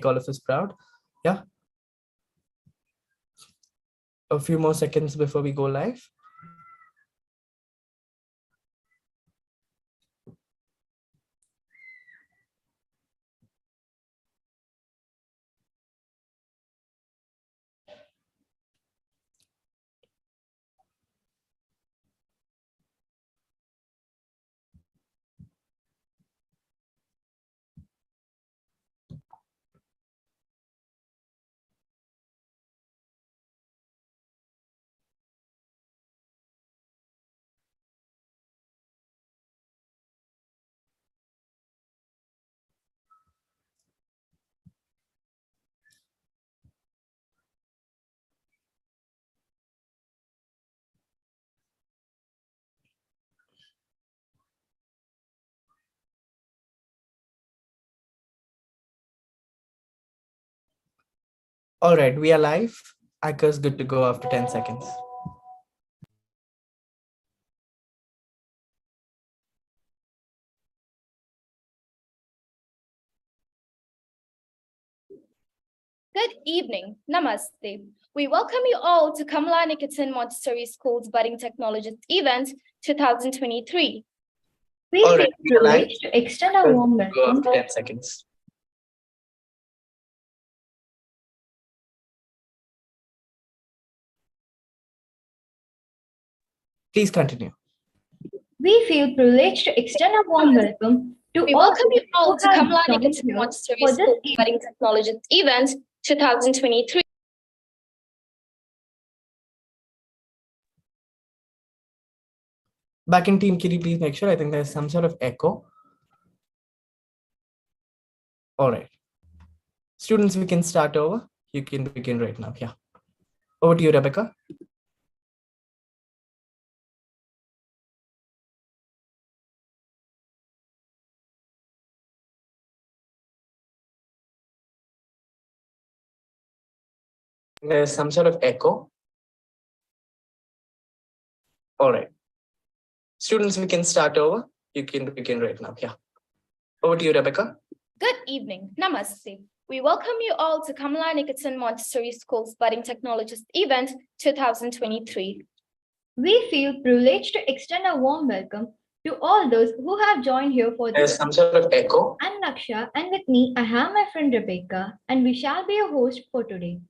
all of us proud. Yeah. A few more seconds before we go live. All right, we are live. Anchor's good to go after 10 seconds. Good evening. Namaste. We welcome you all to Kamala Nikketan Montessori School's Budding Technologist event 2023. We feel privileged to extend a warm Go welcome. after 10 seconds. Please continue. We feel privileged to extend a warm welcome to We all welcome you all to who have Kamala joined Nikketan here Montessori for this School's Budding Technologist event 2023. Back in team, can you please make sure? I think there's some sort of echo. All right. Students, we can start over. You can begin right now. Yeah. Over to you, Rebecca. There's some sort of echo. All right. Students, we can start over. You can begin right now. Yeah. Over to you, Rebecca. Good evening. Namaste. We welcome you all to Kamala Nikketan Montessori School's Budding Technologist event 2023. We feel privileged to extend a warm welcome to all those who have joined here for There's this. some sort of echo. I'm Naksha, and with me I have my friend Rebecca, and we shall be your host for today.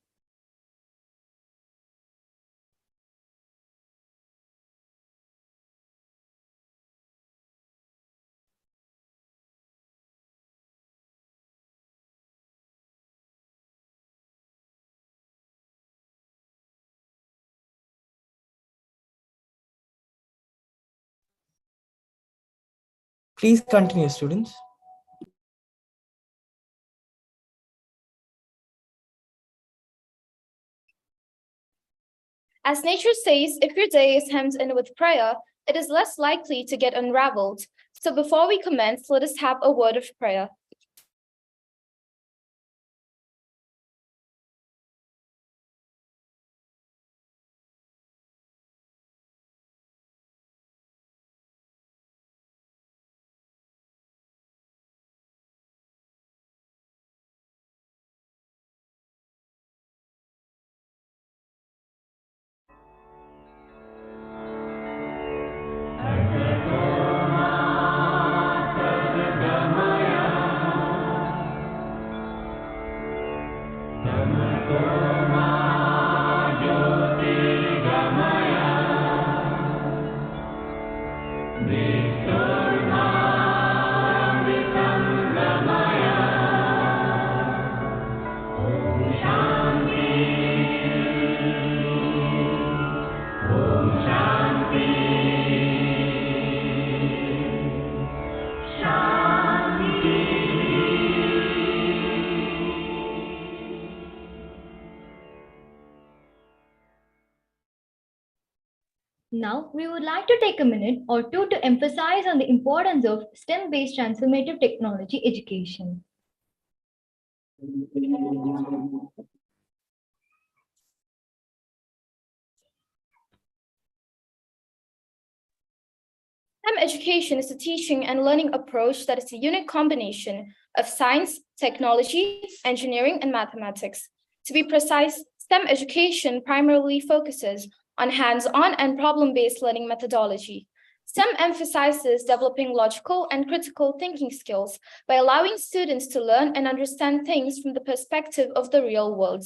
Please continue, students. As nature says, if your day is hemmed in with prayer, it is less likely to get unraveled. So before we commence, let us have a word of prayer. Now, we would like to take a minute or two to emphasize on the importance of STEM-based transformative technology education. STEM education is a teaching and learning approach that is a unique combination of science, technology, engineering, and mathematics. To be precise, STEM education primarily focuses on hands-on and problem-based learning methodology. STEM emphasizes developing logical and critical thinking skills by allowing students to learn and understand things from the perspective of the real world.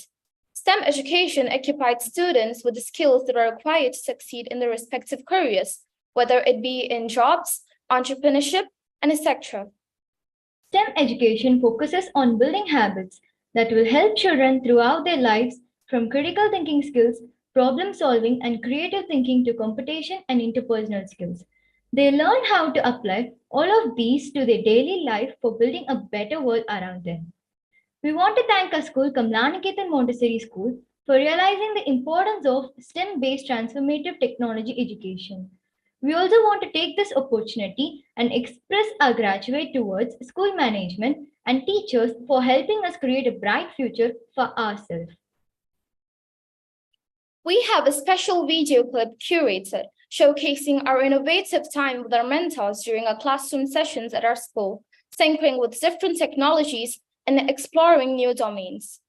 STEM education equips students with the skills that are required to succeed in their respective careers, whether it be in jobs, entrepreneurship, and etc. STEM education focuses on building habits that will help children throughout their lives, from critical thinking skills, problem solving, and creative thinking to competition and interpersonal skills. They learn how to apply all of these to their daily life for building a better world around them. We want to thank our school, Kamlaniketan Montessori School, for realizing the importance of STEM-based transformative technology education. We also want to take this opportunity and express our gratitude towards school management and teachers for helping us create a bright future for ourselves. We have a special video clip curated showcasing our innovative time with our mentors during our classroom sessions at our school, tinkering with different technologies and exploring new domains.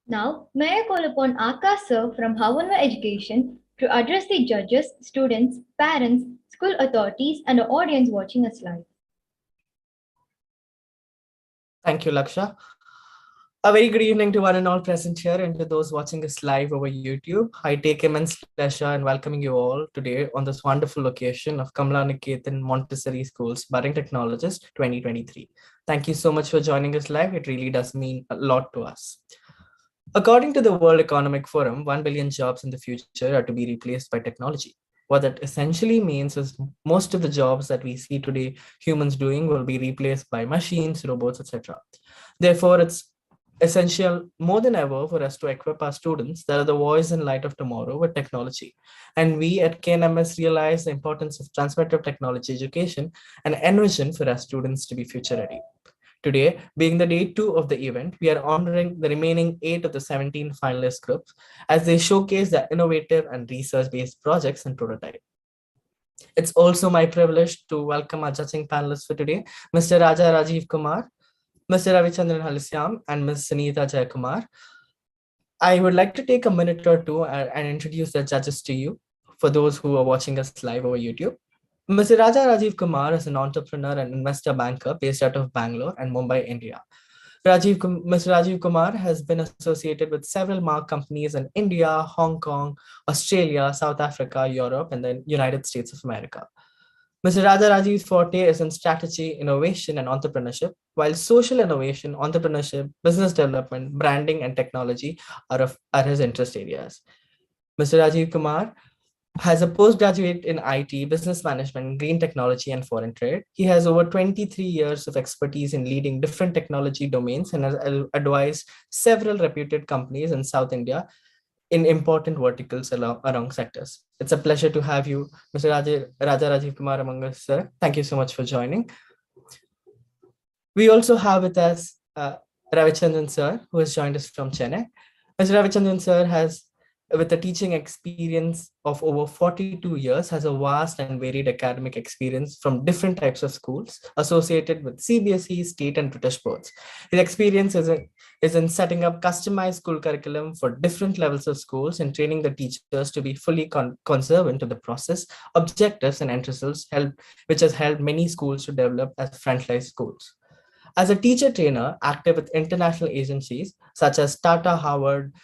Now, may I call upon Akash sir from Havanwa Education to address the judges, students, parents, school authorities, and the audience watching us live. Thank you, Laksha. A very good evening to one and all present here and to those watching us live over YouTube. I take immense pleasure in welcoming you all today on this wonderful occasion of Kamlaniketan Montessori School's Budding Technologist 2023. Thank you so much for joining us live. It really does mean a lot to us. According to the World Economic Forum, 1 billion jobs in the future are to be replaced by technology. What that essentially means is most of the jobs that we see today humans doing will be replaced by machines, robots, etc. Therefore, it's essential more than ever for us to equip our students that are the voice and light of tomorrow with technology. And we at KNMS realize the importance of transformative technology education and envision for our students to be future ready. Today, being the day 2 of the event, we are honoring the remaining 8 of the 17 finalist groups as they showcase their innovative and research-based projects and prototype. It's also my privilege to welcome our judging panelists for today, Mr. Raja Rajiv Kumar, Mr. Ravichandran Halisyam, and Ms. Sunita Jayakumar. I would like to take a minute or two and introduce the judges to you for those who are watching us live over YouTube. Mr. Raja Rajiv Kumar is an entrepreneur and investor banker based out of Bangalore and Mumbai, India. Mr. Rajiv Kumar has been associated with several marque companies in India, Hong Kong, Australia, South Africa, Europe, and the United States of America. Mr. Raja Rajiv's forte is in strategy, innovation, and entrepreneurship, while social innovation, entrepreneurship, business development, branding, and technology are his interest areas. Mr. Rajiv Kumar has a postgraduate in IT, business management, green technology, and foreign trade. He has over 23 years of expertise in leading different technology domains and has advised several reputed companies in South India in important verticals around sectors. It's a pleasure to have you, Mr. Raja Rajiv Kumar among us, sir. Thank you so much for joining. We also have with us Ravichandran sir, who has joined us from Chennai. Mr. Ravichandran sir has, with a teaching experience of over 42 years, has a vast and varied academic experience from different types of schools associated with CBSE, state and British boards. His experience is in setting up customized school curriculum for different levels of schools and training the teachers to be fully conservant to the process, objectives and end results, which has helped many schools to develop as frontline schools. As a teacher trainer active with international agencies such as Tata Howard,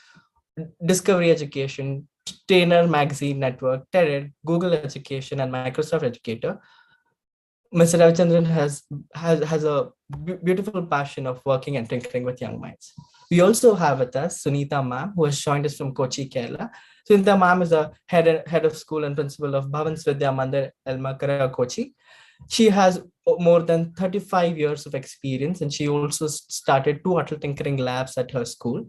Discovery Education, Trainer Magazine Network, TED, Google Education, and Microsoft Educator, Mr. Ravichandran has a beautiful passion of working and tinkering with young minds. We also have with us Sunita ma'am, who has joined us from Kochi, Kerala. Sunita ma'am is the head of school and principal of Bhavan Svidya Mandir Elmakara, Kochi. She has more than 35 years of experience, and she also started two Atal tinkering labs at her school.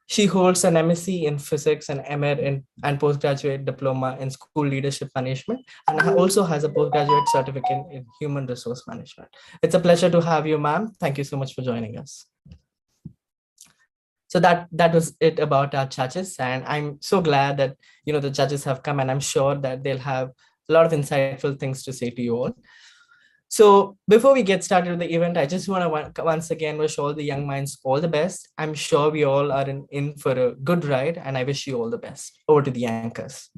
She holds an MSc in physics and MR and postgraduate diploma in school leadership management, and also has a postgraduate certificate in human resource management. It's a pleasure to have you, ma'am. Thank you so much for joining us. So that was it about our judges, and I'm so glad that the judges have come, and I'm sure that they'll have a lot of insightful things to say to you all. So before we get started with the event, I just want to once again wish all the young minds all the best. I'm sure we all are in for a good ride, and I wish you all the best. Over to the anchors.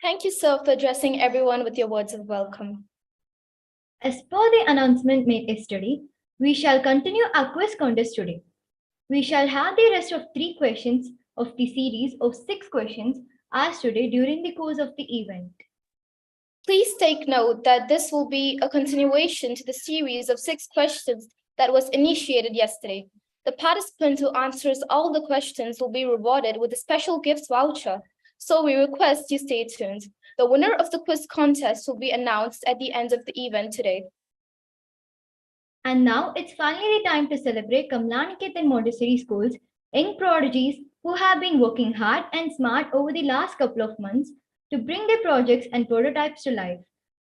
Thank you, sir, for addressing everyone with your words of welcome. As per the announcement made yesterday, we shall continue our quiz contest today. We shall have the rest of 3 questions of the series of 6 questions asked today during the course of the event. Please take note that this will be a continuation to the series of 6 questions that was initiated yesterday. The participant who answers all the questions will be rewarded with a special gift voucher, so we request you stay tuned. The winner of the quiz contest will be announced at the end of the event today. And now it's finally time to celebrate Kamlaniketan Montessori School's young prodigies who have been working hard and smart over the last couple of months to bring their projects and prototypes to life.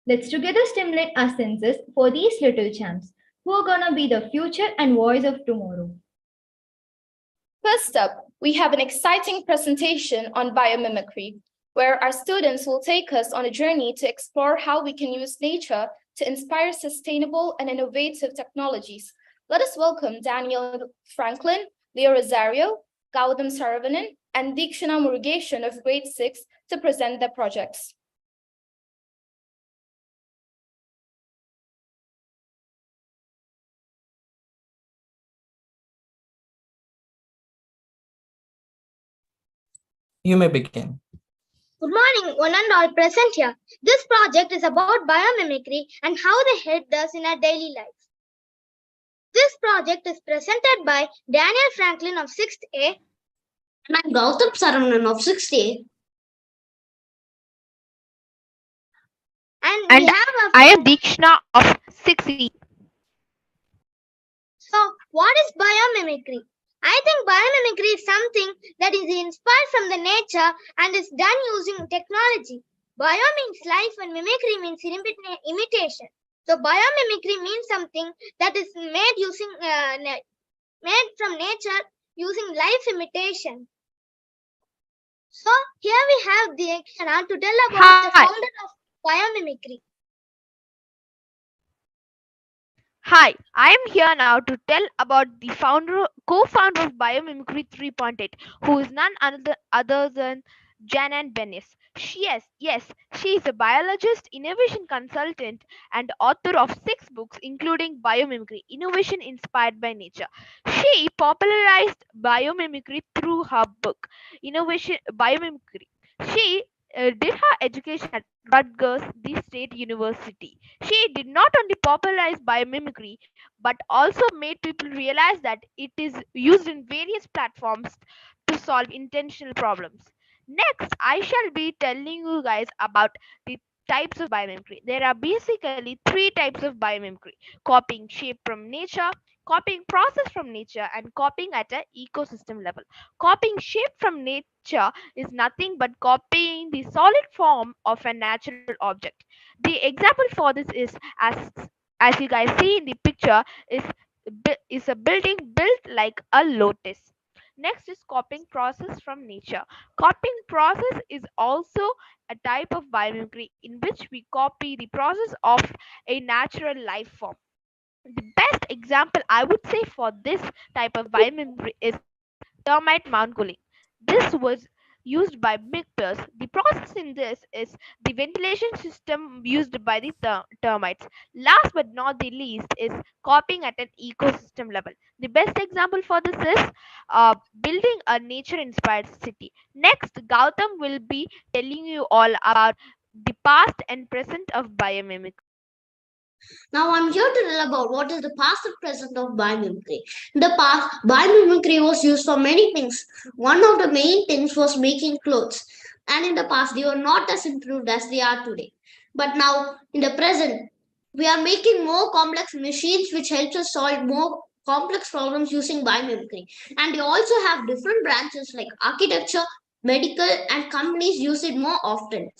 Let's together stimulate our senses for these little champs who are gonna be the future and voice of tomorrow. First up, we have an exciting presentation on biomimicry, where our students will take us on a journey to explore how we can use nature to inspire sustainable and innovative technologies. Let us welcome Daniel Franklin, Leo Rosario, Gautam Saravanan, and Dikshana Murugesan of grade 6 to present their projects. You may begin. Good morning, one and all present here. This project is about biomimicry and how they help us in our daily life. This project is presented by Daniel Franklin of 6th A and I'm Gautam Saravanan of 6th A. And I am Dikshana of 6E. So, what is biomimicry? I think biomimicry is something that is inspired from the nature and is done using technology. Bio means life and mimicry means imitation. So biomimicry means something that is made using made from nature using life imitation. So here we have Dikshana to tell about the founder of biomimicry. Hi, I am here now to tell about the co-founder of Biomimicry 3.8, who is none other than Janan Benis. She is a biologist, innovation consultant, and author of 6 books, including Biomimicry, Innovation Inspired by Nature. She popularized biomimicry through her book, Innovation Biomimicry. She did her education at Rutgers, the State University. She did not only popularize biomimicry, but also made people realize that it is used in various platforms to solve intentional problems. Next, I shall be telling you guys about the types of biomimicry. There are basically three types of biomimicry: copying shape from nature, copying process from nature, and copying at an ecosystem level. Copying shape from nature is nothing but copying the solid form of a natural object. The example for this is as you guys see in the picture is is a building built like a lotus. Next is copying process from nature. Copying process is also a type of biomimicry in which we copy the process of a natural life form. The best example I would say for this type of biomimicry is termite mound cooling. This was used by big bears. The process in this is the ventilation system used by the termites. Last but not the least is copying at an ecosystem level. The best example for this is building a nature inspired city. Next, Gautam will be telling you all about the past and present of biomimicry. Now I'm here to tell about what is the past and present of biomimicry. In the past, biomimicry was used for many things. One of the main things was making clothes. And in the past, they were not as improved as they are today. But now, in the present, we are making more complex machines which helps us solve more complex problems using biomimicry. And they also have different branches like architecture, medical, and companies use it more often.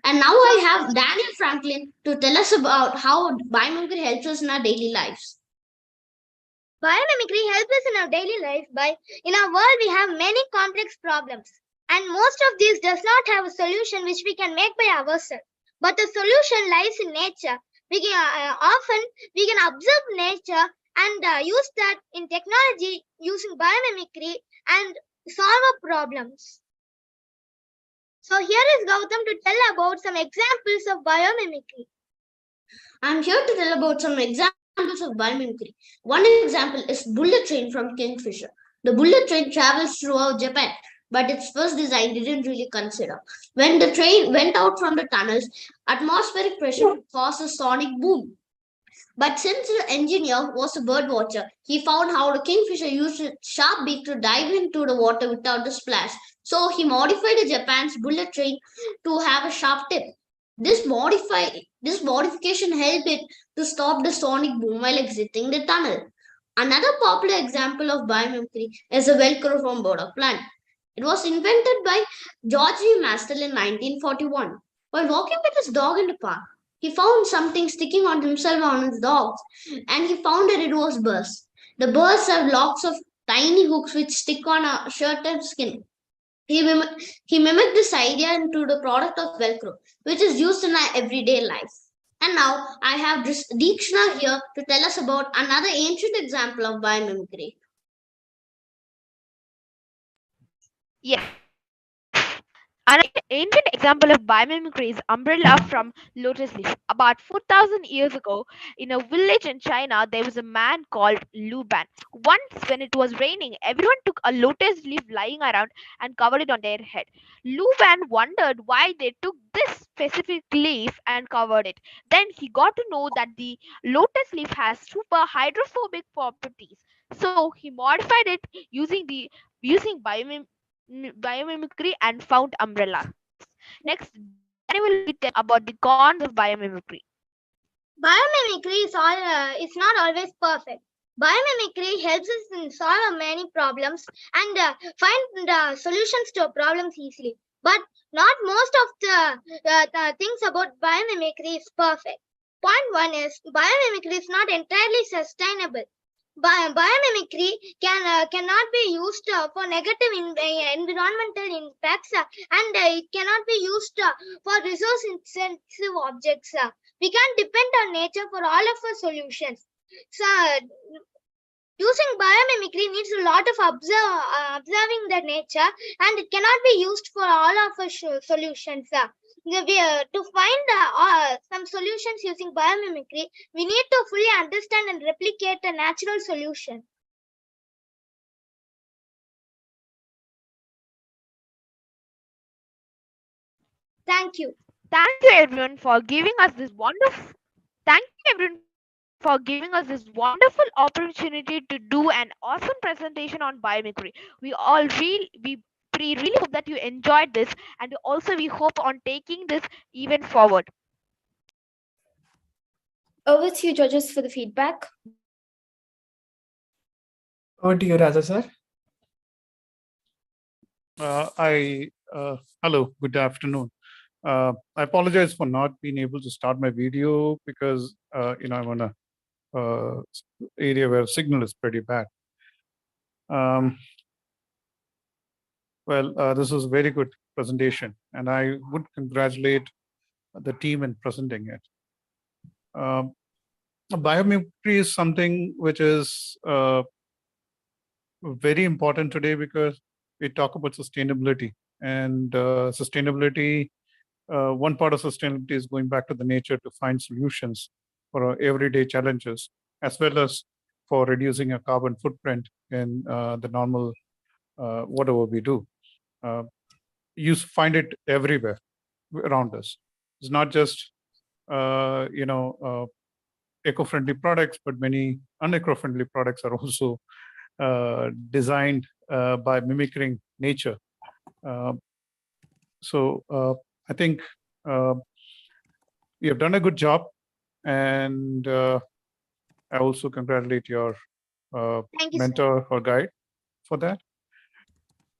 And now I have Daniel Franklin to tell us about how biomimicry helps us in our daily lives. Biomimicry helps us in our daily life by in our world we have many complex problems and most of these does not have a solution which we can make by ourselves. But the solution lies in nature. We can often we can observe nature and use that in technology using biomimicry and solve our problems. So here is Gautam to tell about some examples of biomimicry. I'm here to tell about some examples of biomimicry. One example is bullet train from Kingfisher. The bullet train travels throughout Japan, but its first design didn't really consider. When the train went out from the tunnels, atmospheric pressure caused a sonic boom. But since the engineer was a bird watcher, he found how the kingfisher used its sharp beak to dive into the water without a splash. So he modified the Japan's bullet train to have a sharp tip. This modification helped it to stop the sonic boom while exiting the tunnel. Another popular example of biomimicry is a Velcro from bird of plant. It was invented by George V. Mastel in 1941. While walking with his dog in the park, he found something sticking on himself on his dogs, and he found that it was burrs. The burrs have lots of tiny hooks which stick on a shirt and skin. He mimicked this idea into the product of Velcro, which is used in our everyday life. And now I have Deekshna here to tell us about another ancient example of biomimicry. Yes. Another ancient example of biomimicry is umbrella from lotus leaf. About 4,000 years ago, in a village in China, there was a man called Lu Ban. Once, when it was raining, everyone took a lotus leaf lying around and covered it on their head. Lu Ban wondered why they took this specific leaf and covered it. Then he got to know that the lotus leaf has super hydrophobic properties. So he modified it using biomimicry and found umbrellas. Next, Danny will be telling about the cons of biomimicry. Biomimicry is not always perfect. Biomimicry helps us in solve many problems and find solutions to problems easily. But not most of the things about biomimicry is perfect. Point one is biomimicry is not entirely sustainable. Biomimicry cannot be used for negative environmental impacts and it cannot be used for resource intensive objects. We can't depend on nature for all of our solutions. So, using biomimicry needs a lot of observing the nature and it cannot be used for all of our solutions. To find some solutions using biomimicry, we need to fully understand and replicate a natural solution. Thank you. Thank you everyone for giving us this wonderful Thank you everyone for giving us this wonderful opportunity to do an awesome presentation on biomimicry. We all really we We really hope that you enjoyed this, and also we hope on taking this even forward. Over to you, judges, for the feedback. Over to you, Raja sir. Hello, good afternoon. I apologize for not being able to start my video because I'm on a area where signal is pretty bad. This was a very good presentation, and I would congratulate the team in presenting it. Biomimicry is something which is very important today because we talk about sustainability, and sustainability. One part of sustainability is going back to the nature to find solutions for our everyday challenges, as well as for reducing a carbon footprint in the normal whatever we do. You find it everywhere around us. It's not just eco-friendly products, but many uneco-friendly products are also designed by mimicking nature. I think you have done a good job, and I also congratulate your mentor or guide for that.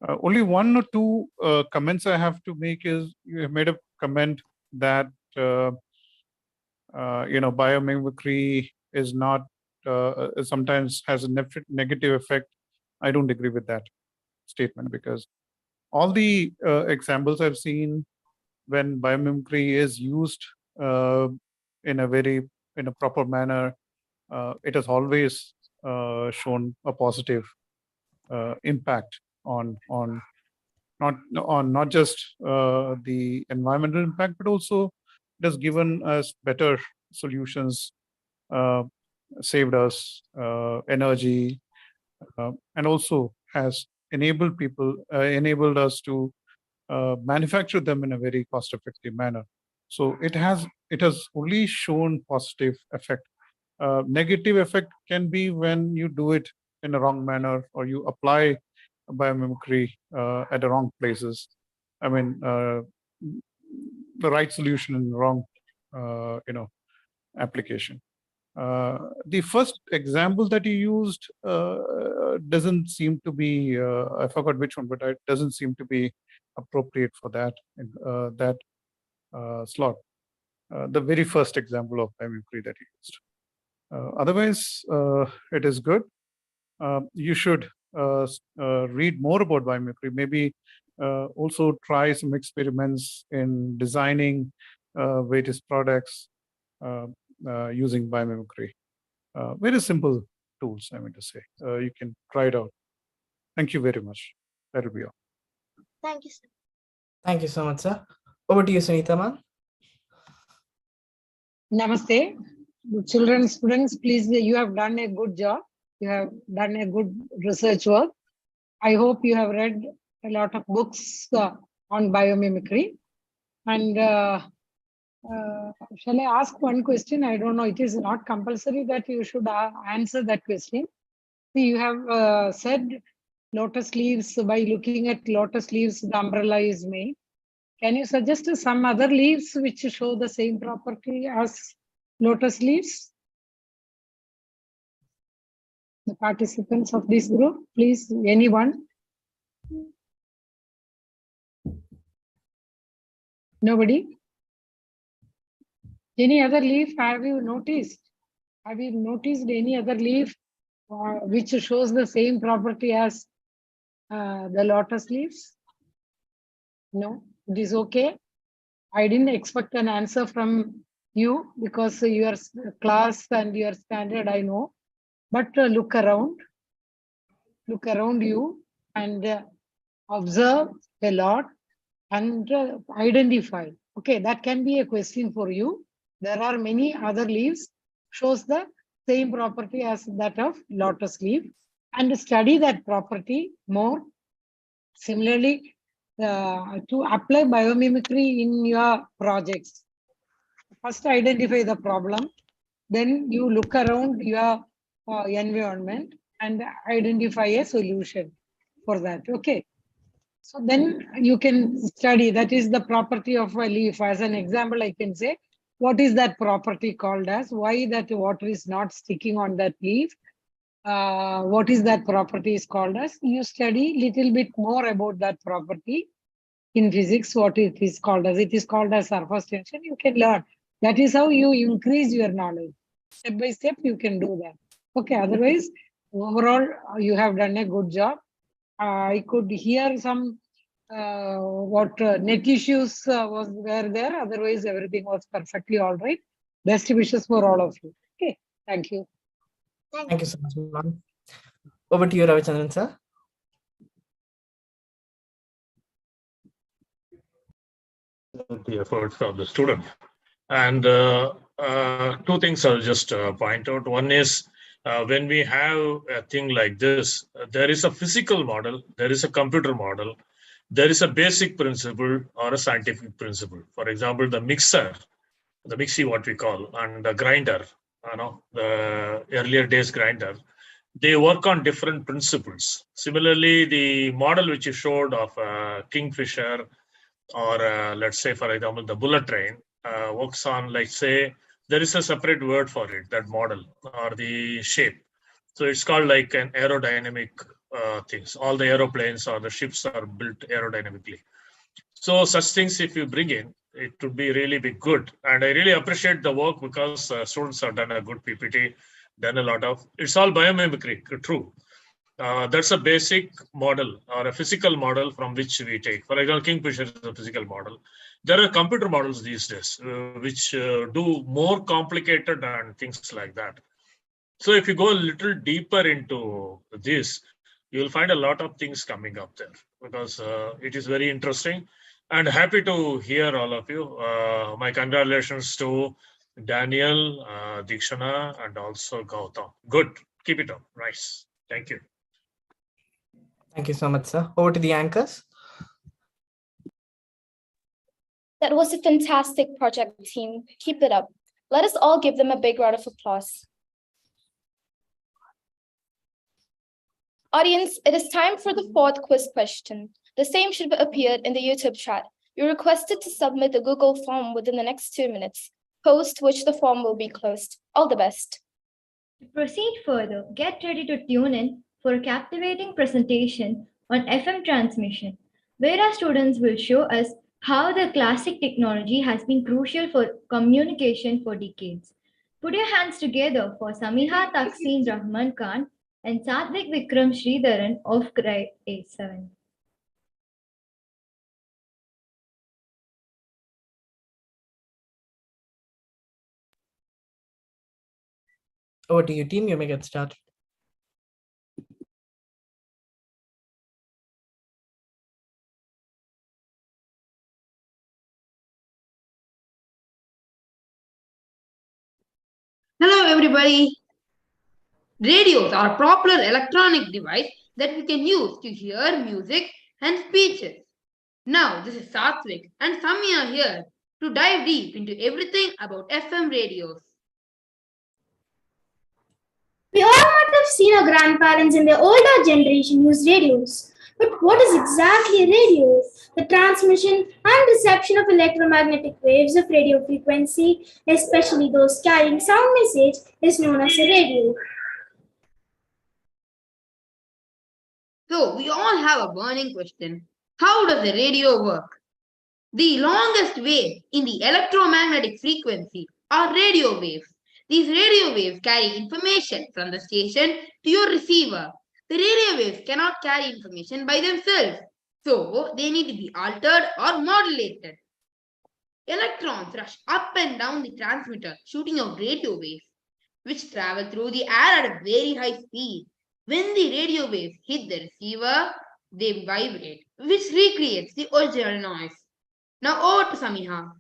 Only one or two comments I have to make is you have made a comment that biomimicry is not sometimes has a negative effect. I don't agree with that statement because all the examples I've seen when biomimicry is used in a proper manner, it has always shown a positive impact on not just the environmental impact, but also it has given us better solutions, saved us energy, and also has enabled us to manufacture them in a very cost-effective manner. So it has only shown positive effect. Negative effect can be when you do it in a wrong manner or you apply biomimicry at the wrong places. I mean, the right solution in the wrong, application. The first example that you used doesn't seem to be, I forgot which one, but it doesn't seem to be appropriate for that slot. The very first example of biomimicry that you used. Otherwise, it is good. You should read more about biomimicry. Maybe also try some experiments in designing various products using biomimicry. Very simple tools, I mean to say. You can try it out. Thank you very much. That will be all. Thank you, sir. Thank you so much, sir. Over to you, Sunita ma'am. Namaste. Children, students, please, you have done a good job. You have done a good research work. I hope you have read a lot of books on biomimicry. And shall I ask one question? I don't know. It is not compulsory that you should answer that question. See, you have said lotus leaves. By looking at lotus leaves, the umbrella is made. Can you suggest some other leaves which show the same property as lotus leaves? The participants of this group, please, anyone? Nobody? Any other leaf have you noticed? Have you noticed any other leaf which shows the same property as the lotus leaves? No, it is okay. I didn't expect an answer from you because your class and your standard I know. But look around you and observe a lot and identify. Okay, that can be a question for you. There are many other leaves shows the same property as that of lotus leaf, and study that property more. Similarly, to apply biomimicry in your projects, first identify the problem, then you look around your environment and identify a solution for that. Okay. So then you can study, that is the property of a leaf. As an example, I can say, what is that property called as? Why that water is not sticking on that leaf? What is that property is called as? You study little bit more about that property in physics, what it is called as. It is called as surface tension. You can learn. That is how you increase your knowledge. Step by step, you can do that. Okay, otherwise, overall, you have done a good job. I could hear some net issues were there. Otherwise, everything was perfectly all right. Best wishes for all of you. Okay, thank you. Thank you so much, ma'am. Over to you, Ravichandran sir. The efforts of the student. And two things I'll just point out. One is when we have a thing like this, there is a physical model, there is a computer model, there is a basic principle or a scientific principle. For example, the mixer, the mixie, what we call, and the grinder, the earlier days grinder, they work on different principles. Similarly, the model which you showed of Kingfisher, or let's say, for example, the bullet train works on, like, say, there is a separate word for it, that model or the shape. So it's called like an aerodynamic things. All the aeroplanes or the ships are built aerodynamically. So such things, if you bring in, it would be really be good. And I really appreciate the work because students have done a good PPT, done a lot of, it's all biomimicry, true. That's a basic model or a physical model from which we take. For example, Kingfisher is a physical model. There are computer models these days which do more complicated and things like that. So if you go a little deeper into this, you'll find a lot of things coming up there because it is very interesting and happy to hear all of you. My congratulations to Daniel, Dikshana, and also Gautam. Good. Keep it up. Nice. Thank you. Thank you so much, sir. Over to the anchors. That was a fantastic project, team. Keep it up. Let us all give them a big round of applause. Audience, it is time for the fourth quiz question. The same should have appeared in the YouTube chat. You're requested to submit the Google form within the next 2 minutes, post which the form will be closed. All the best. To proceed further, get ready to tune in for a captivating presentation on FM transmission, where our students will show us how the classic technology has been crucial for communication for decades. Put your hands together for Samiha Taksin Rahman Khan and Sadvik Vikram Sridharan of grade A7. Over to you, team. You may get started. Hello, everybody. Radios are a popular electronic device that we can use to hear music and speeches. Now, this is Satvik and Samya here to dive deep into everything about FM radios. We all might have seen our grandparents in the older generation use radios. But what is exactly a radio? The transmission and reception of electromagnetic waves of radio frequency, especially those carrying sound message, is known as a radio. So, we all have a burning question. How does a radio work? The longest wave in the electromagnetic frequency are radio waves. These radio waves carry information from the station to your receiver. The radio waves cannot carry information by themselves, so they need to be altered or modulated. Electrons rush up and down the transmitter, shooting out radio waves, which travel through the air at a very high speed. When the radio waves hit the receiver, they vibrate, which recreates the original noise. Now over to Samiha.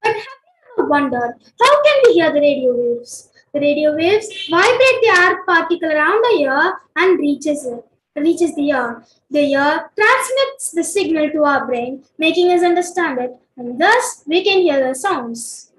But have you ever wondered, how can we hear the radio waves? The radio waves vibrate the air particle around the ear and reaches the ear. The ear transmits the signal to our brain, making us understand it, and thus we can hear the sounds.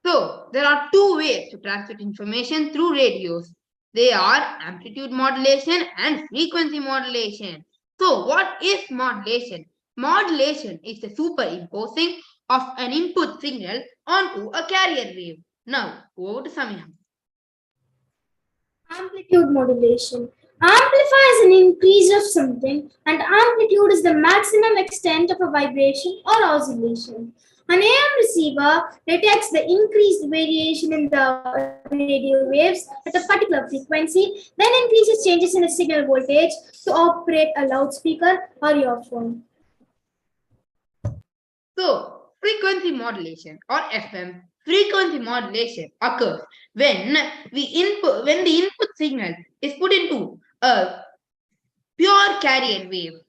So, there are two ways to transmit information through radios. They are amplitude modulation and frequency modulation. So what is modulation? Modulation is the superimposing of an input signal onto a carrier wave. Now, over to Samia. Amplitude modulation. Amplify is an increase of something, and amplitude is the maximum extent of a vibration or oscillation. An AM receiver detects the increased variation in the radio waves at a particular frequency, then increases changes in the signal voltage to operate a loudspeaker or earphone. So, frequency modulation or FM, frequency modulation occurs when when the input signal is put into a pure carrier wave.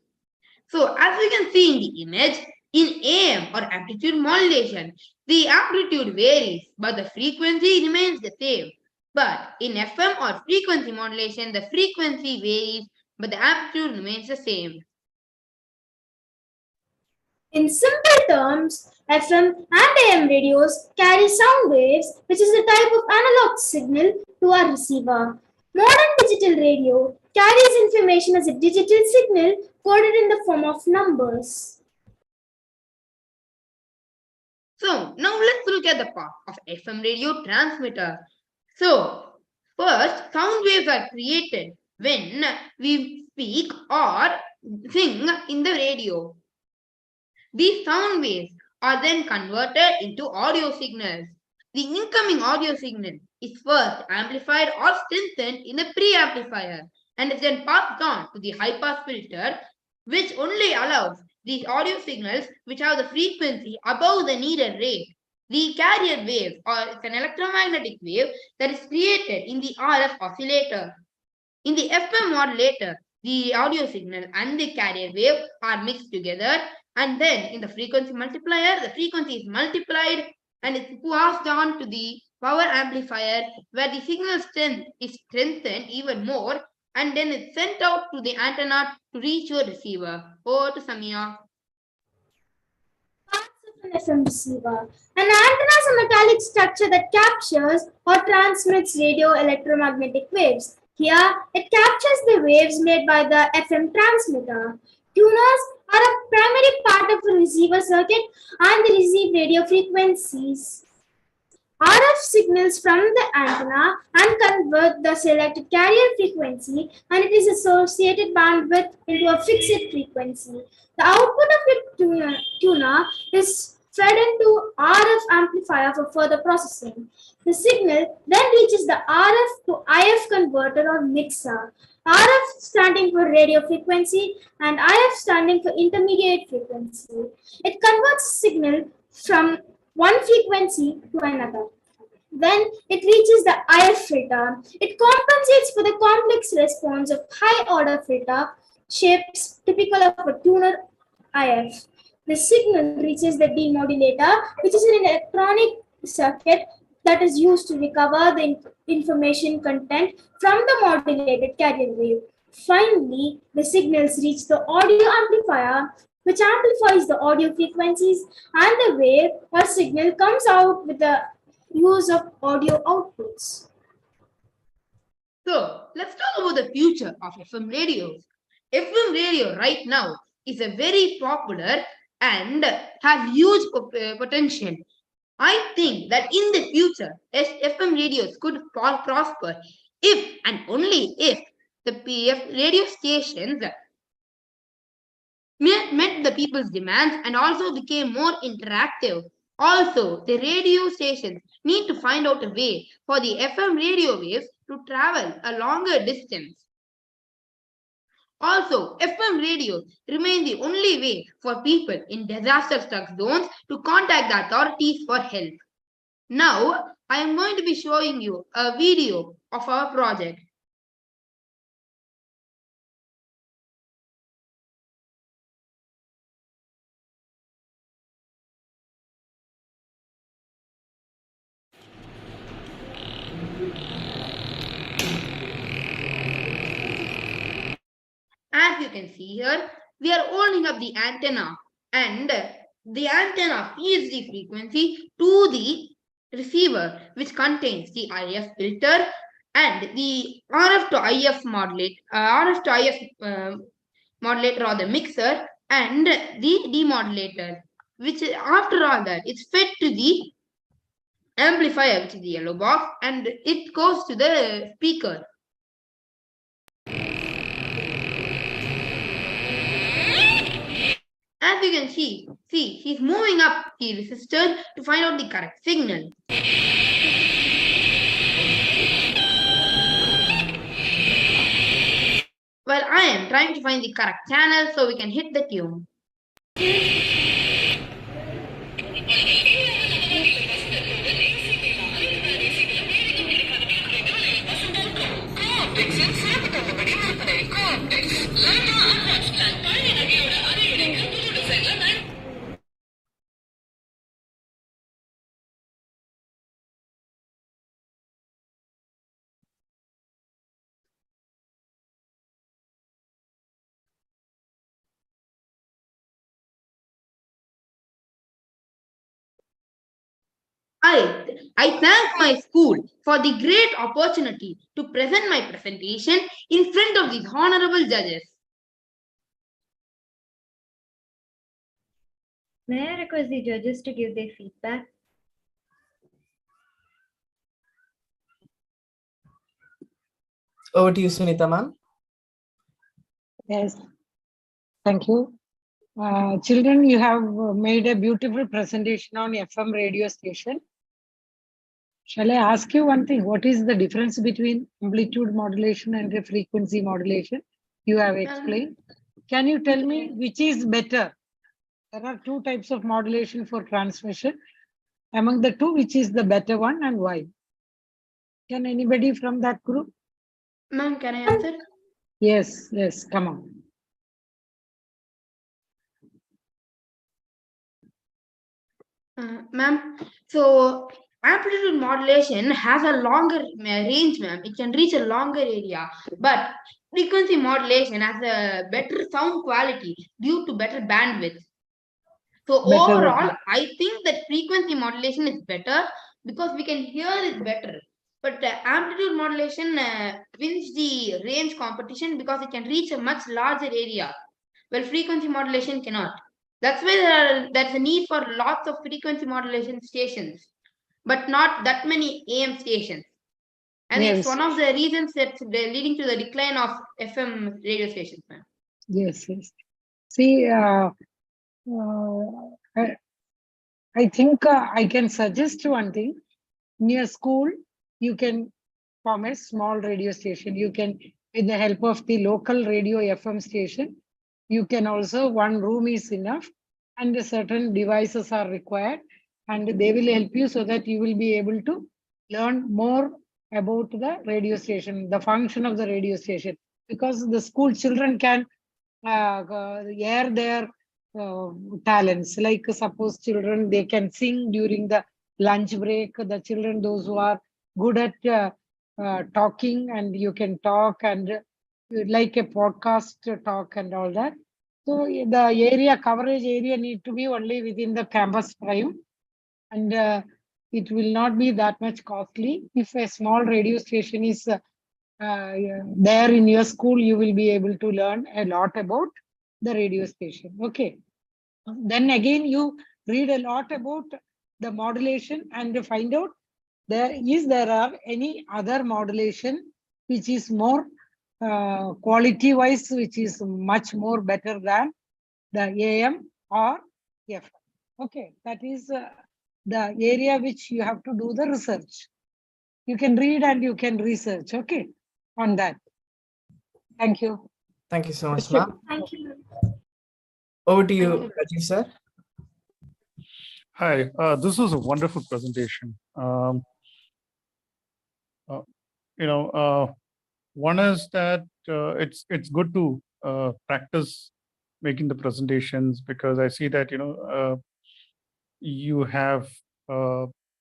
So, as we can see in the image, in AM or amplitude modulation, the amplitude varies, but the frequency remains the same. But in FM or frequency modulation, the frequency varies, but the amplitude remains the same. In simple terms, FM and AM radios carry sound waves, which is a type of analog signal to our receiver. Modern digital radio carries information as a digital signal coded in the form of numbers. So now let's look at the part of FM radio transmitter. So first, sound waves are created when we speak or sing in the radio. These sound waves are then converted into audio signals. The incoming audio signal is first amplified or strengthened in a preamplifier and is then passed on to the high pass filter, which only allows these audio signals which have the frequency above the needed rate. The carrier wave or it's an electromagnetic wave that is created in the RF oscillator. In the FM modulator, the audio signal and the carrier wave are mixed together, and then in the frequency multiplier, the frequency is multiplied and it's passed on to the power amplifier where the signal strength is strengthened even more, and then it's sent out to the antenna to reach your receiver. Over to Samia. Parts of an FM receiver. An antenna is a metallic structure that captures or transmits radio electromagnetic waves. Here, it captures the waves made by the FM transmitter. Tuners are a primary part of the receiver circuit and they receive radio frequencies. RF signals from the antenna and convert the selected carrier frequency and its associated bandwidth into a fixed frequency. The output of the tuner is fed into RF amplifier for further processing. The signal then reaches the RF to IF converter or mixer. RF standing for radio frequency and IF standing for intermediate frequency. It converts signal from one frequency to another. Then it reaches the IF filter. It compensates for the complex response of high order filter shapes typical of a tuner IF. The signal reaches the demodulator, which is an electronic circuit that is used to recover the information content from the modulated carrier wave. Finally, the signals reach the audio amplifier, which amplifies the audio frequencies, and the wave or signal comes out with the use of audio outputs. So let's talk about the future of FM radios. FM radio right now is a very popular and has huge potential. I think that in the future, FM radios could prosper if and only if the PF radio stations met the people's demands and also became more interactive. Also, the radio stations need to find out a way for the FM radio waves to travel a longer distance. Also, FM radios remain the only way for people in disaster-struck zones to contact the authorities for help. Now, I am going to be showing you a video of our project. As you can see here, we are holding up the antenna and the antenna feeds the frequency to the receiver which contains the IF filter and the RF to IF modulator or the mixer and the demodulator, which after all that it's fed to the amplifier, which is the yellow box, and it goes to the speaker. As you can see, he's moving up the resistor to find out the correct signal. While I am trying to find the correct channel so we can hit the tune. I thank my school for the great opportunity to present my presentation in front of these honorable judges. May I request the judges to give their feedback? Over to you, Sunita ma'am. Yes, thank you. Children, you have made a beautiful presentation on FM radio station. Shall I ask you one thing? What is the difference between amplitude modulation and the frequency modulation? You have explained. Can you tell me which is better? There are two types of modulation for transmission. Among the two, which is the better one and why? Can anybody from that group? Ma'am, can I answer? Yes, come on. Ma'am, so amplitude modulation has a longer range, ma'am. It can reach a longer area, but frequency modulation has a better sound quality due to better bandwidth. So overall, I think that frequency modulation is better because we can hear it better. But amplitude modulation wins the range competition because it can reach a much larger area. Well, frequency modulation cannot. That's why there's a need for lots of frequency modulation stations, but not that many AM stations. And Yes. it's one of the reasons that's leading to the decline of FM radio stations, ma'am. Yes. See, I think I can suggest one thing. Near school, you can form a small radio station. You can, with the help of the local radio FM station, you can also, one room is enough and certain devices are required and they will help you so that you will be able to learn more about the radio station, the function of the radio station, because the school children can air their talents. Like suppose children, they can sing during the lunch break. The children, those who are good at talking, and you can talk and like a podcast talk and all that. So the area coverage area need to be only within the campus frame, and it will not be that much costly. If a small radio station is there in your school, you will be able to learn a lot about the radio station. Okay. Then again, you read a lot about the modulation and find out there are any other modulation which is more quality wise, which is much more better than the AM or FM. Okay, that is the area which you have to do the research. You can read and you can research, okay, on that. Thank you. Thank you so much, ma'am. Thank you. Over to you, Rajiv sir. Hi, this was a wonderful presentation. One is that it's good to practice making the presentations, because I see that you have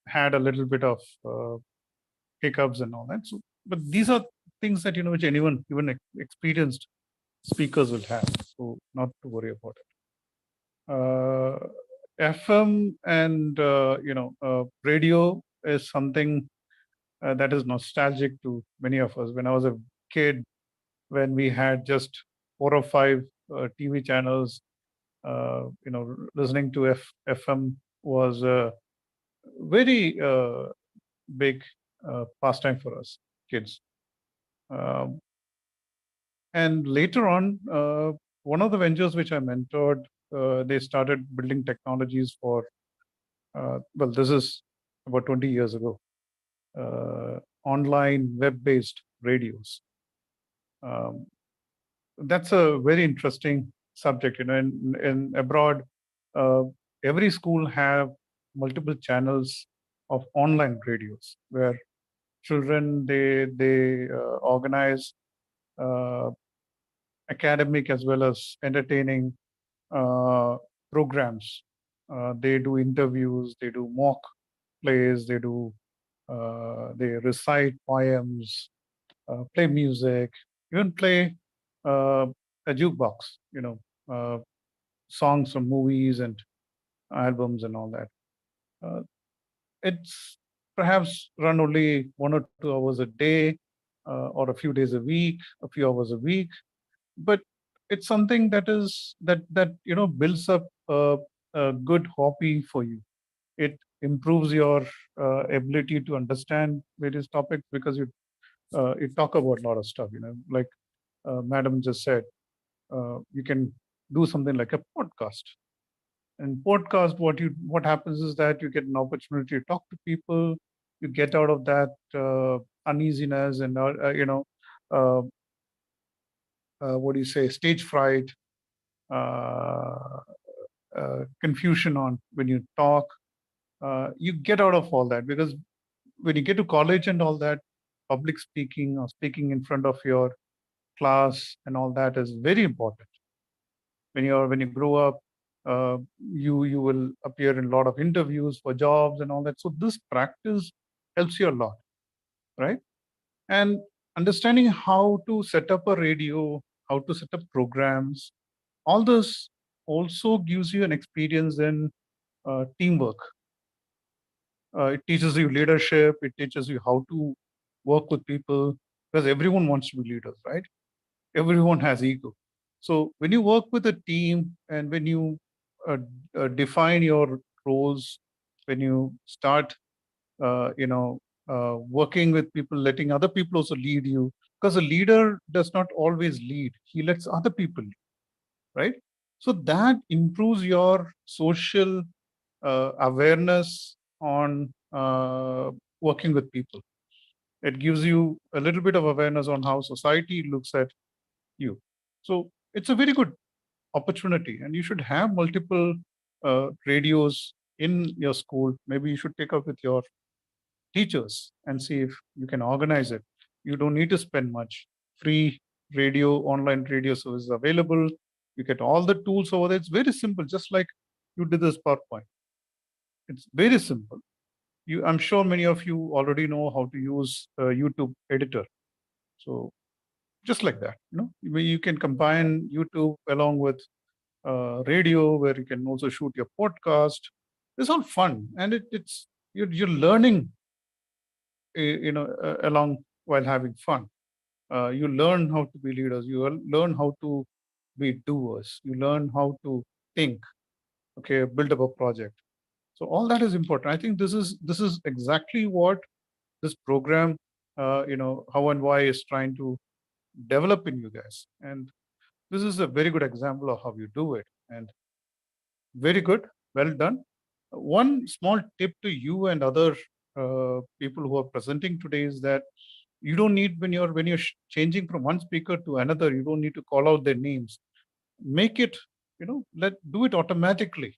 had a little bit of hiccups and all that. So, but these are things that which anyone, even experienced speakers, will have. So not to worry about it. FM and radio is something that is nostalgic to many of us. When I was a kid, when we had just 4 or 5 TV channels, listening to FM was a very big pastime for us kids. Um, and later on, one of the ventures which I mentored, they started building technologies for, well, this is about 20 years ago, online web-based radios. Um, that's a very interesting subject. In abroad, uh, every school have multiple channels of online radios where children they organize uh, academic as well as entertaining uh, programs. They do interviews, they do mock plays, they recite poems, play music, even play uh, a jukebox, uh, songs from movies and albums and all that. Uh, it's perhaps run only 1 or 2 hours a day, or a few days a week, a few hours a week, but it's something that builds up a good hobby for you. It improves your ability to understand various topics because you talk about a lot of stuff. Like Madam just said, you can do something like a podcast. And podcast, what happens is that you get an opportunity to talk to people. You get out of that uneasiness and uh, what do you say, stage fright, uh, confusion on when you talk. You get out of all that because when you get to college and all that, public speaking or speaking in front of your class and all that is very important. When you grow up, you will appear in a lot of interviews for jobs and all that. So this practice helps you a lot, right? And understanding how to set up a radio, how to set up programs, all this also gives you an experience in teamwork. It teaches you leadership. It teaches you how to work with people because everyone wants to be leaders, right? Everyone has ego. So when you work with a team and when you uh, define your roles, when you start, working with people, letting other people also lead you, because a leader does not always lead; he lets other people lead, right? So that improves your social awareness on working with people. It gives you a little bit of awareness on how society looks at you. So it's a very good opportunity, and you should have multiple radios in your school. Maybe you should take up with your teachers and see if you can organize it. You don't need to spend much. Free radio, online radio service is available. You get all the tools over there. It's very simple, just like you did this PowerPoint. It's very simple. I'm sure many of you already know how to use YouTube editor. So just like that, you can combine YouTube along with radio, where you can also shoot your podcast. It's all fun, and you're learning, along while having fun. You learn how to be leaders. You learn how to be doers. You learn how to think. Okay, build up a project. So all that is important. I think this is exactly what this program, how and why is trying to develop in you guys. And this is a very good example of how you do it. And very good, well done. One small tip to you and other people who are presenting today is that you don't need, when you're changing from one speaker to another, you don't need to call out their names. Make it, let do it automatically.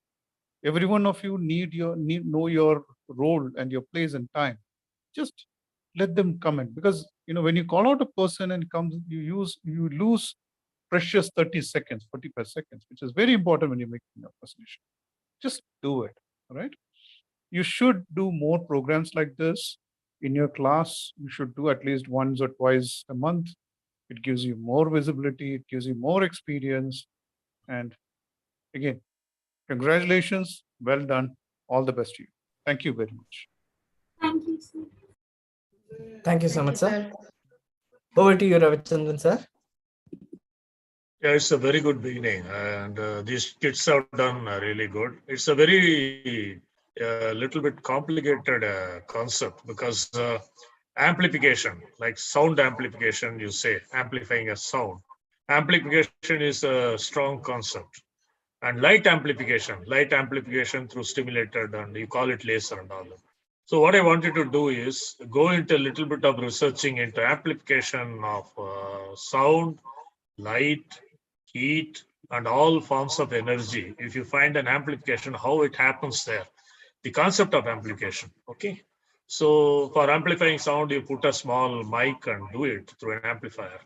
Every one of you need know your role and your place and time. Just let them come in, because when you call out a person and comes, you lose precious 30 seconds, 45 seconds, which is very important when you're making a presentation. Just do it. All right. You should do more programs like this in your class. You should do at least once or twice a month. It gives you more visibility, it gives you more experience. And again, congratulations. Well done. All the best to you. Thank you very much. Thank you, sir. Thank you so Thank much, you, sir. sir. Over to you, Ravichandran, sir. Yeah, it's a very good beginning, and these kids have done really good. It's a very little bit complicated concept because amplification, like sound amplification, you say amplifying a sound. Amplification is a strong concept, and light amplification through stimulated, and you call it laser and all that. So what I wanted to do is go into a little bit of researching into amplification of sound, light, heat, and all forms of energy. If you find an amplification, how it happens there, the concept of amplification. Okay. So for amplifying sound, you put a small mic and do it through an amplifier.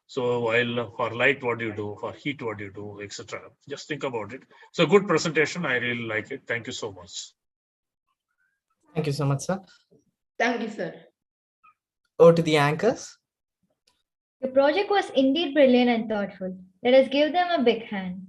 So while for light, what do you do? For heat, what do you do, etc. Just think about it. So good presentation. I really like it. Thank you so much. Thank you so much, sir. Thank you, sir. Over to the anchors. The project was indeed brilliant and thoughtful. Let us give them a big hand.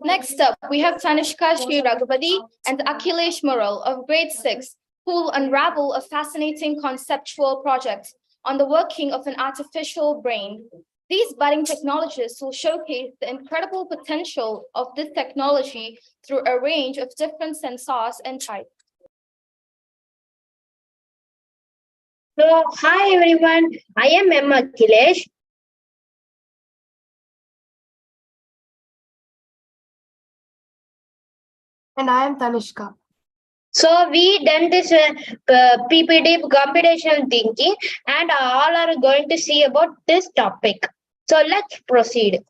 Next up, we have Tanishka Sri Raghupati and Akhilesh Mural of grade 6, who will unravel a fascinating conceptual project on the working of an artificial brain. These budding technologists will showcase the incredible potential of this technology through a range of different sensors and types. So, hi everyone, I am Emma Akhilesh. And I am Tanishka. So, we done this PPT computational thinking, and all are going to see about this topic. So, let's proceed.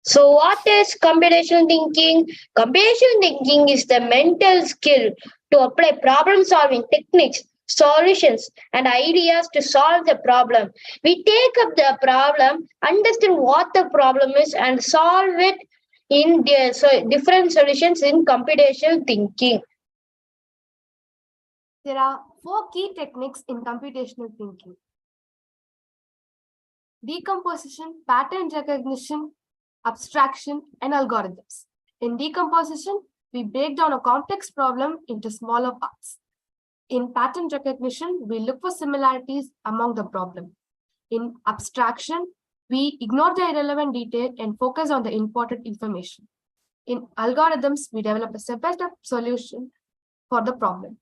So, what is computational thinking? Computational thinking is the mental skill to apply problem solving techniques, solutions, and ideas to solve the problem. We take up the problem, understand what the problem is, and solve it in different solutions in computational thinking. There are 4 key techniques in computational thinking: decomposition, pattern recognition, abstraction, and algorithms. In decomposition, we break down a complex problem into smaller parts. In pattern recognition, we look for similarities among the problem. In abstraction, we ignore the irrelevant detail and focus on the important information. In algorithms, we develop a step-by-step solution for the problem.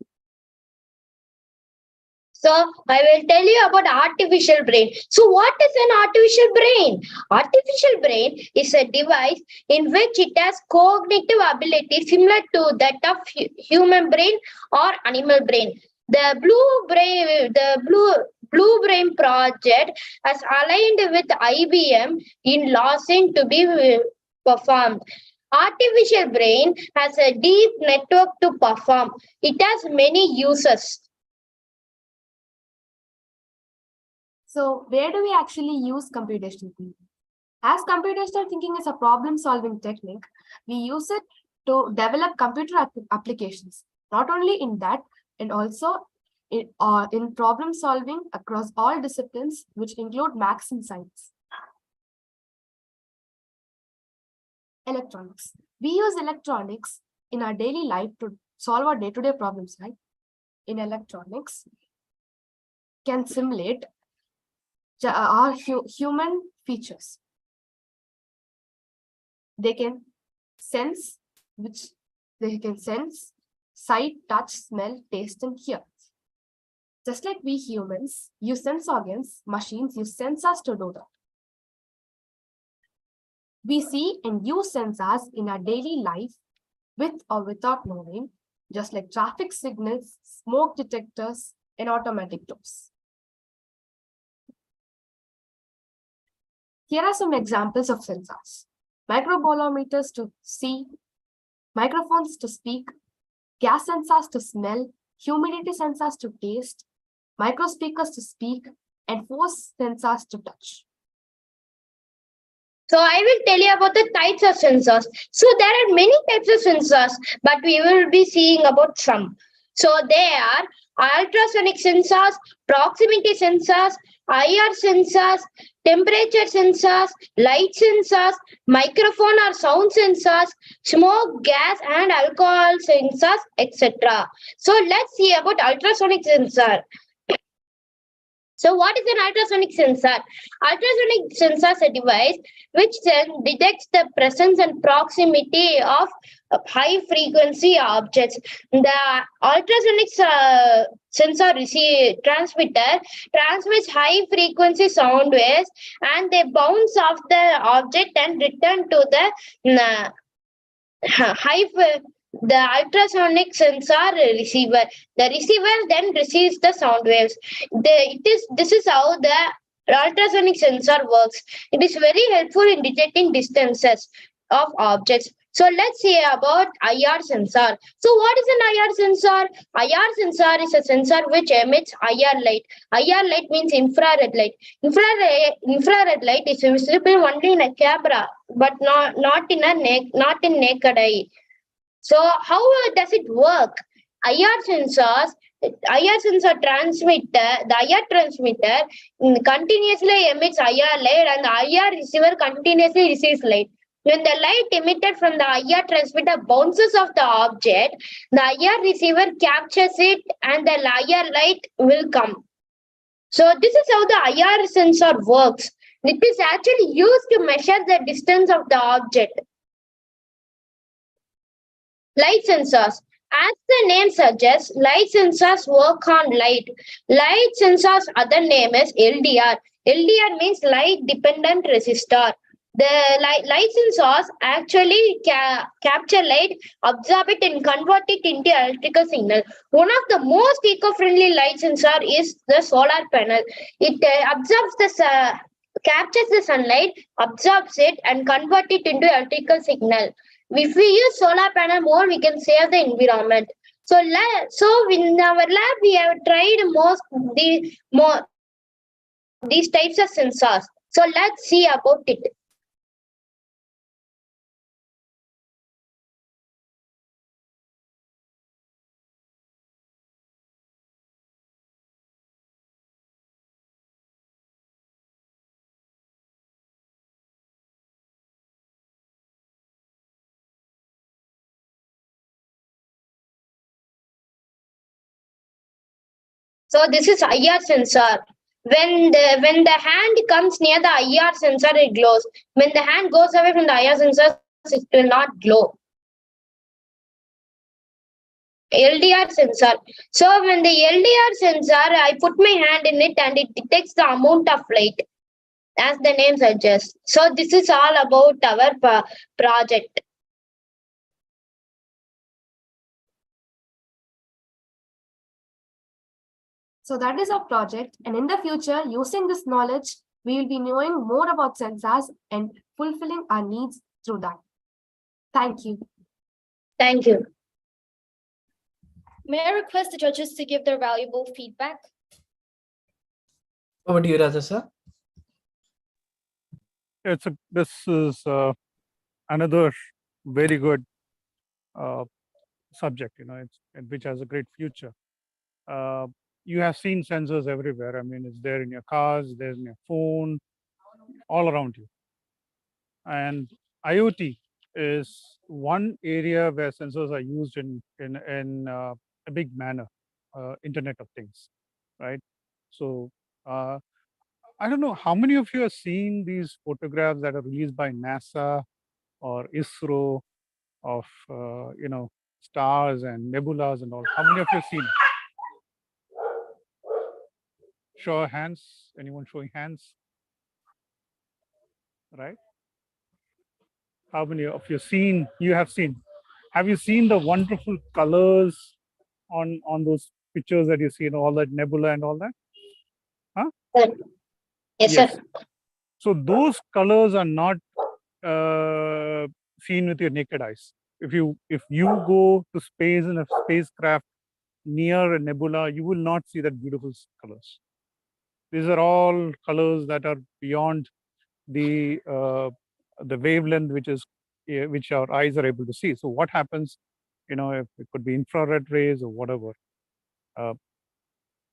So I will tell you about artificial brain. So what is an artificial brain? Artificial brain is a device in which it has cognitive ability similar to that of human brain or animal brain. The Blue Brain project has aligned with IBM in Lausanne to be performed. Artificial brain has a deep network to perform. It has many users. So where do we actually use computational thinking? As computational thinking is a problem-solving technique, we use it to develop computer applications, not only in that, and also in problem solving across all disciplines, which include maths and science. Electronics. We use electronics in our daily life to solve our day-to-day problems, right? In electronics, can simulate our human features. They can sense, sight, touch, smell, taste, and hear. Just like we humans use sense organs, machines use sensors to do that. We see and use sensors in our daily life with or without knowing, just like traffic signals, smoke detectors, and automatic doors. Here are some examples of sensors: microbolometers to see, microphones to speak, gas sensors to smell, humidity sensors to taste, microspeakers to speak, and force sensors to touch. So I will tell you about the types of sensors. So there are many types of sensors, but we will be seeing about some. So they are ultrasonic sensors, proximity sensors, IR sensors, temperature sensors, light sensors, microphone or sound sensors, smoke, gas, and alcohol sensors, etc. So let's see about ultrasonic sensor. So what is an ultrasonic sensor? Ultrasonic sensor is a device which then detects the presence and proximity of high frequency objects. The ultrasonic sensor transmitter transmits high frequency sound waves and they bounce off the object and return to the the ultrasonic sensor receiver. The receiver then receives the sound waves. This is how the ultrasonic sensor works. It is very helpful in detecting distances of objects. So let's see about IR sensor. So what is an IR sensor? IR sensor is a sensor which emits IR light. IR light means infrared light. Infrared light is visible only in a camera, but not in naked eye. So how does it work? IR sensors, IR sensor transmitter, the IR transmitter continuously emits IR light and the IR receiver continuously receives light. When the light emitted from the IR transmitter bounces off the object, the IR receiver captures it and the IR light will come. So this is how the IR sensor works. It is actually used to measure the distance of the object. Light sensors. As the name suggests, light sensors work on light. Light sensors' other name is LDR. LDR means light dependent resistor. The light sensors actually capture light, absorb it, and convert it into electrical signal. One of the most eco-friendly light sensor is the solar panel. It captures the sunlight, absorbs it, and convert it into electrical signal. If we use solar panel more, we can save the environment. So in our lab, we have tried these types of sensors. So let's see about it. So this is IR sensor. When the hand comes near the IR sensor, it glows. When the hand goes away from the IR sensor, it will not glow. LDR sensor. So when the LDR sensor, I put my hand in it and it detects the amount of light, as the name suggests. So this is all about our project. So that is our project. And in the future, using this knowledge, we will be knowing more about sensors and fulfilling our needs through that. Thank you. Thank you. May I request the judges to give their valuable feedback? Over to you, Raja sir. This is another very good subject, which has a great future. You have seen sensors everywhere. I mean, it's there in your cars, there's in your phone, all around you. And IoT is one area where sensors are used in a big manner, Internet of Things, right? So I don't know how many of you have seen these photographs that are released by NASA or ISRO of stars and nebulas and all. How many of you have seen it? Show of hands. Anyone showing hands? Right? How many of you have seen? Have you seen the wonderful colors on those pictures that you see, all that nebula and all that? Huh? Yes, sir. So those colors are not seen with your naked eyes. If you go to space in a spacecraft near a nebula, you will not see that beautiful colors. These are all colors that are beyond the wavelength which our eyes are able to see. So what happens, if it could be infrared rays or whatever,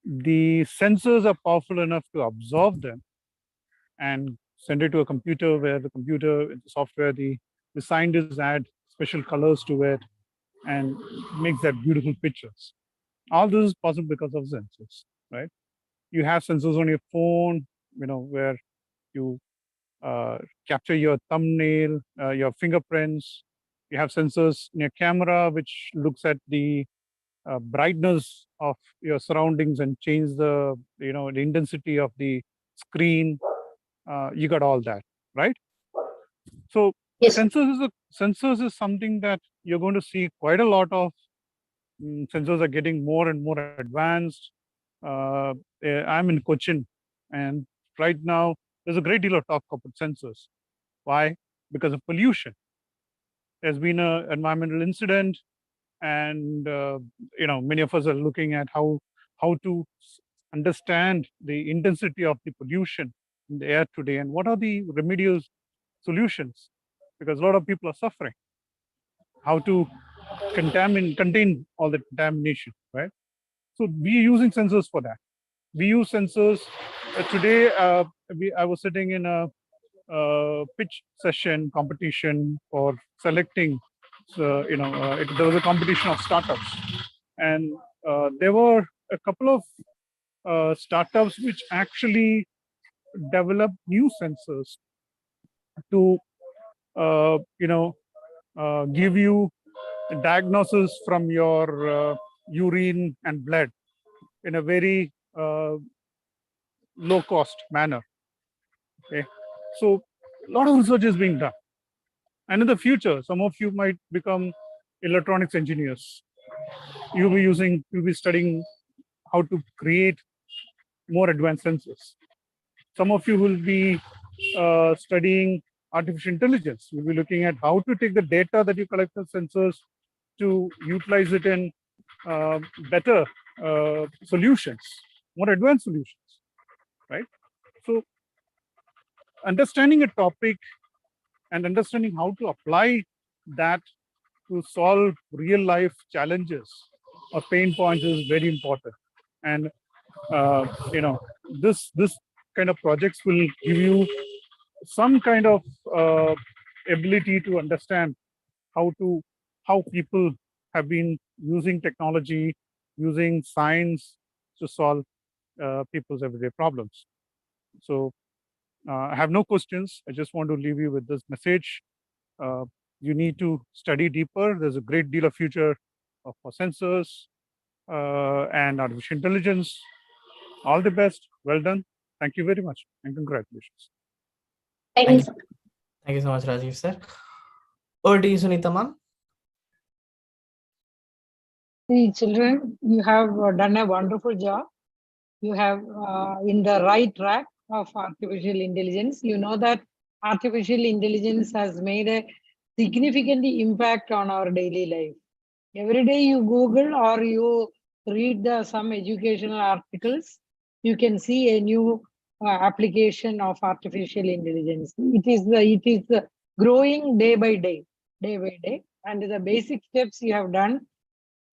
the sensors are powerful enough to absorb them and send it to a computer, where the computer, the software, the scientists add special colors to it and makes that beautiful pictures. All this is possible because of sensors, right? You have sensors on your phone, where you capture your thumbnail, your fingerprints. You have sensors in your camera, which looks at the brightness of your surroundings and change the the intensity of the screen. You got all that, right? So Yes. sensors is something that you're going to see quite a lot of. Sensors are getting more and more advanced. I'm in Cochin, and right now there's a great deal of talk about sensors. Why? Because of pollution. There's been an environmental incident, and many of us are looking at how to understand the intensity of the pollution in the air today, and what are the remedial solutions, because a lot of people are suffering. How to contain all the contamination, right? So we're using sensors for that. We use sensors today. I was sitting in a pitch session competition for selecting. So there was a competition of startups, and there were a couple of startups which actually developed new sensors to give you a diagnosis from your urine and blood in a very low cost manner. Okay, so a lot of research is being done, and in the future, some of you might become electronics engineers. You'll be studying how to create more advanced sensors. Some of you will be studying artificial intelligence. You'll be looking at how to take the data that you collect from sensors to utilize it in better solutions, more advanced solutions, right? So understanding a topic and understanding how to apply that to solve real life challenges or pain points is very important. And uh, you know this kind of projects will give you some kind of ability to understand how people have been using technology, using science to solve people's everyday problems. So I have no questions. I just want to leave you with this message. You need to study deeper. There's a great deal of future for sensors and artificial intelligence. All the best. Well done. Thank you very much, and congratulations. Thank you. Thank you so much, Rajiv sir. Over to you, Sunita ma'am. See, children, you have done a wonderful job. You have in the right track of artificial intelligence. You know that artificial intelligence has made a significant impact on our daily life. Every day you Google or you read some educational articles, you can see a new application of artificial intelligence. It is growing day by day, and the basic steps you have done.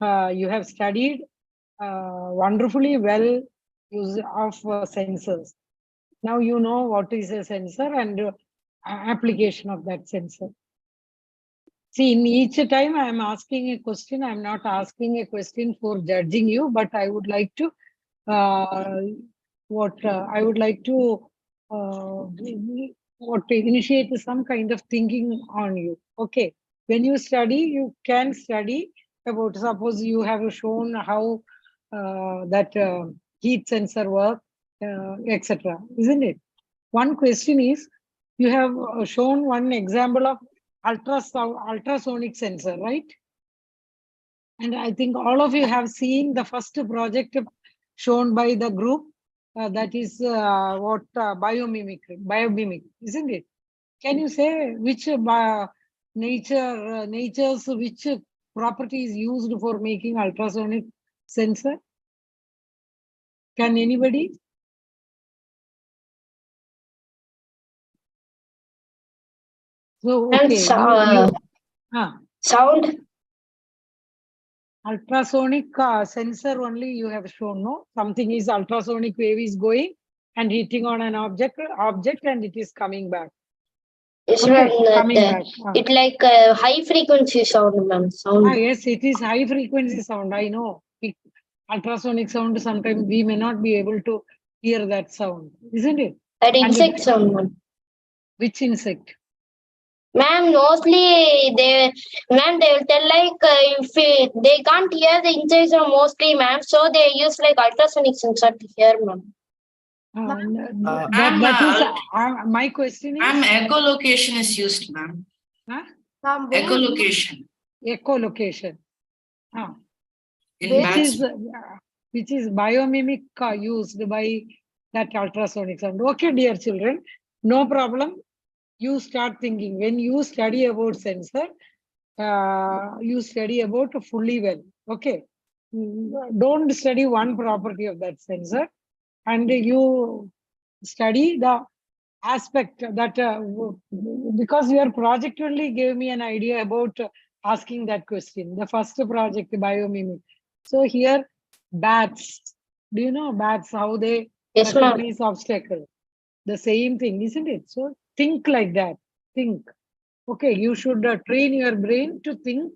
You have studied wonderfully well use of sensors. Now you know what is a sensor and application of that sensor. See, in each time I am asking a question, I am not asking a question for judging you, but I would like to initiate some kind of thinking on you. Okay, when you study, you can study about, suppose you have shown how that heat sensor work, etc. Isn't it? One question is, you have shown one example of ultrasonic sensor, right? And I think all of you have seen the first project shown by the group, that is biomimic, isn't it? Can you say which nature's which property is used for making ultrasonic sensor? Can anybody? So okay, Sound. Ultrasonic sensor only you have shown, no? Something is ultrasonic wave is going and hitting on an object and it is coming back. Yes, Okay, ma'am. coming back. It like a high frequency sound, ma'am. Sound. Yes, it is high frequency sound. I know. Ultrasonic sound, sometimes we may not be able to hear that sound, isn't it? That And insect sound, ma'am. Which insect? Ma'am, mostly they will tell like if they can't hear the insects are mostly, ma'am, so they use like ultrasonic sensor to hear, ma'am. That is my question is. Ma'am, echolocation is used, ma'am. Huh? Echolocation. Echolocation. Which is biomimic used by that ultrasonic sound. Okay, dear children, no problem. You start thinking when you study about sensor, you study about fully well. Okay, don't study one property of that sensor, and you study the aspect that because your project only gave me an idea about asking that question. The first project, biomimic. So here, bats. Do you know bats how they recognize obstacle? The same thing, isn't it? So think like that. Think. Okay, you should train your brain to think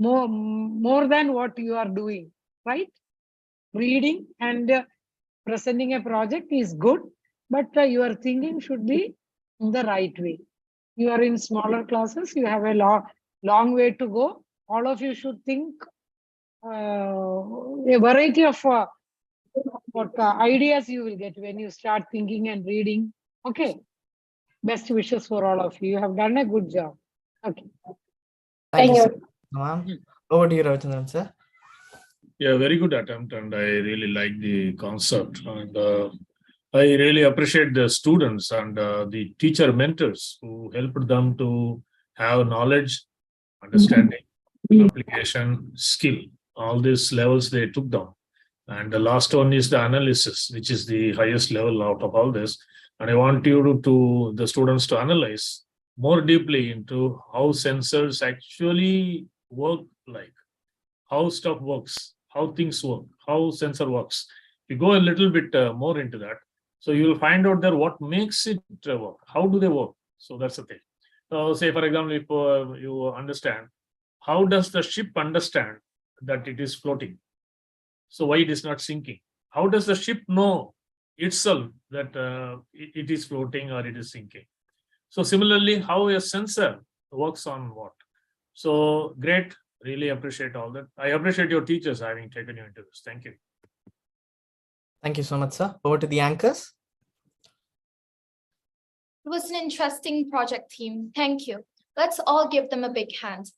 more than what you are doing, right? Reading and presenting a project is good, but your thinking should be in the right way. You are in smaller classes, you have a long way to go. All of you should think a variety of ideas you will get when you start thinking and reading. Okay. Best wishes for all of you. You have done a good job. Okay. Thank you, ma'am. Over to you, Ravichandran, sir. Yeah, very good attempt, and I really like the concept. And I really appreciate the students and the teacher mentors who helped them to have knowledge, understanding, application, skill. All these levels they took down. And the last one is the analysis, which is the highest level out of all this. And I want you to the students to analyze more deeply into how sensors actually work, like how stuff works, how things work, how sensor works. You go a little bit more into that. So you will find out there what makes it work. How do they work? So that's the thing. So say, for example, if you understand, how does the ship understand that it is floating? So why it is not sinking? How does the ship know itself that it is floating or it is sinking? So similarly, how a sensor works on what? So great, really appreciate all that. I appreciate your teachers having taken you into this. Thank you. Thank you so much, sir. Over to the anchors. It was an interesting project team. Thank you. Let's all give them a big hand.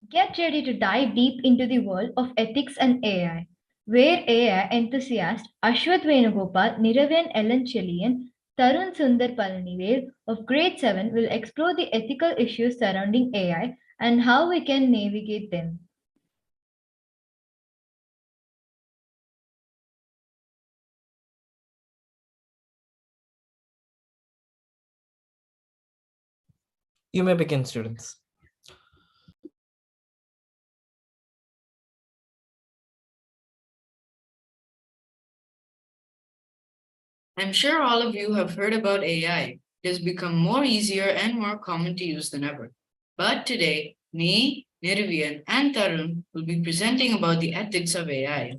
Get ready to dive deep into the world of ethics and AI, where AI enthusiast Ashwath Venugopal, Niravan Ellen Chelian, Tarun Sundar Palanivel of Grade 7 will explore the ethical issues surrounding AI and how we can navigate them. You may begin, students. I'm sure all of you have heard about AI. It has become more easier and more common to use than ever. But today, me, Nirvian, and Tarun will be presenting about the ethics of AI.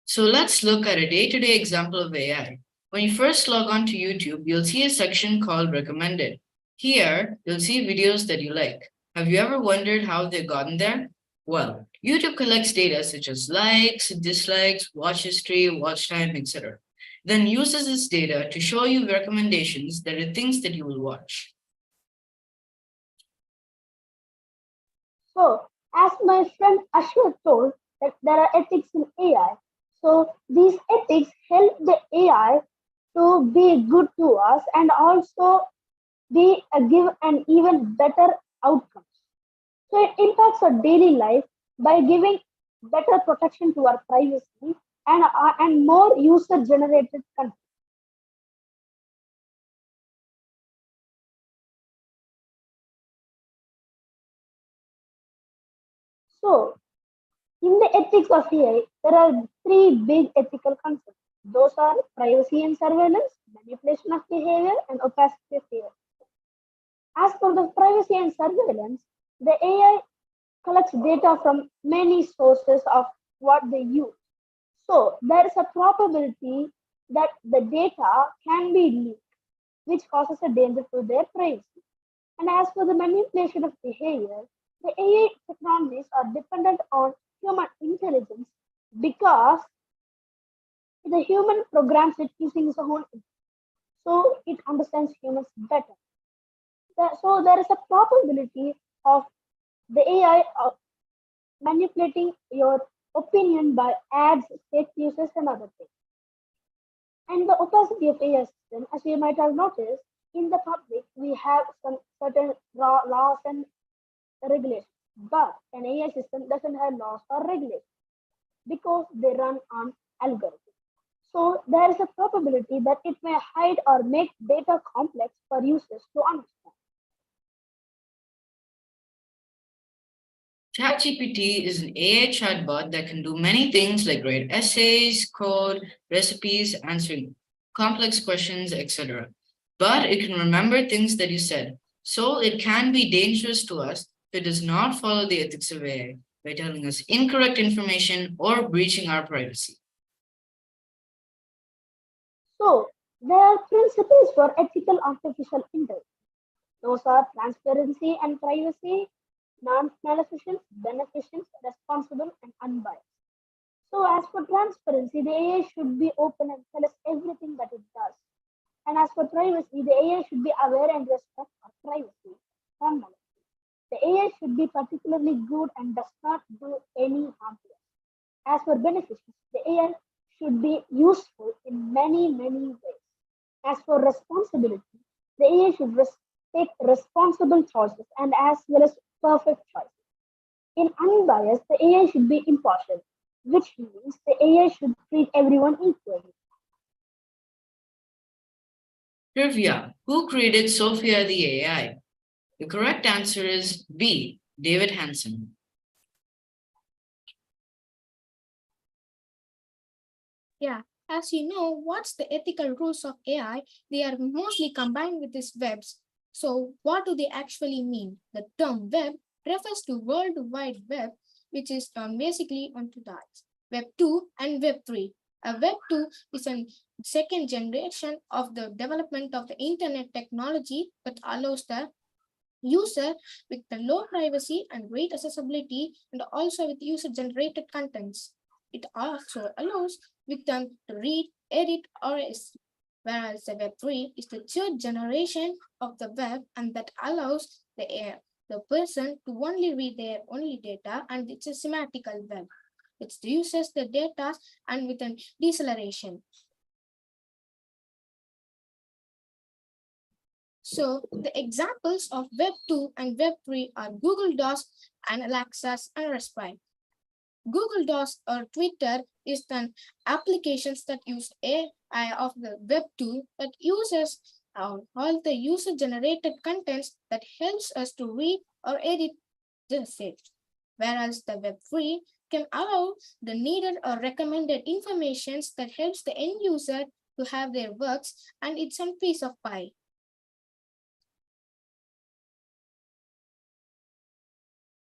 So let's look at a day-to-day example of AI. When you first log on to YouTube, you'll see a section called Recommended. Here, you'll see videos that you like. Have you ever wondered how they've gotten there? Well, YouTube collects data such as likes, dislikes, watch history, watch time, etc. Then uses this data to show you recommendations that are things that you will watch. So, as my friend Ashwat told, that there are ethics in AI. So, these ethics help the AI to be good to us and also give an even better outcomes. So, it impacts our daily life by giving better protection to our privacy and more user-generated content. So, in the ethics of AI, there are three big ethical concepts. Those are privacy and surveillance, manipulation of behavior, and opacity of AI. As for the privacy and surveillance, the AI collects data from many sources of what they use. So there is a probability that the data can be leaked, which causes a danger to their privacy. And as for the manipulation of behavior, the AI technologies are dependent on human intelligence because the human programs it using its own, so it understands humans better. So there is a probability of the AI manipulating your opinion by ads, fake news, and other things. And the opacity of AI system, as you might have noticed, in the public we have some certain laws and regulations, but an AI system doesn't have laws or regulations because they run on algorithms. So there is a probability that it may hide or make data complex for users to understand. ChatGPT is an AI chatbot that can do many things like write essays, code, recipes, answering complex questions, etc. But it can remember things that you said. So it can be dangerous to us if it does not follow the ethics of AI by telling us incorrect information or breaching our privacy. So there are principles for ethical artificial intelligence. Those are transparency and privacy, non-maleficence, beneficence, responsible, and unbiased. So as for transparency, the AI should be open and tell us everything that it does. And as for privacy, the AI should be aware and respect our privacy, non-maleficence. The AI should be particularly good and does not do any harm to us. As for beneficence, the AI should be useful in many, many ways. As for responsibility, the AI should take responsible choices and as well as perfect choices. In unbiased, the AI should be impartial, which means the AI should treat everyone equally. Trivia: who created Sophia the AI? The correct answer is B, David Hansen. Yeah, as you know, what's the ethical rules of AI? They are mostly combined with these webs. So what do they actually mean? The term web refers to World Wide Web, which is basically on two types, Web 2 and Web 3. A Web 2 is a second generation of the development of the internet technology that allows the user with the low privacy and great accessibility and also with user-generated contents. It also allows victim to read, edit, or escape. Whereas the Web3 is the third generation of the web and that allows the person to only read their only data, and it's a semantical web. It uses the data and with an deceleration. So the examples of Web 2 and Web 3 are Google Docs and Alexa's and Raspberry. Google Docs or Twitter is an applications that use AI of the Web 2 that uses all the user-generated contents that helps us to read or edit the site. Whereas the Web 3 can allow the needed or recommended informations that helps the end user to have their works and it's some piece of pie.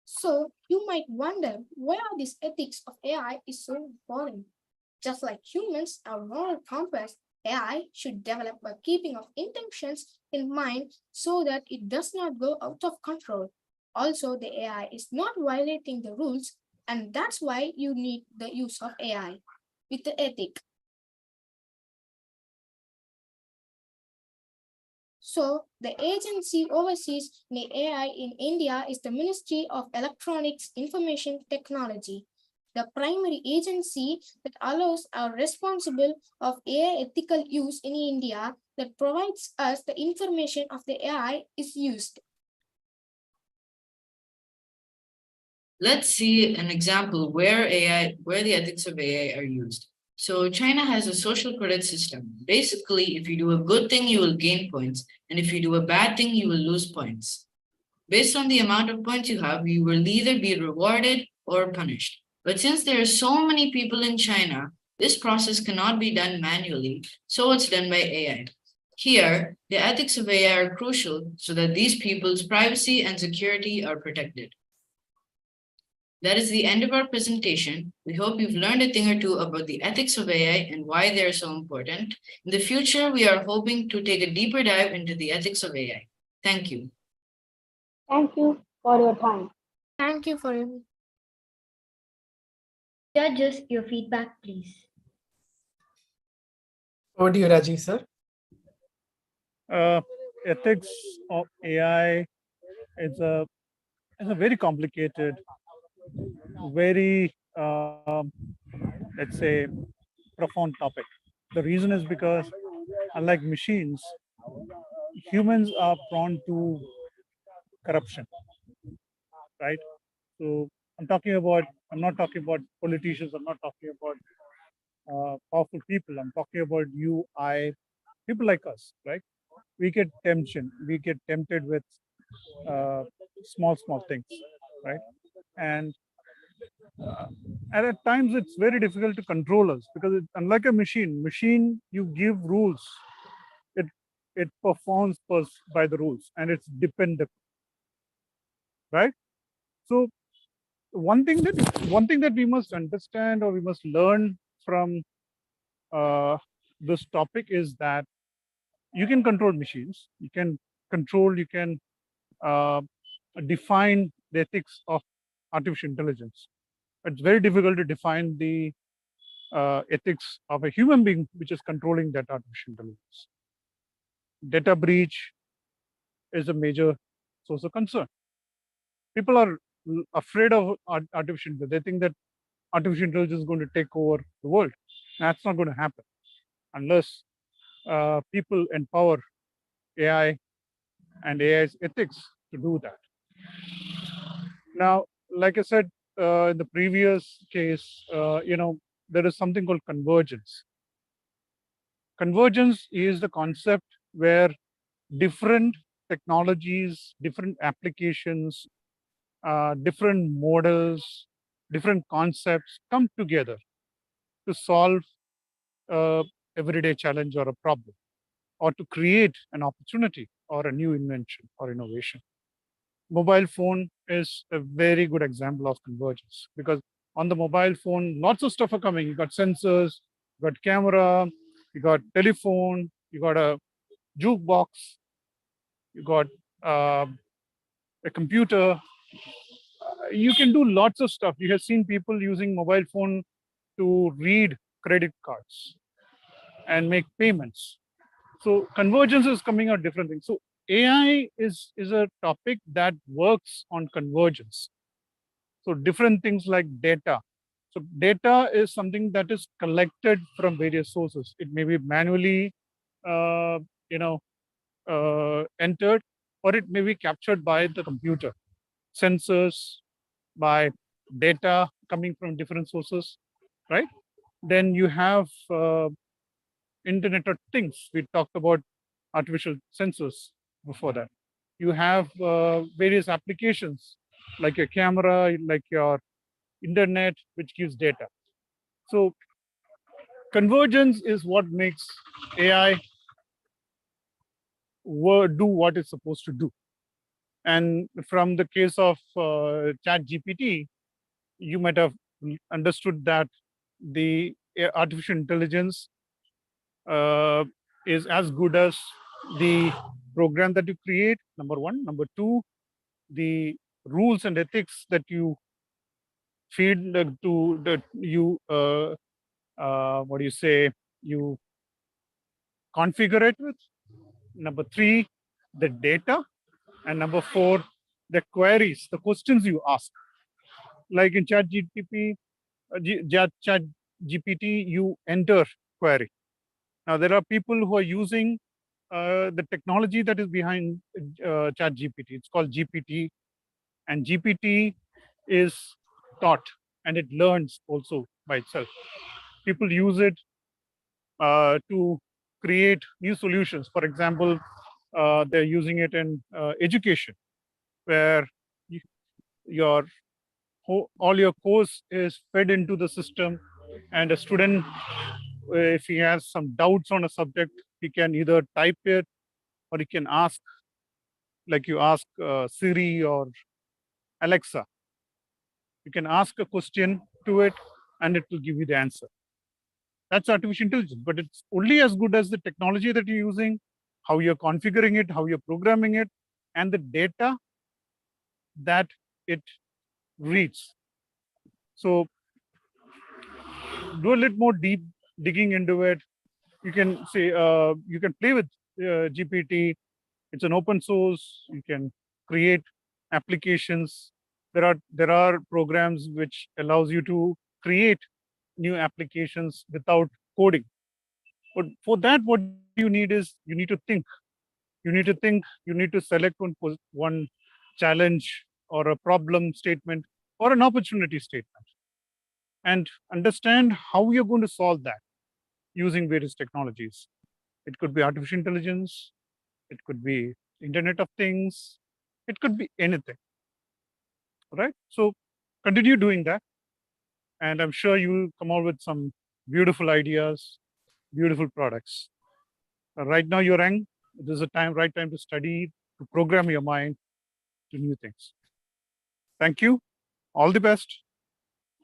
So you might wonder why are these ethics of AI is so important. Just like humans are moral compass, AI should develop a keeping of intentions in mind so that it does not go out of control. Also, the AI is not violating the rules, and that's why you need the use of AI with the ethic. So the agency oversees the AI in India is the Ministry of Electronics Information Technology, the primary agency that allows our responsible of AI ethical use in India that provides us the information of the AI is used. Let's see an example where the ethics of AI are used. So China has a social credit system. Basically, if you do a good thing, you will gain points. And if you do a bad thing, you will lose points. Based on the amount of points you have, you will either be rewarded or punished. But since there are so many people in China, this process cannot be done manually, so it's done by AI. Here, the ethics of AI are crucial so that these people's privacy and security are protected. That is the end of our presentation. We hope you've learned a thing or two about the ethics of AI and why they are so important. In the future, we are hoping to take a deeper dive into the ethics of AI. Thank you. Thank you for your time. Thank you for your Judges, your feedback, please. Over to you, Rajiv, sir. Ethics of AI is a very complicated, very let's say profound topic. The reason is because unlike machines, humans are prone to corruption, right? So I'm not talking about politicians. I'm not talking about powerful people. I'm talking about you, I, people like us, right? We get temptation. We get tempted with small things, right? And at times it's very difficult to control us because unlike a machine you give rules, it performs by the rules and it's dependent, right? So one thing that we must understand or we must learn from this topic is that you can control machines, you can uh, define the ethics of artificial intelligence. It's very difficult to define the ethics of a human being which is controlling that artificial intelligence. Data breach is a major source of concern. People are afraid of artificial intelligence. They think that artificial intelligence is going to take over the world. That's not going to happen unless people empower AI and AI's ethics to do that. Now, like I said in the previous case, there is something called convergence. Convergence is the concept where different technologies, different applications, different models, different concepts come together to solve a everyday challenge or a problem, or to create an opportunity or a new invention or innovation. Mobile phone is a very good example of convergence because on the mobile phone, lots of stuff are coming. You got sensors, you got camera, you got telephone, you got a jukebox, you got a computer. You can do lots of stuff. You have seen people using mobile phone to read credit cards and make payments. So convergence is coming out different things. So AI is a topic that works on convergence. So different things like data. So data is something that is collected from various sources. It may be manually, uh, entered, or it may be captured by the computer. Sensors, by data coming from different sources, right? Then you have Internet of Things. We talked about artificial sensors before that. You have various applications like your camera, like your internet, which gives data. So convergence is what makes AI do what it's supposed to do. And from the case of Chat GPT, you might have understood that the artificial intelligence is as good as the program that you create, number one. Number two, the rules and ethics that you feed to that you what do you say, you configure it with. Number three, the data. And number four, the queries, the questions you ask. Like in Chat GPT, you enter query. Now there are people who are using the technology that is behind Chat GPT. It's called GPT, and GPT is taught and it learns also by itself. People use it to create new solutions. For example, they're using it in education. where your all your course is fed into the system, and a student, if he has some doubts on a subject, he can either type it or he can ask, like you ask Siri or Alexa. You can ask a question to it and it will give you the answer. That's artificial intelligence, but it's only as good as the technology that you're using, how you're configuring it, how you're programming it, and the data that it reads. So do a little more deep digging into it. You can say, you can play with GPT. It's an open source. You can create applications. There are programs which allows you to create new applications without coding. But for that, what you need is you need to think. You need to think. You need to select one challenge or a problem statement or an opportunity statement, and understand how you're going to solve that using various technologies. It could be artificial intelligence. It could be Internet of Things. It could be anything. Right? So continue doing that, and I'm sure you will come out with some beautiful ideas, beautiful products. Right now, you're young. This is a right time to study, to program your mind to new things. Thank you. All the best.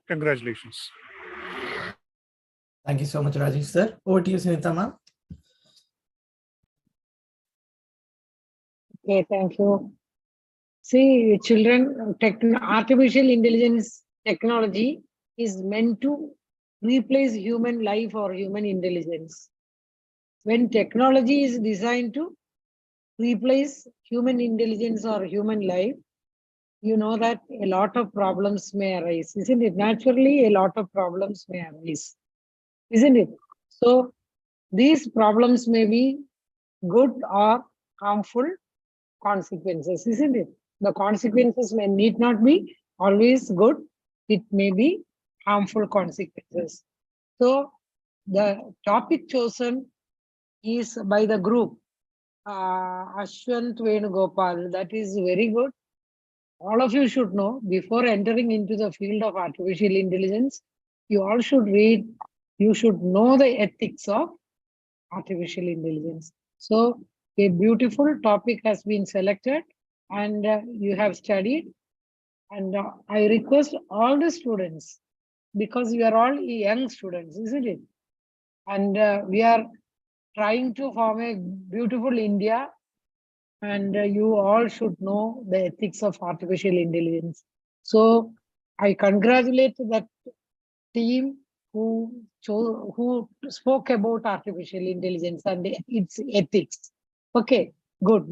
Congratulations. Thank you so much, Rajesh sir. Over to you, Sunita ma'am. Okay, thank you. See, children, artificial intelligence technology is meant to replace human life or human intelligence. When technology is designed to replace human intelligence or human life, you know that a lot of problems may arise, isn't it? Naturally, a lot of problems may arise, isn't it? So these problems may be good or harmful consequences, isn't it? The consequences may need not be always good. It may be harmful consequences. So the topic chosen is by the group Ashwant Venugopal. That is very good. All of you should know, before entering into the field of artificial intelligence, you all should read, you should know the ethics of artificial intelligence. So a beautiful topic has been selected and you have studied. And I request all the students, because you are all young students, isn't it? And we are trying to form a beautiful India, and you all should know the ethics of artificial intelligence. So I congratulate that team who spoke about artificial intelligence and its ethics. Okay, good.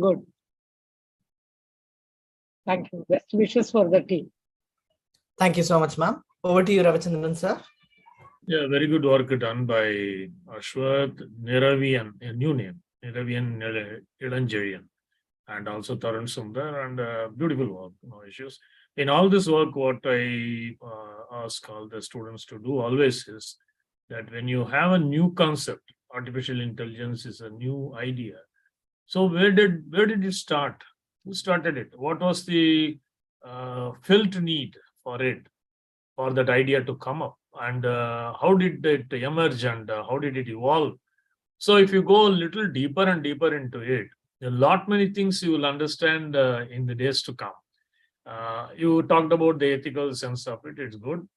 Thank you. Best wishes for the team. Thank you so much, ma'am. Over to you, Ravichandran sir. Yeah, very good work done by Ashwath, Niravian, a new name, Niravian Ilanjarian, and also Tarun Sundar, and beautiful work, no issues. In all this work, what I ask all the students to do always is that when you have a new concept, artificial intelligence is a new idea. So where did it start? Who started it? What was the felt need for it, for that idea to come up? And how did it emerge, and how did it evolve? So if you go a little deeper and deeper into it, a lot many things you will understand in the days to come. You talked about the ethical sense of it. It's good.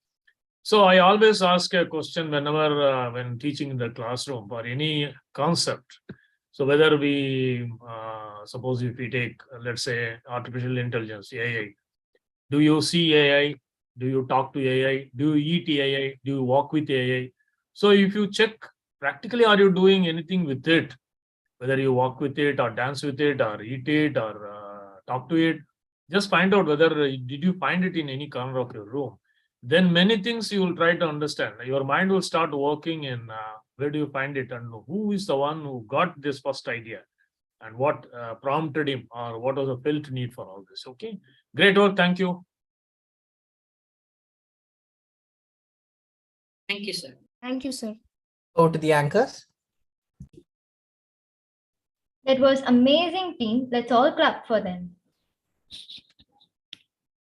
So I always ask a question whenever when teaching in the classroom for any concept. So whether we suppose if we take, let's say, artificial intelligence, AI, do you see AI? Do you talk to AI? Do you eat AI? Do you walk with AI? So if you check practically, are you doing anything with it? Whether you walk with it or dance with it or eat it or talk to it, just find out whether did you find it in any corner of your room. Then many things you will try to understand. Your mind will start working in where do you find it and who is the one who got this first idea and what prompted him or what was the felt need for all this. Okay, great work. Thank you. Thank you, sir. Thank you, sir. Over to the anchors. That was amazing, team. Let's all clap for them.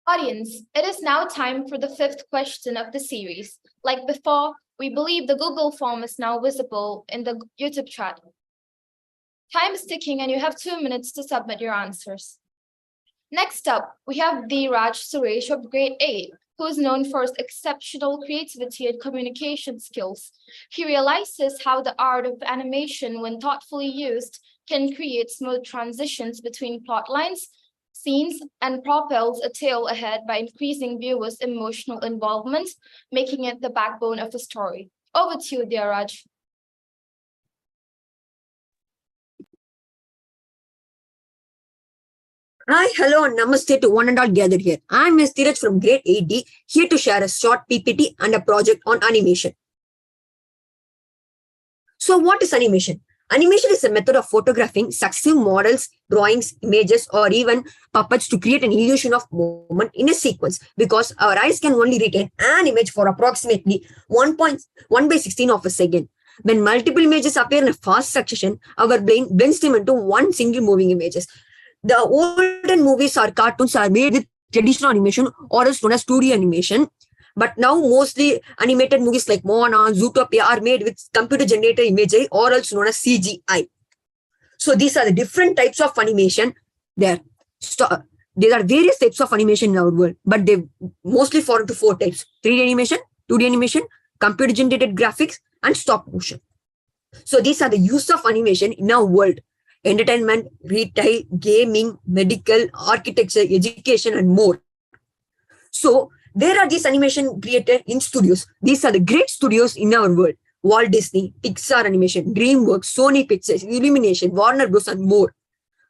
Audience, it is now time for the fifth question of the series. Like before, we believe the Google form is now visible in the YouTube chat. Time is ticking and you have 2 minutes to submit your answers. Next up, we have Dheeraj Suresh of grade 8, who is known for his exceptional creativity and communication skills. He realizes how the art of animation, when thoughtfully used, can create smooth transitions between plot lines, scenes, and propels a tale ahead by increasing viewers' emotional involvement, making it the backbone of a story. Over to you, Dheeraj. Hi, hello, and namaste to one and all gathered here. I'm Ms. Dheeraj from grade 8D, here to share a short PPT and a project on animation. So, what is animation? Animation is a method of photographing successive models, drawings, images, or even puppets to create an illusion of movement in a sequence because our eyes can only retain an image for approximately 1.1 by 16 of a second. When multiple images appear in a fast succession, our brain blends them into one single moving images. The olden movies or cartoons are made with traditional animation or else known as 2D animation. But now mostly animated movies like Moana, Zootopia are made with computer generated imagery or else known as CGI. So these are the different types of animation there. There are various types of animation in our world, but they mostly fall into 4 types: 3D animation, 2D animation, computer generated graphics, and stop motion. So these are the use of animation in our world: entertainment, retail, gaming, medical, architecture, education, and more. So there are these animation created in studios. These are the great studios in our world: Walt Disney, Pixar Animation, DreamWorks, Sony Pictures, Illumination, Warner Bros., and more.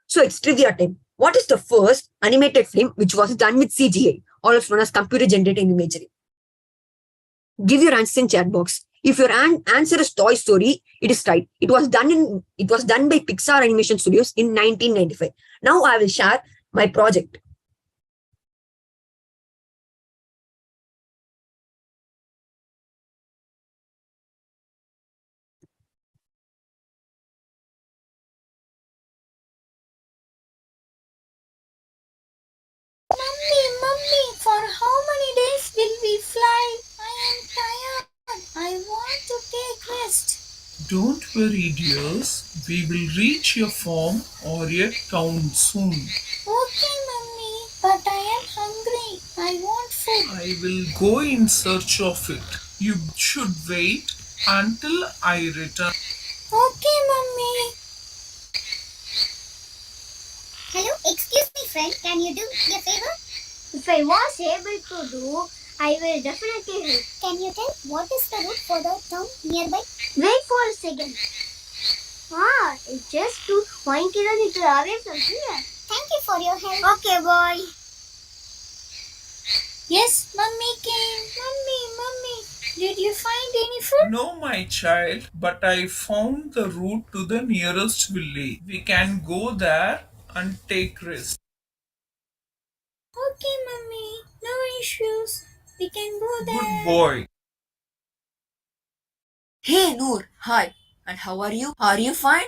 So it's trivia time. What is the first animated film which was done with CGI, also known as computer generated imagery? Give your answer in chat box. If your answer is Toy Story, it is right. It was done by Pixar Animation Studios in 1995. Now I will share my project. Mummy, for how many days will we fly? I am tired. I want to take rest. Don't worry, dears. We will reach your farm or your town soon. Okay, Mummy, but I am hungry. I want food. I will go in search of it. You should wait until I return. Okay, Mummy. Hello, excuse me, friend. Can you do me a favor? If I was able to do, I will definitely help. Can you tell what is the route for the town nearby? Wait for a second. It's just 1 kilometer away from here. Thank you for your help. Okay, boy. Yes, Mummy came. Mummy, did you find any food? No, my child, but I found the route to the nearest village. We can go there and take rest. Okay, Mummy, no issues. We can go there. Good boy. Hey Noor, hi. And how are you? Are you fine?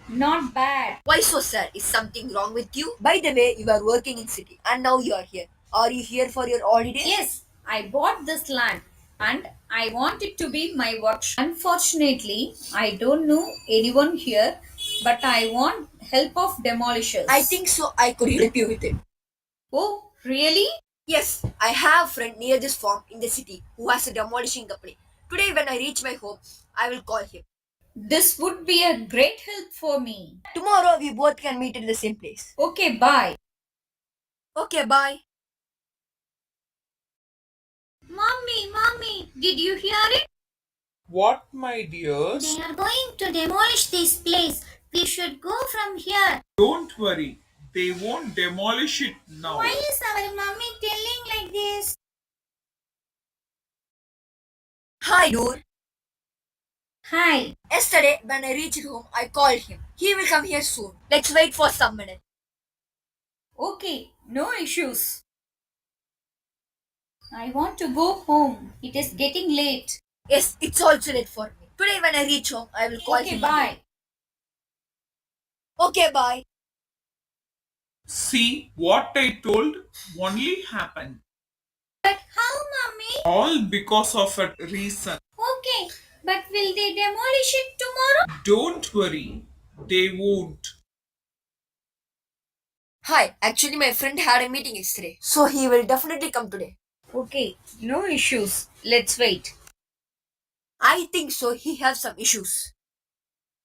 Not bad. Why so sad? Is something wrong with you? By the way, you are working in city and now you are here. Are you here for your holiday? Yes, I bought this land and I want it to be my workshop. Unfortunately, I don't know anyone here, but I want help of demolishers. I think so. I could help you with it. Oh, really? Yes, I have a friend near this farm in the city who has a demolishing company. Today, when I reach my home, I will call him. This would be a great help for me. Tomorrow, we both can meet in the same place. Okay, bye. Okay, bye. Mommy, did you hear it? What, my dears? They are going to demolish this place. We should go from here. Don't worry. They won't demolish it now. Why is our mommy telling like this? Hi, Noor. Hi. Yesterday, when I reached home, I called him. He will come here soon. Let's wait for some minutes. Okay, no issues. I want to go home. It is getting late. Yes, it's also late for me. Today, when I reach home, I will call Okay, him. bye. Okay, bye. See what I told only happened. But how, Mommy? All because of a reason. Okay, but will they demolish it tomorrow? Don't worry, they won't. Hi, actually, my friend had a meeting yesterday, so he will definitely come today. Okay, no issues. Let's wait. I think so. He has some issues.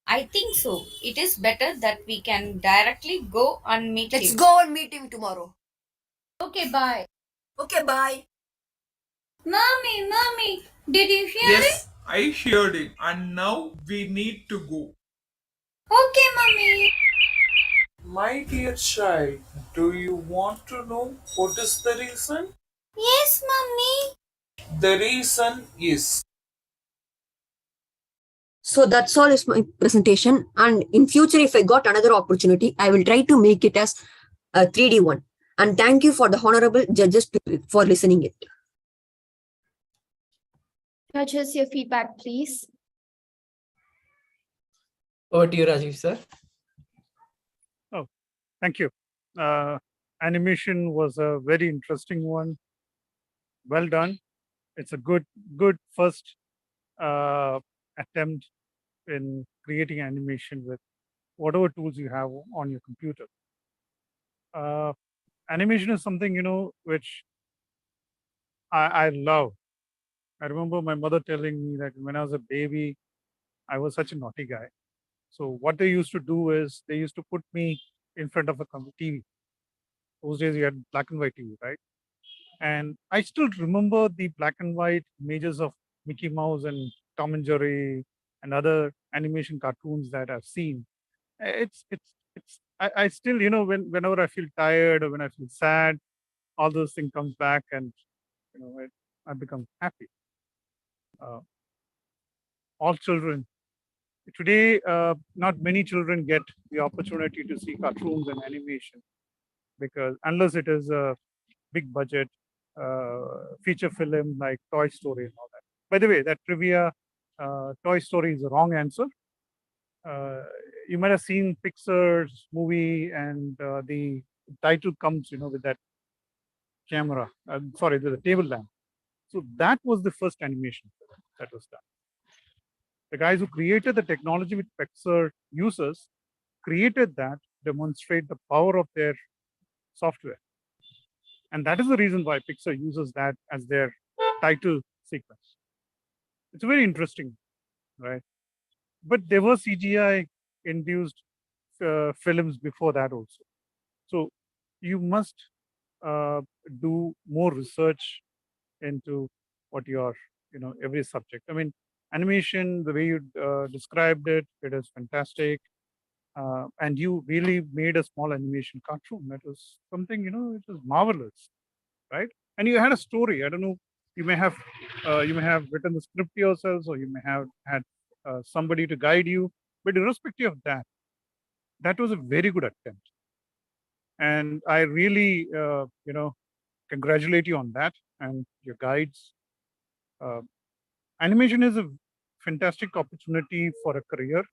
I think so. It is better that we can directly go and meet Let's him. go and meet him tomorrow. Okay, bye. Okay, bye. Mommy, did you hear it? Yes, I heard it, and now we need to go. Okay, Mommy. My dear child, do you want to know what is the reason? Yes, Mommy. The reason is So that's all is my presentation. And in future, if I got another opportunity, I will try to make it as a 3D one. And thank you for the honorable judges for listening it. Judges, your feedback, please. Over to you, Rajiv, sir. Oh, thank you. Animation was a very interesting one. Well done. It's a good first attempt in creating animation with whatever tools you have on your computer. Animation is something, which I love. I remember my mother telling me that when I was a baby, I was such a naughty guy. So what they used to do is they used to put me in front of a TV. Those days you had black and white TV, right? And I still remember the black and white images of Mickey Mouse and Tom and Jerry and other animation cartoons that I've seen. I still, whenever I feel tired or when I feel sad, all those things comes back and, I become happy. All children today, not many children get the opportunity to see cartoons and animation because unless it is a big budget feature film like Toy Story and all that. By the way, that trivia, Toy Story is the wrong answer. You might have seen Pixar's movie and the title comes, with that camera. Sorry, the table lamp. So that was the first animation that was done. The guys who created the technology which Pixar uses created that demonstrate the power of their software. And that is the reason why Pixar uses that as their title sequence. It's very interesting, right? But there were CGI induced films before that also. So you must do more research into what your, every subject. I mean, animation, the way you described it, it is fantastic. And you really made a small animation cartoon. That was something, it was marvelous, right? And you had a story. I don't know. You may have written the script yourselves, or you may have had somebody to guide you. But irrespective of that, that was a very good attempt, and I really, congratulate you on that and your guides. Uh, Animation is a fantastic opportunity for a career.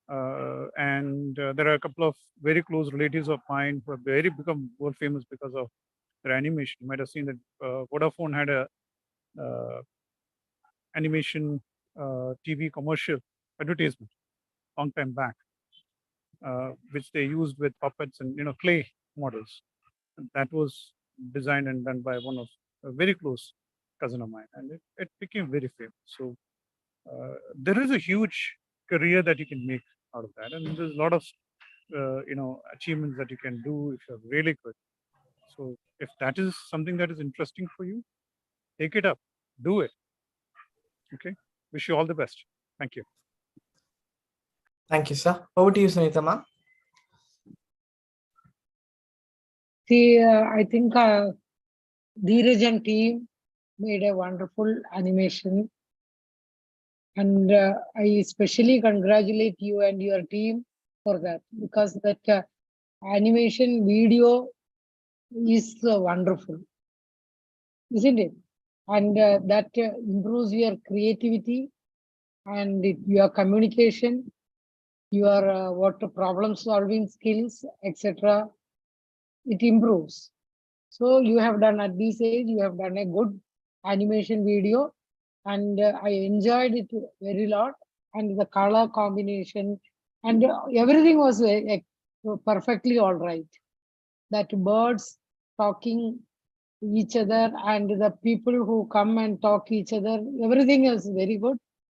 And there are a couple of very close relatives of mine who have become world famous because of their animation. You might have seen that Vodafone had a animation TV commercial advertisement long time back, which they used with puppets and clay models. And that was designed and done by one of a very close cousin of mine, and it became very famous. So there is a huge career that you can make out of that, and there's a lot of achievements that you can do if you're really good. So if that is something that is interesting for you, take it up, do it. Okay, wish you all the best. Thank you. Thank you, sir. Over to you, Sunita ma'am. See, I think Dheeraj and team made a wonderful animation. And I especially congratulate you and your team for that, because that animation video is wonderful, isn't it? And that improves your creativity and your communication, your what problem solving skills, etc. it improves. So you have done at this age, you have done a good animation video, and I enjoyed it very lot. And the color combination and everything was perfectly all right. That birds talking each other and the people who come and talk each other, everything is very good.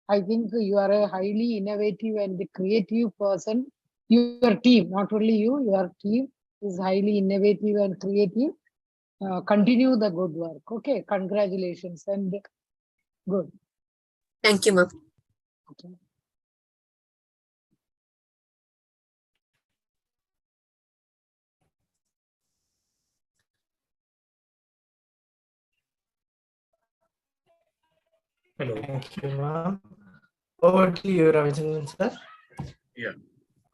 I think you are a highly innovative and creative person. Your team, not only you, your team is highly innovative and creative. Continue the good work. Okay, congratulations and good. Thank you, ma'am. Okay. Hello. Thank you, ma'am. Over to you, Ravichandran, sir. Yeah.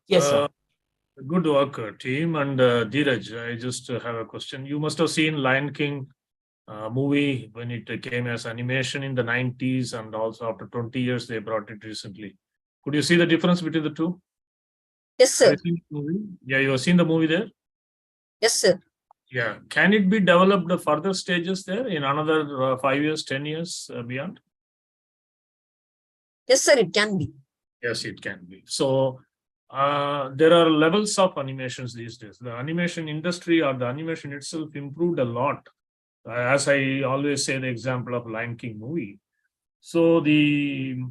Yes, sir. Good work, team. And Dheeraj, I just have a question. You must have seen Lion King movie when it came as animation in the 90s, and also after 20 years, they brought it recently. Could you see the difference between the two? Yes, Have sir. you seen the movie? Yeah, you have seen the movie there? Yes, sir. Yeah. Can it be developed further stages there in another 5 years, 10 years beyond? Yes, sir, it can be. Yes, it can be. So there are levels of animations these days. The animation industry or the animation itself improved a lot. As I always say, the example of Lion King movie. So the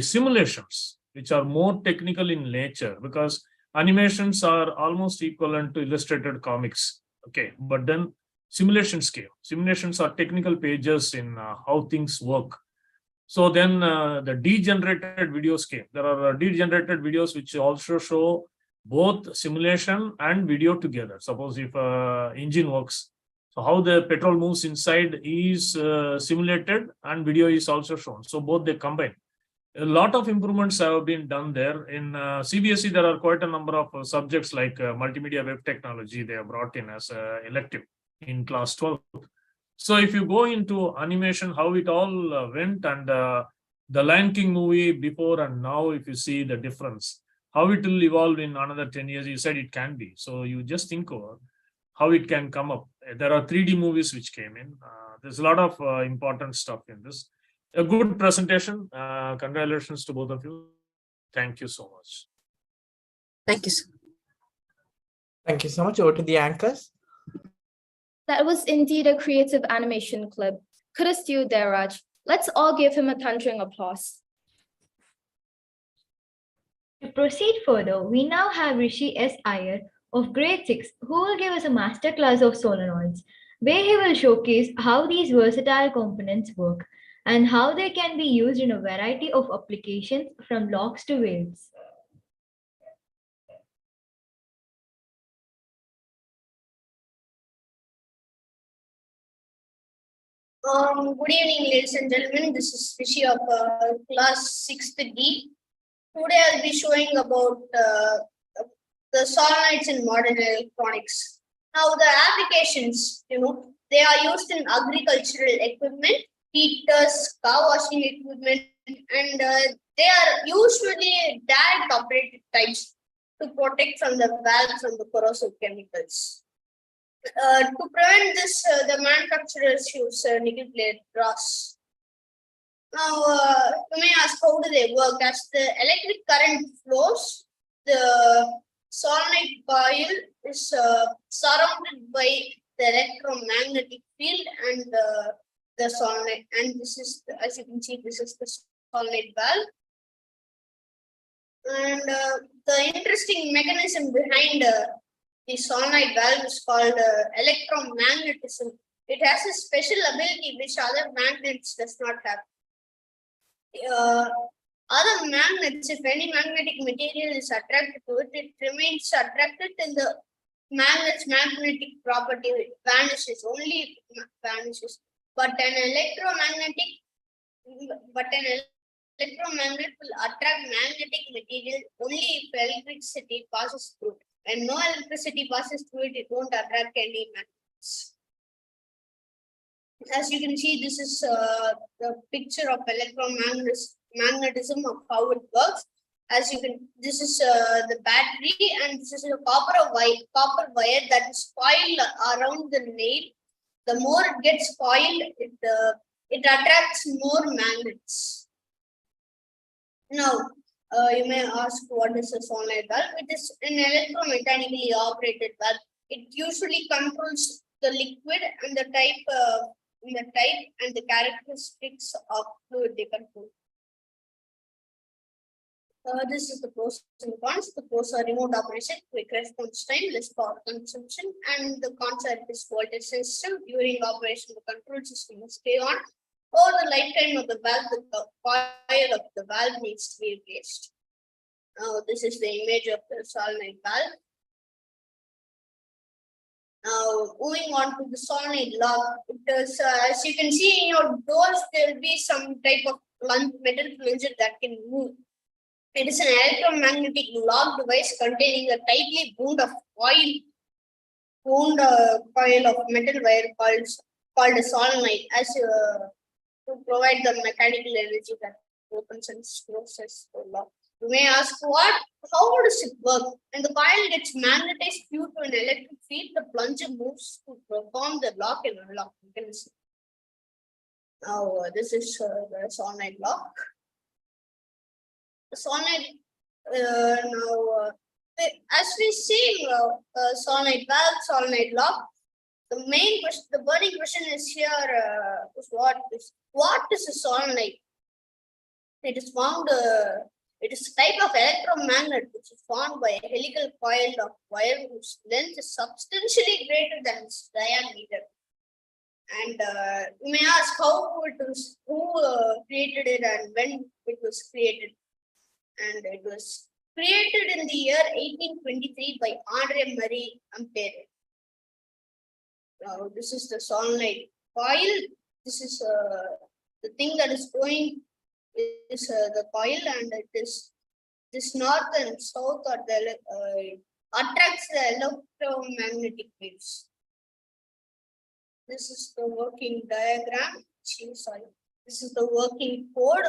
simulations, which are more technical in nature, because animations are almost equivalent to illustrated comics. Okay, but then simulations came. Simulations are technical pages in how things work. So then the degenerated videos came. There are degenerated videos which also show both simulation and video together. Suppose if engine works, so how the petrol moves inside is simulated and video is also shown. So both they combine. A lot of improvements have been done there. In CBSE, there are quite a number of subjects like multimedia web technology they have brought in as elective in class 12. So if you go into animation, how it all went, and the Lion King movie before and now, if you see the difference, how it will evolve in another 10 years, you said it can be. So you just think over how it can come up. There are 3D movies which came in. There's a lot of important stuff in this. A good presentation. Congratulations to both of you. Thank you so much. Thank you, sir. Thank you so much. Over to the anchors. That was indeed a creative animation clip. Kudos to you there, Raj. Let's all give him a thundering applause. To proceed further, we now have Rishi S. Iyer of grade 6 who will give us a masterclass of solenoids, where he will showcase how these versatile components work and how they can be used in a variety of applications from locks to valves. Good evening, ladies and gentlemen. This is Rishi of class 6th D. Today I'll be showing about the solenoids in modern electronics. Now the applications, they are used in agricultural equipment, heaters, car washing equipment, and they are usually direct operated types to protect from the valve from the corrosive chemicals. To prevent this, the manufacturers use nickel plate brass. Now, you may ask, how do they work? As the electric current flows, the solenoid coil is surrounded by the electromagnetic field and the solenoid. And this is, as you can see, this is the solenoid valve. And the interesting mechanism behind the solenoid valve is called electromagnetism. It has a special ability which other magnets does not have. Other magnets, if any magnetic material is attracted to it, it remains attracted till the magnet's magnetic property vanishes, only vanishes. But an electromagnet will attract magnetic material only if electricity passes through it. When no electricity passes through it, it won't attract any magnets. As you can see, this is the picture of electromagnetism of how it works. As you can, this is the battery, and this is a copper wire that is coiled around the nail. The more it gets coiled, it attracts more magnets. Now, you may ask, what is a solenoid valve? It is an electromechanically operated valve. It usually controls the liquid and the type and the characteristics of fluid they control. This is the pros and cons. The pros are remote operation, quick response time, less power consumption, and the cons are this voltage system. During operation, the control system will stay on. Over the lifetime of the valve, the coil of the valve needs to be replaced. Now, this is the image of the solenoid valve. Now, moving on to the solenoid lock, it is, as you can see in your doors, there will be some type of metal plunger that can move. It is an electromagnetic lock device containing a tightly wound coil of metal wire called a solenoid to provide the mechanical energy that opens and closes the lock. You may ask, how does it work? When the coil gets magnetized due to an electric field, the plunger moves to perform the lock and unlock mechanism. Now, this is the solenoid lock. The solenoid, as we see solenoid valve, solenoid lock, the main question, the burning question is here, is what is a solenoid? It is found, it is a type of electromagnet which is formed by a helical coil of wire whose length is substantially greater than its diameter. And you may ask who created it and when it was created. And it was created in the year 1823 by Andre Marie Ampere. Now, this is the solenoid coil. This is the thing that is going is the coil, and it is this north and south or the attracts the electromagnetic waves. This is the working diagram. Sorry, this is the working code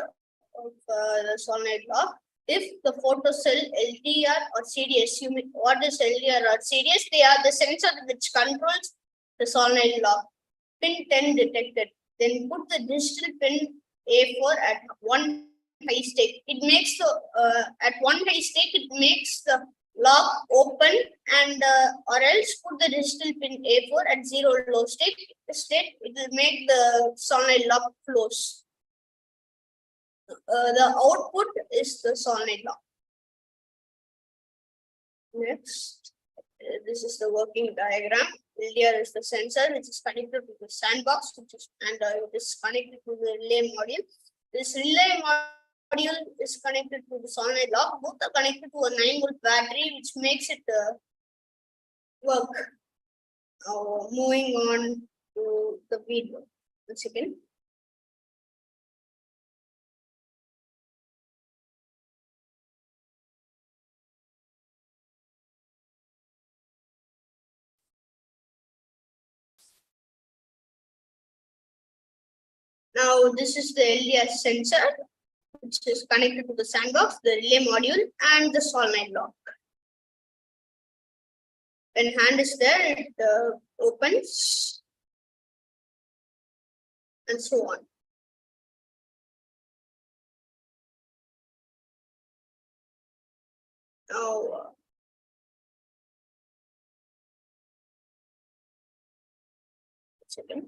of the solenoid lock. If the photocell LDR or CDS, what is LDR or CDS? They are the sensor which controls the solenoid lock. Pin 10 detected. Then put the digital pin A4 at one high stake. It makes the at one high stake it makes the lock open, and or else put the digital pin A4 at 0 low state. It will make the solenoid lock close. The output is the solenoid lock. Next, this is the working diagram. LDR is the sensor which is connected to the sandbox, it is connected to the relay module. This relay module is connected to the solenoid lock. Both are connected to a 9-volt battery, which makes it work. Now, moving on to the video. 1 second. Now, this is the LDR sensor, which is connected to the sandbox, the relay module, and the solenoid lock. When hand is there, it opens, and so on. Now, second.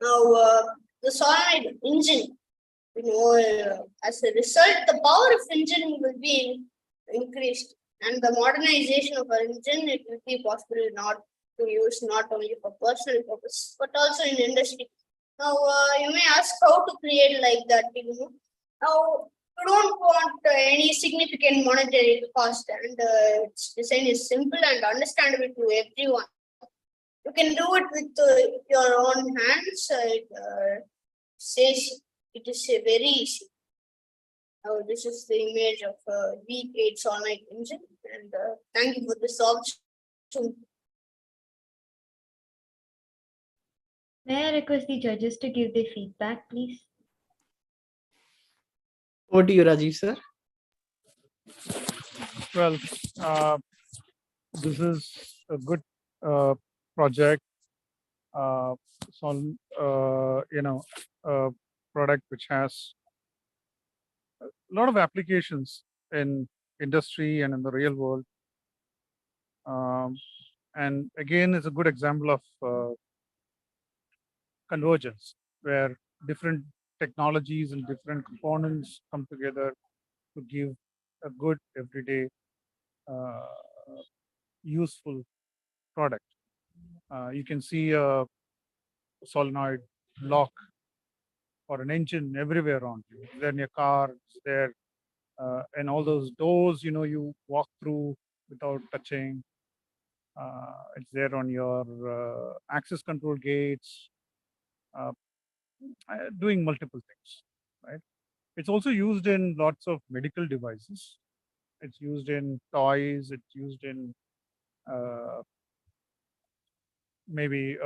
Now, the solenoid engine, as a result, the power of engine will be increased, and the modernization of our engine, it will be possible not to use not only for personal purpose, but also in industry. Now, you may ask how to create like that. Now, you don't want any significant monetary cost, and its design is simple and understandable to everyone. You can do it with your own hands. It says it is very easy. Now, this is the image of a V8 solenoid engine, and thank you for this option. May I request the judges to give their feedback, please? Over to you, Rajiv sir. Well, this is a good project. So, a product which has a lot of applications in industry and in the real world. And again, it's a good example of convergence, where different technologies and different components come together to give a good everyday useful product. You can see a solenoid lock or an engine everywhere around you. It's there in your car, it's there, and all those doors, you walk through without touching. It's there on your access control gates, doing multiple things, right? It's also used in lots of medical devices. It's used in toys. It's used in maybe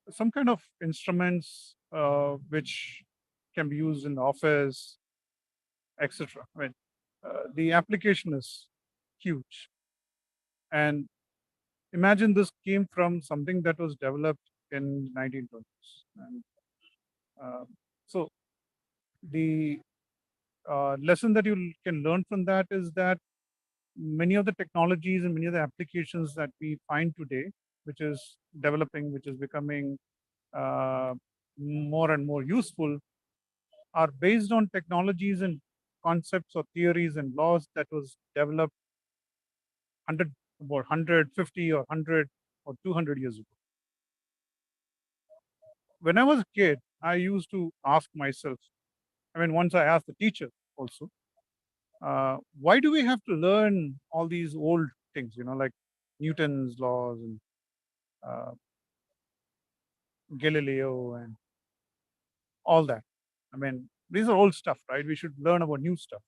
some kind of instruments which can be used in the office, etc. I mean, the application is huge. And imagine this came from something that was developed in 1920s. And so the lesson that you can learn from that is that many of the technologies and many of the applications that we find today, which is developing, which is becoming more and more useful, are based on technologies and concepts or theories and laws that was developed 150 or 100 or 200 years ago. When I was a kid, I used to ask myself, I mean, once I asked the teacher also, why do we have to learn all these old things, like Newton's laws and Galileo and all that? I mean, these are old stuff, right? We should learn about new stuff.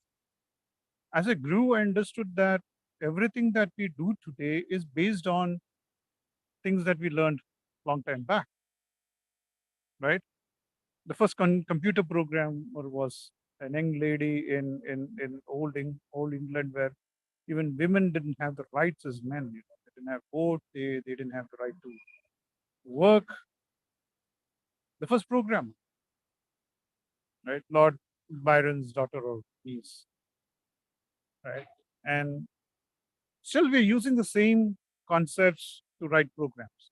As I grew, I understood that everything that we do today is based on things that we learned long time back, right? The first computer programmer was a young lady in old England, where even women didn't have the rights as men. They didn't have vote. They didn't have the right to work. The first programmer, right? Lord Byron's daughter or niece, right? And still we're using the same concepts to write programs.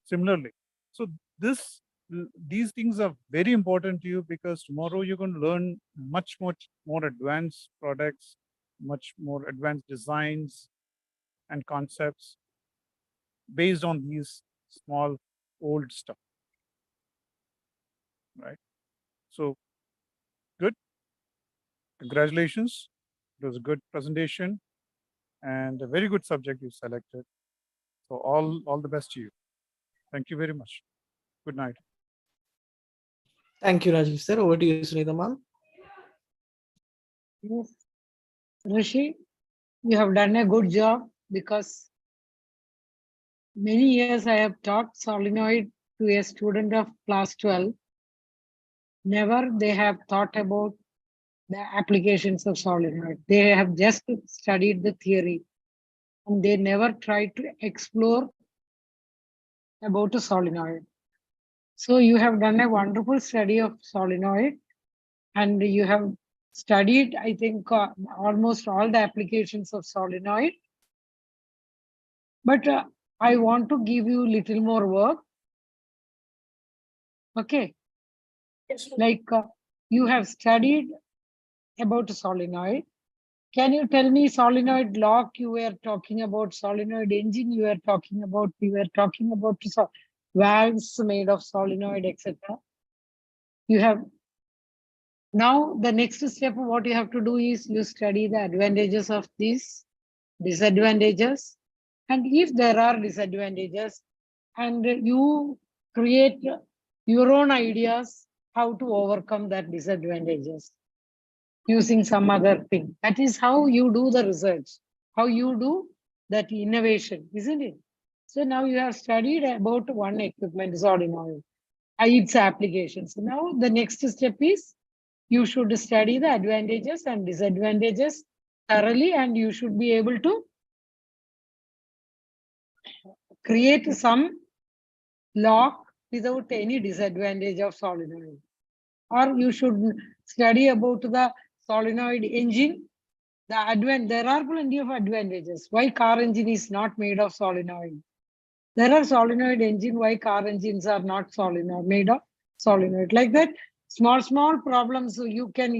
Similarly, so these things are very important to you, because tomorrow you're going to learn much more advanced products, much more advanced designs and concepts based on these small old stuff, right? So good, congratulations. It was a good presentation and a very good subject you selected. So all the best to you. Thank you very much. Good night. Thank you, Rajiv sir. Over to you, Sunita ma'am. Yes. Rishi, you have done a good job, because many years I have taught solenoid to a student of class 12. Never they have thought about the applications of solenoid. They have just studied the theory, and they never tried to explore about a solenoid. So you have done a wonderful study of solenoid, and you have studied, I think, almost all the applications of solenoid. But I want to give you little more work. Okay. Like you have studied about a solenoid. Can you tell me solenoid lock you were talking about, solenoid engine you were talking about, valves made of solenoid, etc. You have now the next step, what you have to do is you study the advantages of these, disadvantages, and if there are disadvantages, and you create your own ideas how to overcome that disadvantages using some other thing. That is how you do the research, how you do that innovation, isn't it? So now you have studied about one equipment, solenoid, its applications. Now the next step is you should study the advantages and disadvantages thoroughly, and you should be able to create some lock without any disadvantage of solenoid. Or you should study about the solenoid engine. There are plenty of advantages. Why car engine is not made of solenoid? There are solenoid engine. Why car engines are not solenoid, made of solenoid? Like that, small problems. So you can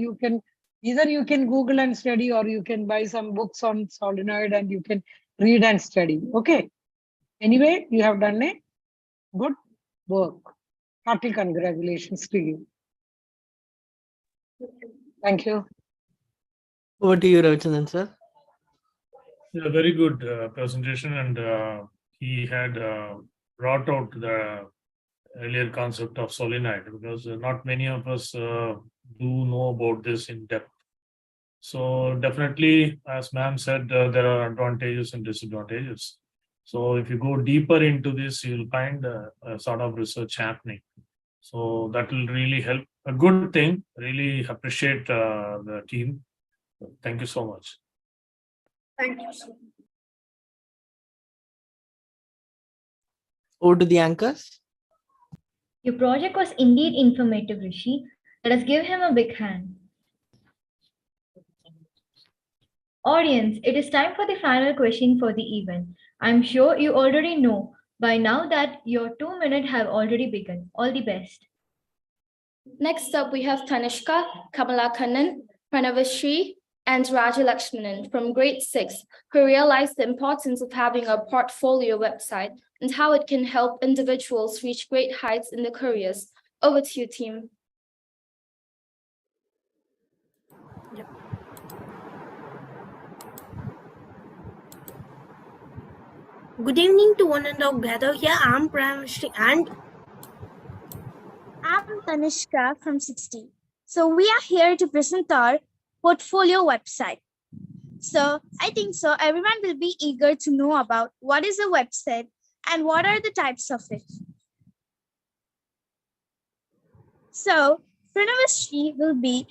either you can Google and study, or you can buy some books on solenoid and you can read and study. Okay. Anyway, you have done a good work. Hearty congratulations to you. Thank you. Over to you, Ravichandran sir. Yeah, very good presentation, and he had brought out the earlier concept of solenoid, because not many of us do know about this in depth. So definitely, as ma'am said, there are advantages and disadvantages. So if you go deeper into this, you'll find a sort of research happening. So that will really help. A good thing. Really appreciate the team. Thank you so much. Thank you, sir. Over to the anchors. Your project was indeed informative, Rishi. Let us give him a big hand. Audience, it is time for the final question for the event. I'm sure you already know by now that your 2 minutes have already begun. All the best. Next up, we have Tanishka, Kamala Kannan, Pranavashri, and Raja Lakshmanan from grade 6, who realized the importance of having a portfolio website and how it can help individuals reach great heights in their careers. Over to you, team. Good evening to one and all gathered here. I'm Pramashri and I'm Tanishka from 60. So we are here to present our portfolio website. So I think so everyone will be eager to know about what is a website and what are the types of it. So Pranavashri will be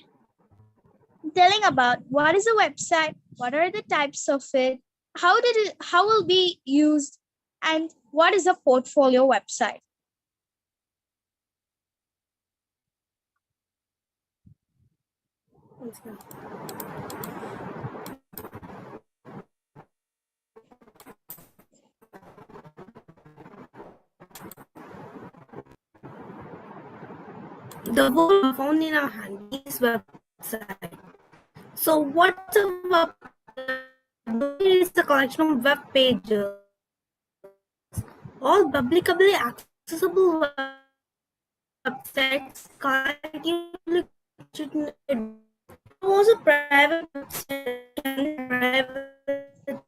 telling about what is a website, what are the types of it, how will be used, and what is a portfolio website. the whole found in our hand is website. So what's a web? It is a collection of web pages, all publicly accessible websites collectively was a private website and private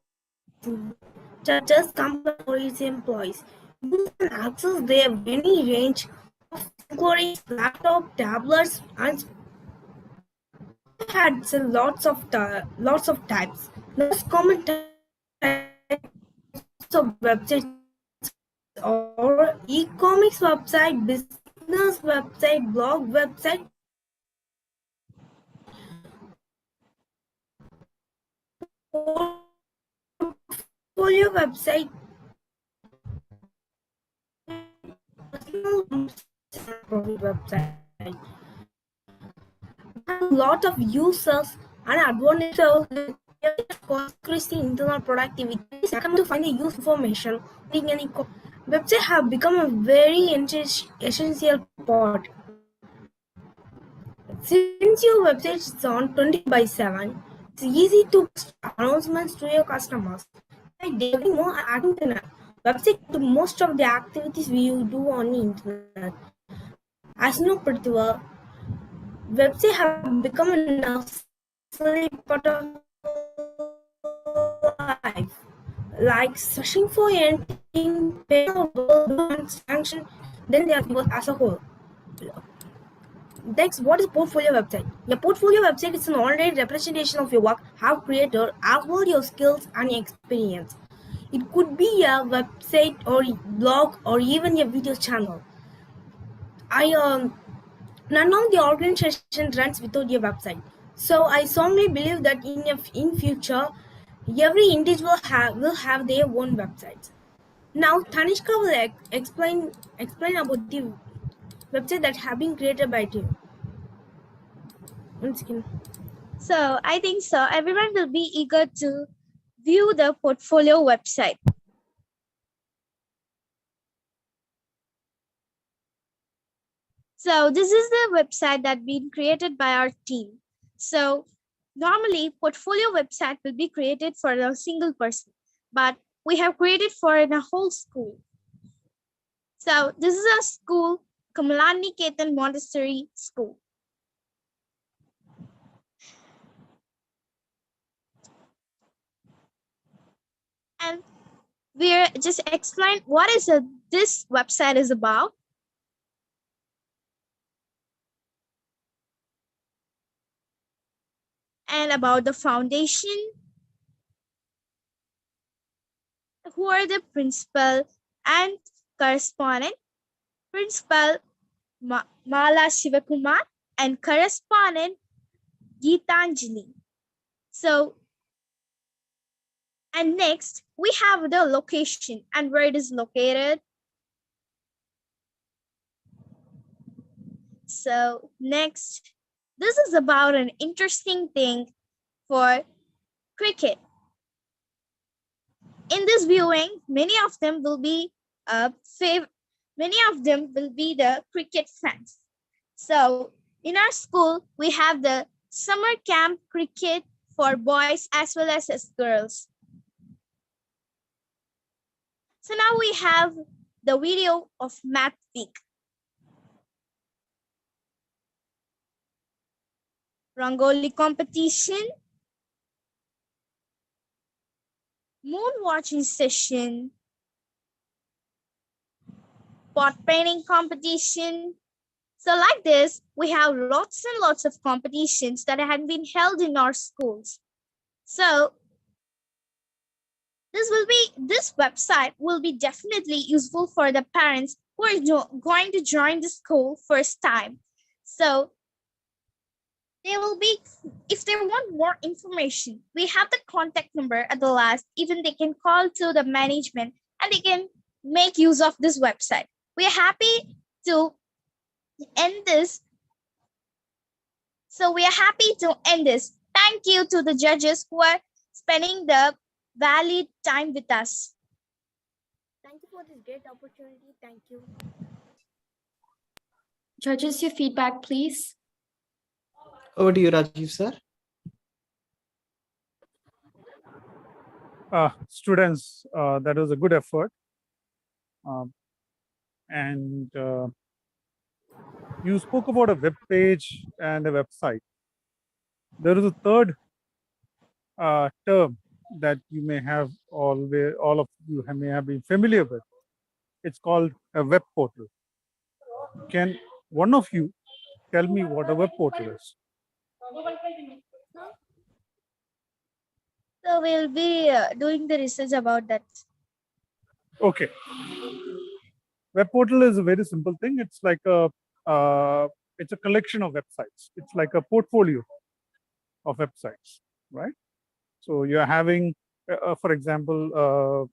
churches company for its employees. You can access their many range of inquiries, laptop, tablets, and had lots of types. The most common types of websites are e-commerce website, business website, blog website, portfolio website, personal website. A lot of users and advantages increasing internal productivity. Come to find the use information. Websites have become a very essential part. Since your website is on 24/7, it's easy to post announcements to your customers. By delivering more internet, website do most of the activities we do on the internet. As you know pretty well, websites have become a necessary part of life, like searching for anything, paying a bill, and sanction, then they are as a whole. Next, what is portfolio website? Your portfolio website is an online representation of your work, have created, as well your skills and experience. It could be a website or blog or even a video channel. None of the organization runs without a website. So I strongly believe that in future, every individual will have their own websites. Now Tanishka will explain about the website that have been created by you. One second. So I think so. Everyone will be eager to view the portfolio website. So this is the website that been created by our team. So normally portfolio website will be created for a single person, but we have created for a whole school. So this is a school, Kamalani Ketan Montessori School. And we're just explain what is this website is about. And about the foundation, who are the principal and correspondent. Principal Mala Shivakumar and correspondent Geetanjali. So, and next we have the location and where it is located. So next, this is about an interesting thing for cricket. In this viewing, many of them will be the cricket fans. So in our school, we have the summer camp cricket for boys as well as girls. So now we have the video of Math Week. Rangoli competition, moon watching session, pot painting competition. So like this, we have lots and lots of competitions that have been held in our schools. So this website will be definitely useful for the parents who are going to join the school first time. So they will be, if they want more information, we have the contact number at the last. Even they can call to the management and they can make use of this website. We are happy to end this. So we are happy to end this. Thank you to the judges who are spending the valued time with us. Thank you for this great opportunity. Thank you. Judges, your feedback, please. Over to you, Rajiv, sir. Students, that was a good effort. And you spoke about a web page and a website. There is a third term that you may have all of you may have been familiar with. It's called a web portal. Can one of you tell me what a web portal is? So we'll be doing the research about that. Okay. Web portal is a very simple thing. It's like it's a collection of websites. It's like a portfolio of websites, right? So you're having, for example,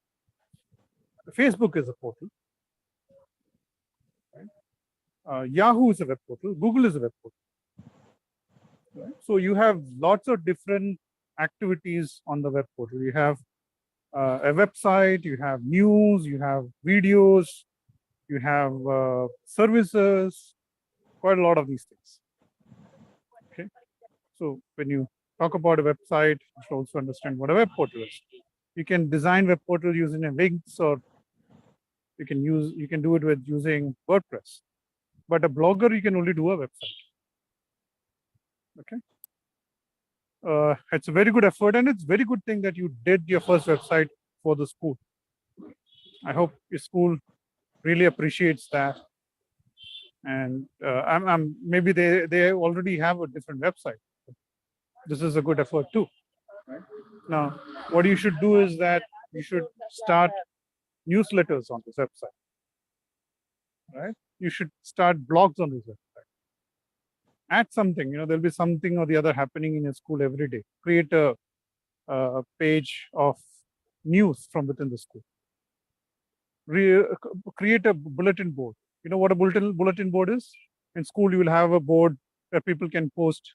Facebook is a portal. Right? Yahoo is a web portal. Google is a web portal. Right? So you have lots of different activities on the web portal. You have a website, you have news, you have videos, you have services, quite a lot of these things. Okay. So when you talk about a website, you should also understand what a web portal is. You can design web portal using a Wix, or you can do it with using WordPress. But a blogger, you can only do a website. Okay. It's a very good effort, and it's a very good thing that you did your first website for the school. I hope your school really appreciates that. And maybe they already have a different website. This is a good effort too. Right? Now, what you should do is that You should start newsletters on this website, right? You should start blogs on this website. Add something, there'll be something or the other happening in your school every day. Create a page of news from within the school. Create a bulletin board. You know what a bulletin board is? In school, you will have a board where people can post,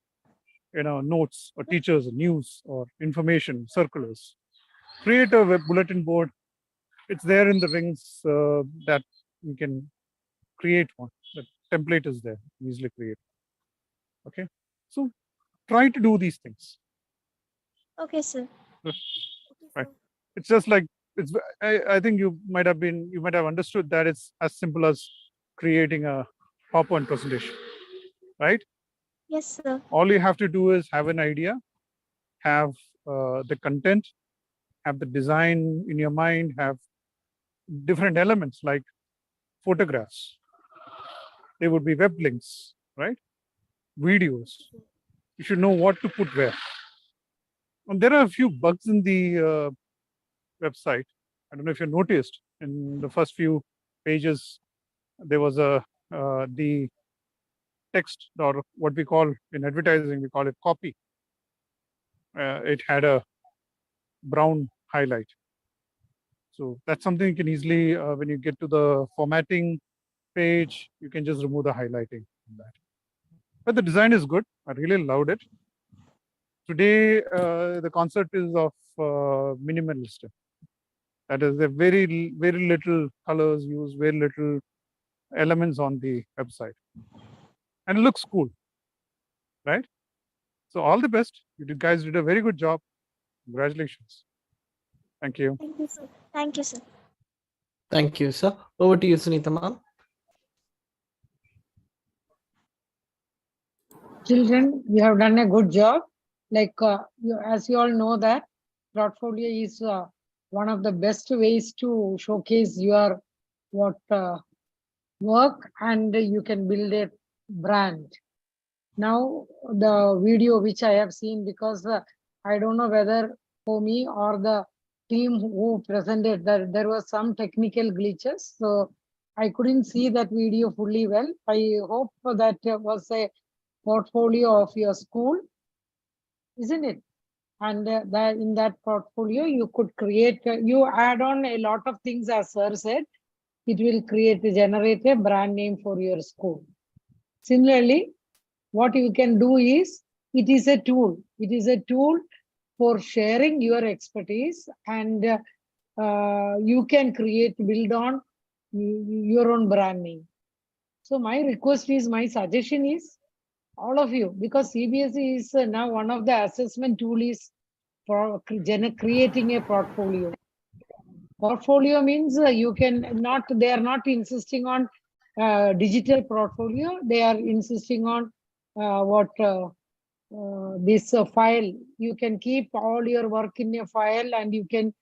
notes or teachers, news or information, circulars. Create a bulletin board. It's there in the rings that you can create one. The template is there, easily create. Okay, so try to do these things. Okay, sir. Right. It's just like I think you might have understood that it's as simple as creating a PowerPoint presentation, right? Yes, sir. All you have to do is have an idea, have the content, have the design in your mind, have different elements like photographs. There would be web links, right? Videos. You should know what to put where. And there are a few bugs in the website. I don't know if you noticed in the first few pages, there was the text, or what we call in advertising, we call it copy. It had a brown highlight. So that's something you can easily, when you get to the formatting page, you can just remove the highlighting from that. But the design is good. I really loved it. Today, the concept is of minimalism. That is, there very little colors used, very little elements on the website, and it looks cool, right? So all the best. You guys did a very good job. Congratulations. Thank you. Thank you, sir. Thank you, sir. Thank you, sir. Over to you, Sunita ma'am. Children, you have done a good job. Like as you all know that portfolio is one of the best ways to showcase your work, and you can build a brand. Now the video which I have seen, because I don't know whether for me or the team who presented, that there was some technical glitches, so I couldn't see that video fully well. I hope that was a portfolio of your school, isn't it? And that in that portfolio you could create, you add on a lot of things, as sir said. It will generate a brand name for your school. Similarly, what you can do is, it is a tool. It is a tool for sharing your expertise, and you can build on your own brand name. So my request is, my suggestion is, all of you, because CBSE is now one of the assessment tool is for creating a portfolio. Portfolio means you can not, they are not insisting on digital portfolio. They are insisting on this file. You can keep all your work in a file, and you can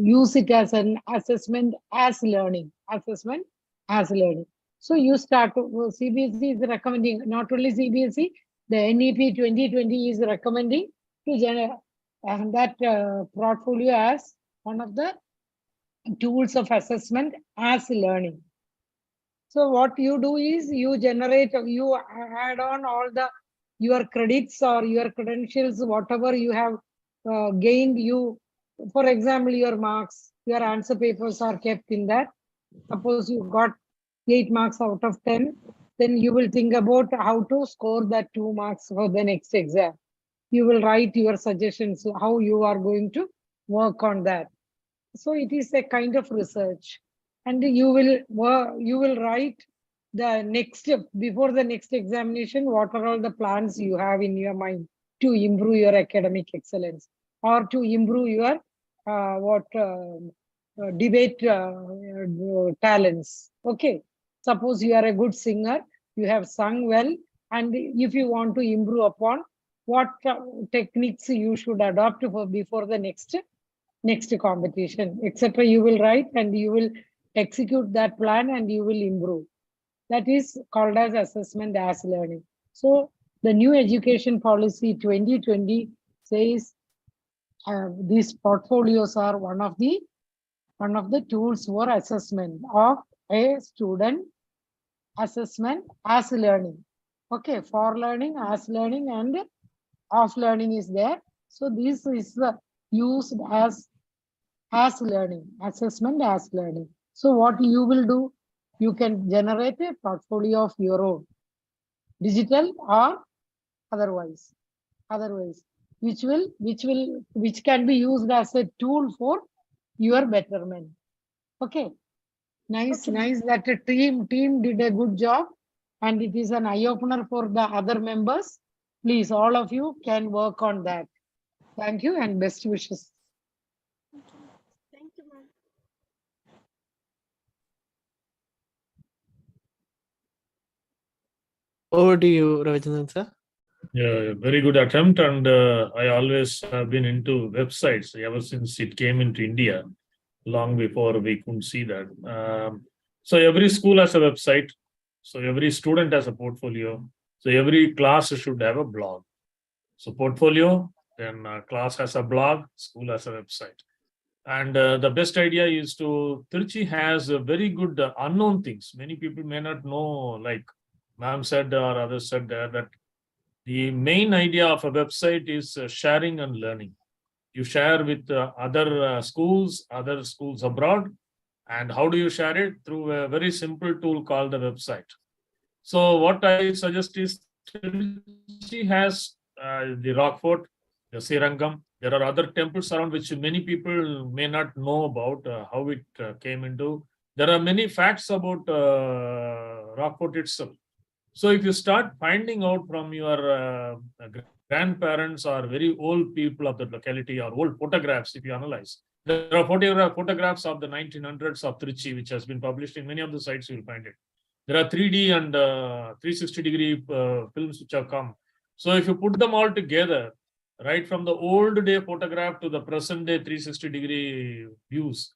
use it as an assessment as learning. Assessment as learning. So you start, CBSE is recommending, not only CBSE, the NEP 2020 is recommending to generate that portfolio as one of the tools of assessment as learning. So what you do is, you add on all your credits or your credentials, whatever you have gained. For example, your marks, your answer papers are kept in that. Suppose you got 8 marks out of 10, then you will think about how to score that 2 marks for the next exam. You will write your suggestions, how you are going to work on that. So it is a kind of research, and you will write the next, before the next examination, what are all the plans you have in your mind to improve your academic excellence, or to improve your debate talents. Okay, suppose you are a good singer, you have sung well, and if you want to improve upon, what techniques you should adopt before the next competition, etc. You will write, and you will execute that plan, and you will improve. That is called as assessment as learning. So the new education policy 2020 says these portfolios are one of the tools for assessment of a student, assessment as learning. Okay, for learning, as learning, and off learning is there. So this is used as learning, assessment as learning. So what you will do, you can generate a portfolio of your own, digital or otherwise, which can be used as a tool for your betterment. Okay, nice that the team did a good job, and it is an eye opener for the other members. Please, all of you can work on that. Thank you and best wishes. Thank you, ma'am. Over to you, Ravichandran sir. Yeah, very good attempt. And I always have been into websites ever since it came into India, long before we couldn't see that. So every school has a website. So every student has a portfolio. So every class should have a blog. So portfolio, then class has a blog, school has a website. And the best idea is Trichy has a very good unknown things. Many people may not know, like ma'am said or others said there, that the main idea of a website is sharing and learning. You share with other schools abroad. And how do you share it? Through a very simple tool called the website. So what I suggest is she has the Rockfort, the Srirangam. There are other temples around which many people may not know about how it came into. There are many facts about Rockfort itself. So if you start finding out from your grandparents or very old people of the locality or old photographs, if you analyze, there are photographs of the 1900s of Trichy, which has been published in many of the sites, you will find it. There are 3D and 360-degree films which have come. So if you put them all together, right from the old day photograph to the present day 360-degree views,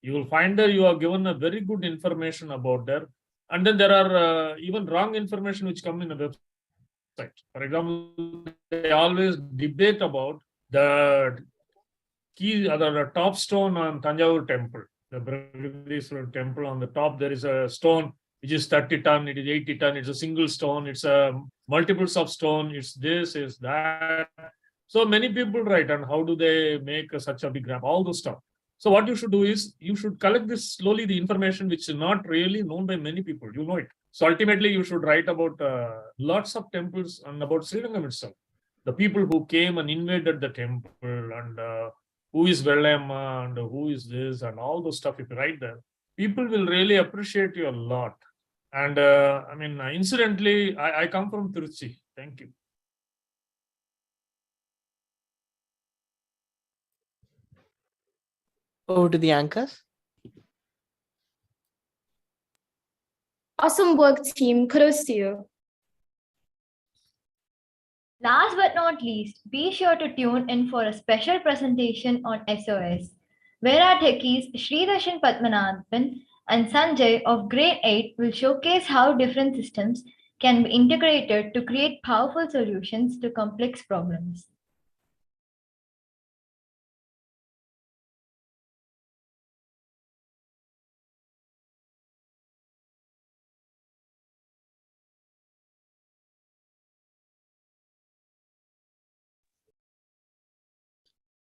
you will find that you are given a very good information about there. And then there are even wrong information which come in the website. For example, they always debate about the key, the top stone on Tanjavur temple, the Brihadiswara temple. On the top, there is a stone which is 30 ton, it is 80 ton, it's a single stone, it's a multiples of stone, it's this, it's that. So many people write, and how do they make such a big ramp, all those stuff. So what you should do is, you should collect this slowly, the information which is not really known by many people, you know it. So ultimately, you should write about lots of temples and about Srirangam itself. The people who came and invaded the temple, and who is Vellamma and who is this and all those stuff, if you write there, people will really appreciate you a lot. And I mean, incidentally, I come from Trichy. Thank you. Over to the anchors. Awesome work, team. Kudos to you. Last but not least, be sure to tune in for a special presentation on SOS, where our techies Sridarshan Padmanabhan and Sanjay of Grade 8 will showcase how different systems can be integrated to create powerful solutions to complex problems.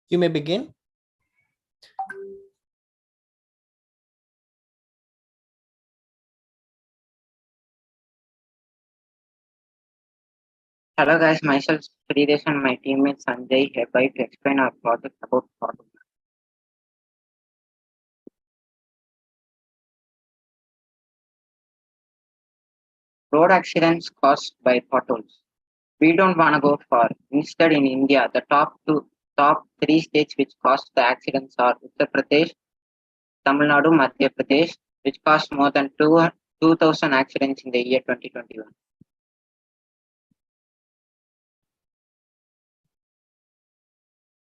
You may begin. Hello guys, myself Sridesh and my teammate Sanjay hereby to explain our project about potholes. Road accidents caused by potholes. We don't want to go far. Instead, in India, the top three states which caused the accidents are Uttar Pradesh, Tamil Nadu, Madhya Pradesh, which caused more than 2,000 accidents in the year 2021.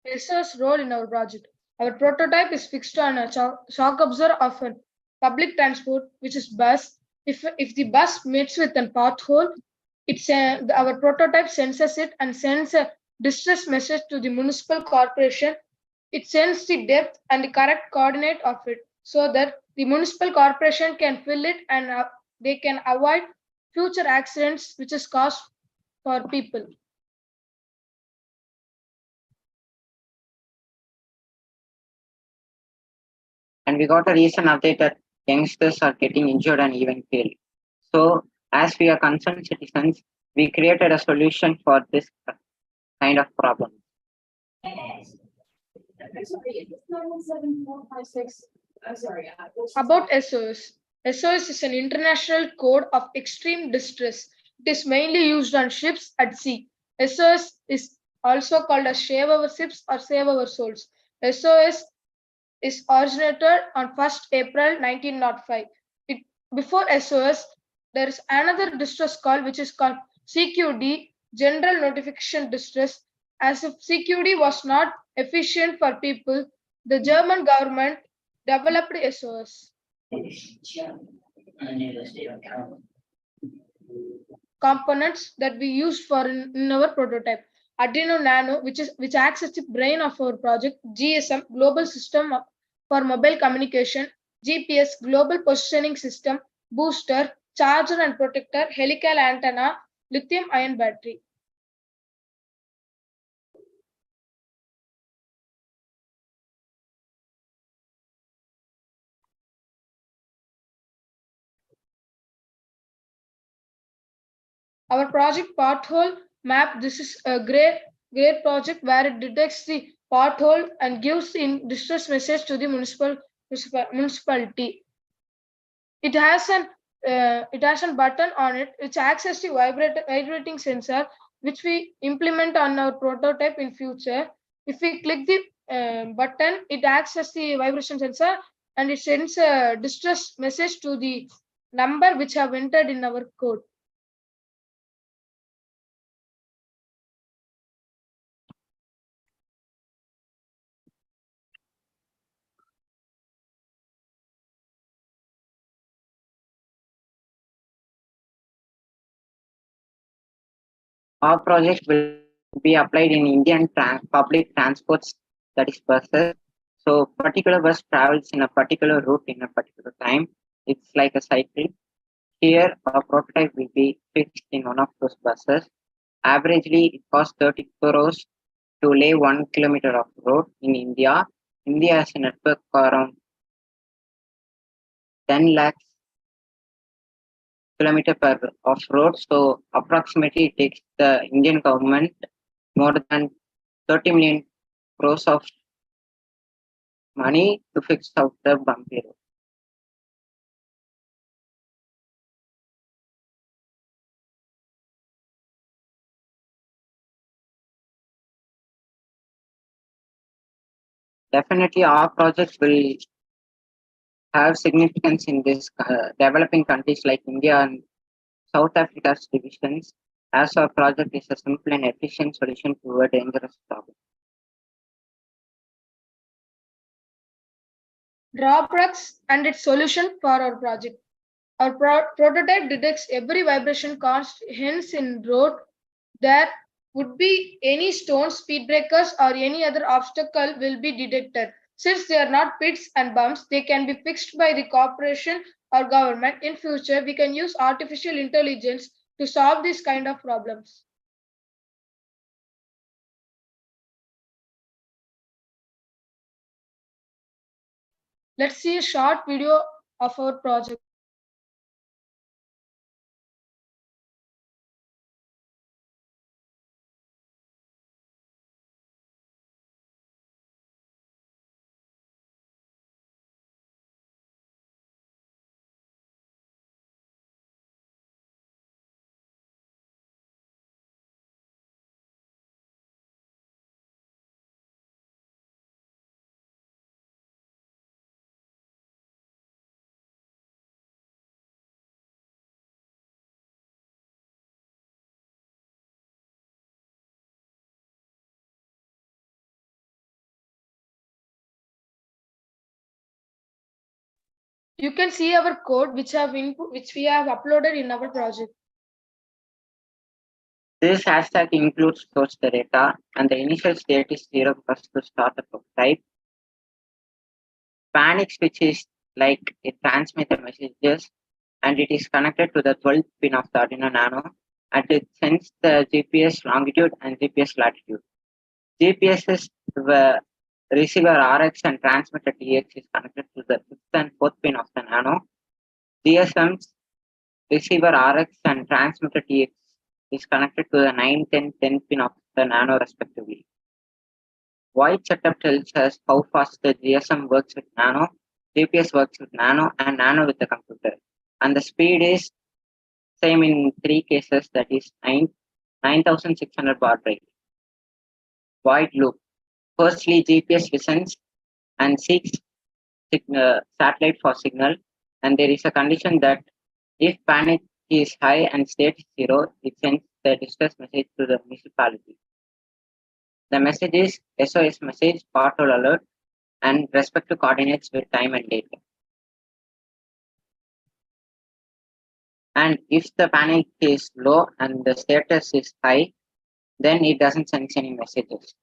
Research role in our project. Our prototype is fixed on a shock absorber of a public transport, which is bus. If the bus meets with a pothole, our prototype senses it and sends a distress message to the municipal corporation It sends the depth and the correct coordinate of it so that the municipal corporation can fill it and they can avoid future accidents which is caused for people. And we got a recent update that youngsters are getting injured and even killed. So, as we are concerned citizens, we created a solution for this kind of problem. About SOS. SOS is an international code of extreme distress. It is mainly used on ships at sea. SOS is also called as Save Our Ships or Save Our Souls. SOS is originated on 1st April 1905. Before SOS, there is another distress call which is called CQD, General Notification Distress. As if CQD was not efficient for people, the German government developed SOS. Components that we used for in our prototype. Arduino Nano, which acts as the brain of our project, GSM, Global System for Mobile Communication, GPS, Global Positioning System, booster, charger and protector, helical antenna, lithium-ion battery. Our project pothole map, this is a great project where it detects the pothole and gives the distress message to the municipality. It has a button on it which acts as the vibrating sensor which we implement on our prototype in future. If we click the button, it acts as the vibration sensor and it sends a distress message to the number which have entered in our code. Our project will be applied in Indian public transports, that is buses. So particular bus travels in a particular route in a particular time. It's like a cycle. Here, our prototype will be fixed in one of those buses. Averagely, it costs 30 crores to lay 1 kilometer of road in India. India has a network around 10 lakhs kilometer per of road. So approximately it takes the Indian government more than 30 million crores of money to fix out the bumpy road. Definitely, our project will have significance in this developing countries like India and South Africa's divisions, as our project is a simple and efficient solution to a dangerous problem. Drawbacks and its solution for our project. Our prototype detects every vibration caused, hence in road there would be any stones, speed breakers or any other obstacle will be detected. Since they are not pits and bumps, they can be fixed by the corporation or government. In future, we can use artificial intelligence to solve these kind of problems. Let's see a short video of our project. You can see our code which we have uploaded in our project. This hashtag includes source the data, and the initial state is 0 because to start a prototype. Panic switch is like it transmits the messages and it is connected to the 12th pin of the Arduino Nano, and it sends the GPS longitude and GPS latitude. GPS is the receiver RX and transmitter TX is connected to the 5th and 4th pin of the Nano. GSM's receiver RX and transmitter TX is connected to the 9th and 10th pin of the Nano respectively. Void setup tells us how fast the GSM works with Nano, GPS works with Nano, and Nano with the computer. And the speed is same in 3 cases, that is 9600 baud rate. Void loop. Firstly, GPS listens and seeks satellite for signal, and there is a condition that if panic is high and state is 0, it sends the distress message to the municipality. The message is SOS message, pothole alert, and respective coordinates with time and date. And if the panic is low and the status is high, then it doesn't send any messages.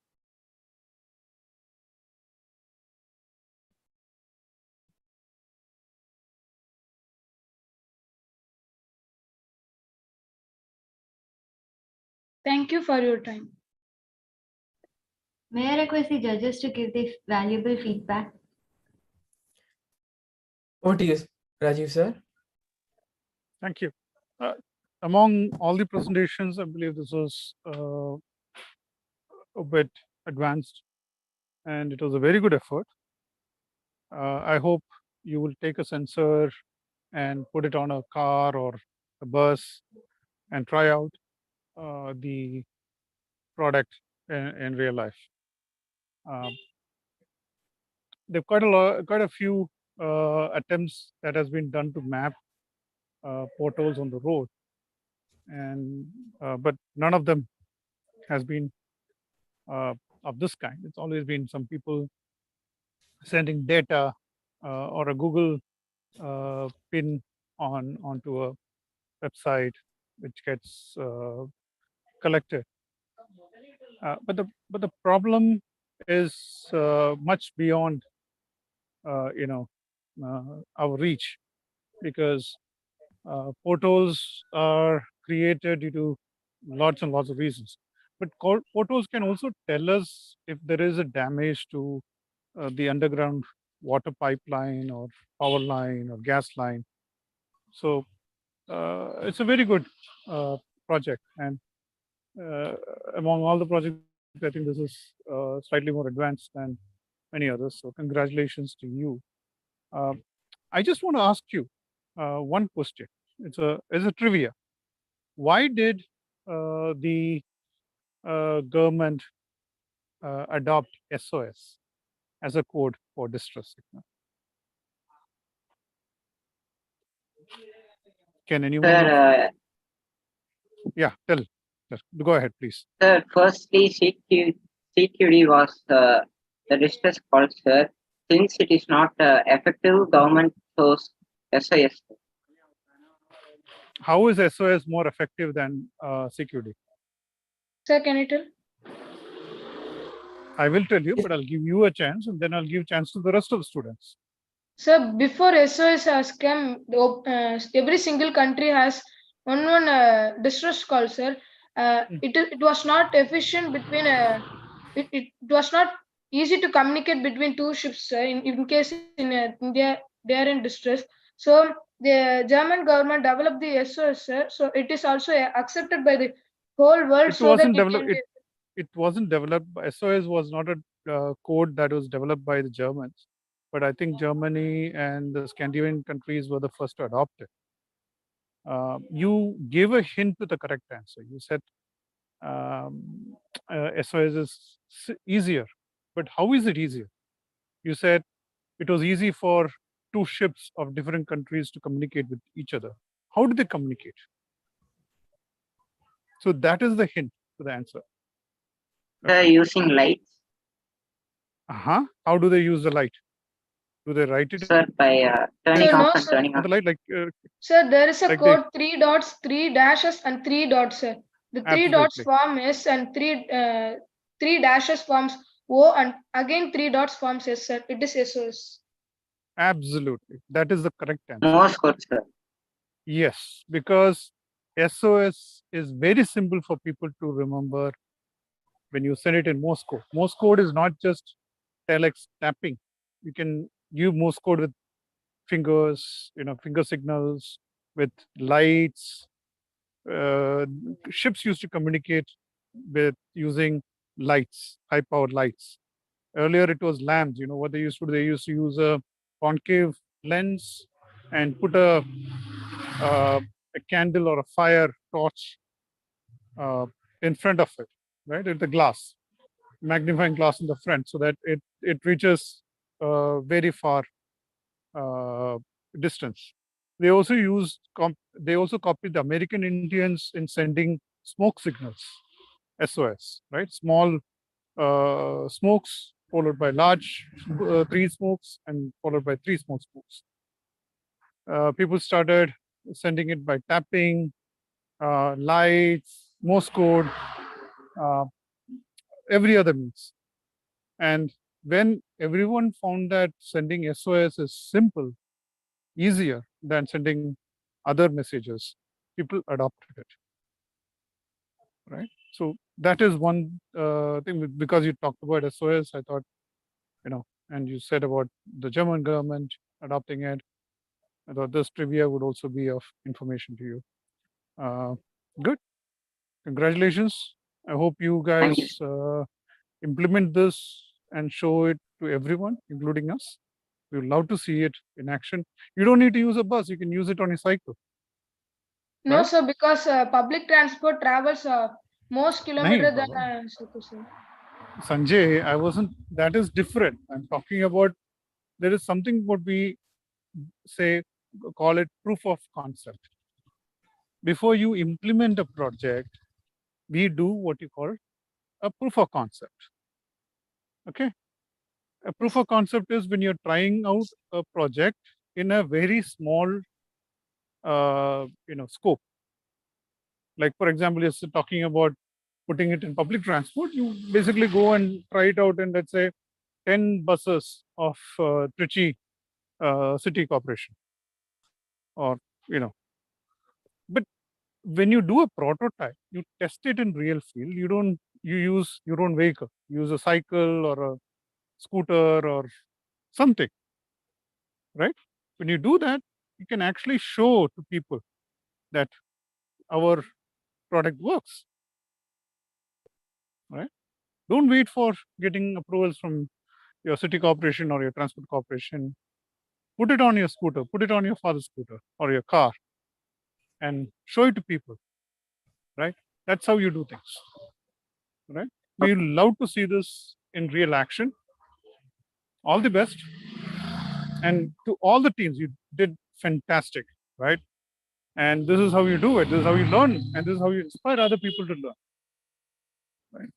Thank you for your time. May I request the judges to give the valuable feedback? Over to you, Rajiv sir. Thank you. Among all the presentations, I believe this was a bit advanced and it was a very good effort. I hope you will take a sensor and put it on a car or a bus and try out the product in real life. There are quite a few attempts that has been done to map potholes on the road, and but none of them has been of this kind. It's always been some people sending data or a Google pin onto a website which gets collected. But the problem is much beyond our reach, because potholes are created due to lots and lots of reasons. But potholes can also tell us if there is a damage to the underground water pipeline or power line or gas line. So it's a very good project, and among all the projects, I think this is slightly more advanced than many others. So congratulations to you. I just want to ask you one question. It's a trivia. Why did the government adopt SOS as a code for distress signal? Can anyone? Sir, yeah, tell. Go ahead, please. Sir, firstly, CQD was the distress call, sir. Since it is not effective, government chose SOS. How is SOS more effective than CQD? Sir, can you tell? I will tell you, but I'll give you a chance, and then I'll give chance to the rest of the students. Sir, before SOS has come, every single country has one distress call, sir. It was not efficient between it was not easy to communicate between two ships, sir. In case in India they are in distress, so the German government developed the SOS, sir. So it is also accepted by the whole world. It so wasn't that developed. It wasn't developed. SOS was not a code that was developed by the Germans, but I think Germany and the Scandinavian countries were the first to adopt it. You gave a hint to the correct answer. You said SOS is easier, but how is it easier? You said it was easy for two ships of different countries to communicate with each other. How do they communicate? So that is the hint to the answer. They're using lights. How do they use the light? Do they write it? Sir, by turning off and turning on. The light, like sir, there is a like code 3 dots, 3 dashes, and 3 dots, sir. The three dots form S and three dashes forms O, and again 3 dots forms S. It is SOS. Absolutely. That is the correct answer. Morse code, sir. Yes, because SOS is very simple for people to remember when you send it in Morse code. Morse code is not just telex tapping. You can use Morse code with fingers, finger signals, with lights. Ships used to communicate with using lights, high-powered lights. Earlier, it was lamps. What they used to do? They used to use a concave lens and put a candle or a fire torch in front of it, right? At the glass, magnifying glass in the front, so that it reaches very far distance. They also copied the American Indians in sending smoke signals, SOS, right? Small smokes followed by large 3 smokes and followed by 3 small smokes. People started sending it by tapping, lights, Morse code, every other means. And when everyone found that sending SOS is simple, easier than sending other messages, people adopted it, right? So that is one thing. Because you talked about SOS, I thought, and you said about the German government adopting it, I thought this trivia would also be of information to you. Good. Congratulations. I hope you guys implement this and show it to everyone, including us. We would love to see it in action. You don't need to use a bus. You can use it on a cycle. No, right? sir, because public transport travels most kilometers Nahi, than sir. Sanjay, that is different. I'm talking about, there is something what we call it proof of concept. Before you implement a project, we do what you call a proof of concept. Okay. A proof of concept is when you're trying out a project in a very small, scope. Like, for example, you're talking about putting it in public transport. You basically go and try it out in, let's say, 10 buses of Trichy City Corporation, or But when you do a prototype, you test it in real field. You use your own vehicle. You use a cycle or a scooter or something, right? When you do that, you can actually show to people that our product works, right? Don't wait for getting approvals from your city corporation or your transport corporation. Put it on your scooter, put it on your father's scooter or your car, and show it to people, right? That's how you do things, right? We love to see this in real action. All the best. And to all the teams, you did fantastic, right? And this is how you do it. This is how you learn. And this is how you inspire other people to learn. Right?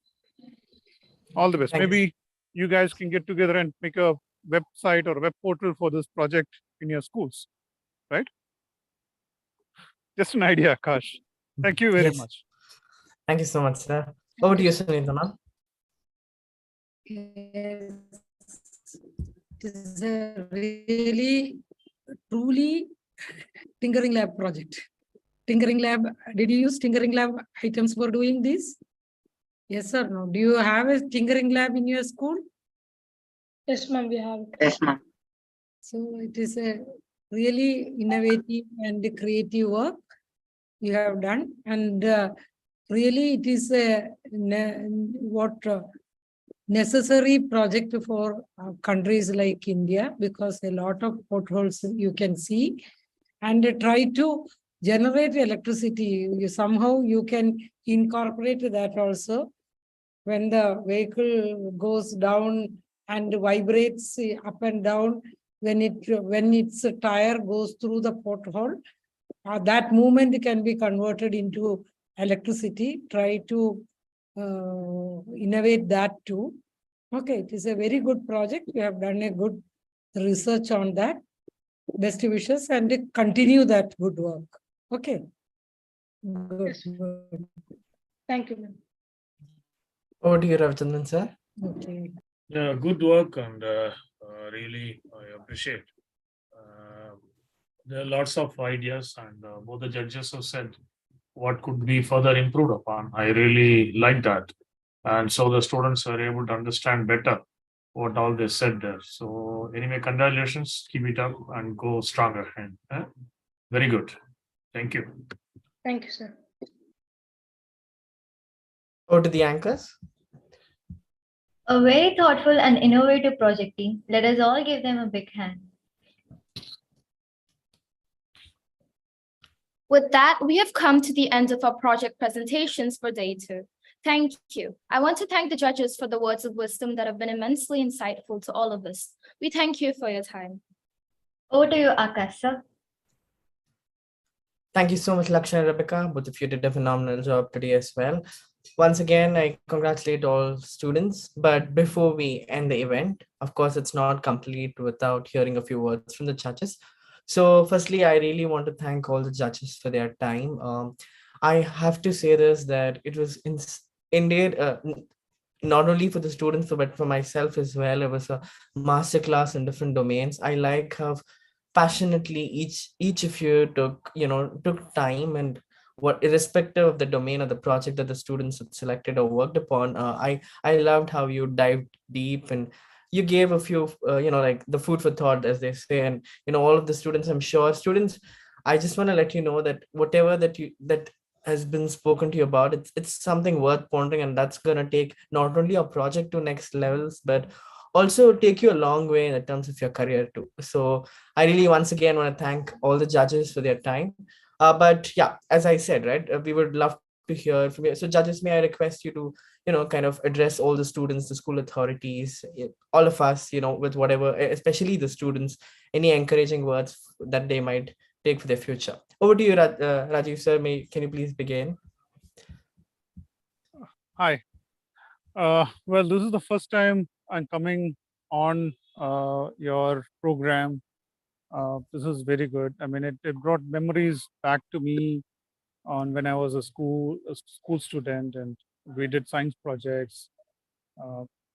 All the best. Maybe you guys can get together and make a website or a web portal for this project in your schools, right? Just an idea, Akash. Thank you very much. Thank you so much, sir. Over to you, Sunita, ma'am. Yes. It is a really, truly Tinkering Lab project. Tinkering Lab, did you use Tinkering Lab items for doing this? Yes or no? Do you have a Tinkering Lab in your school? Yes, ma'am, we have. Yes, ma'am. So it is a really innovative and creative work you have done. And really it is a necessary project for countries like India, because a lot of potholes you can see, and try to generate electricity. Somehow you can incorporate that also. When the vehicle goes down and vibrates up and down, when its tire goes through the pothole, that movement can be converted into electricity. Try to innovate that too. Okay, it is a very good project. We have done a good research on that. Best wishes and continue that good work. Okay. Good. Thank you, ma'am. Over to you, Ravichandran, sir. Okay. Yeah, good work, and really I appreciate. There are lots of ideas, and both the judges have said what could be further improved upon. I really like that, and so the students are able to understand better what all they said there. So anyway, congratulations, keep it up and go stronger. And very good. Thank you. Thank you, sir. Over to the anchors. A very thoughtful and innovative project team. Let us all give them a big hand. With that, we have come to the end of our project presentations for day 2. Thank you. I want to thank the judges for the words of wisdom that have been immensely insightful to all of us. We thank you for your time. Over to you, Akash, sir. Thank you so much, Lakshya and Rebecca. Both of you did a phenomenal job today as well. Once again, I congratulate all students. But before we end the event, of course, it's not complete without hearing a few words from the judges. So firstly, I really want to thank all the judges for their time. I have to say this, that it was indeed not only for the students, but for myself as well. It was a masterclass in different domains. I like how passionately each of you took time, and what, irrespective of the domain of the project that the students had selected or worked upon, I loved how you dived deep, and you gave a few like the food for thought, as they say. And all of the students, I'm sure students, I just want to let you know that whatever that has been spoken to you about, it's something worth pondering, and that's going to take not only your project to next levels, but also take you a long way in terms of your career too. So I really once again want to thank all the judges for their time. But yeah, as I said, right, we would love to hear from you. So judges, may I request you to kind of address all the students, the school authorities, all of us, with whatever, especially the students, any encouraging words that they might take for their future. Over to you, Rajiv sir. Can you please begin? Hi. Well, this is the first time I'm coming on your program. This is very good. I mean, it brought memories back to me on when I was a school student, and we did science projects.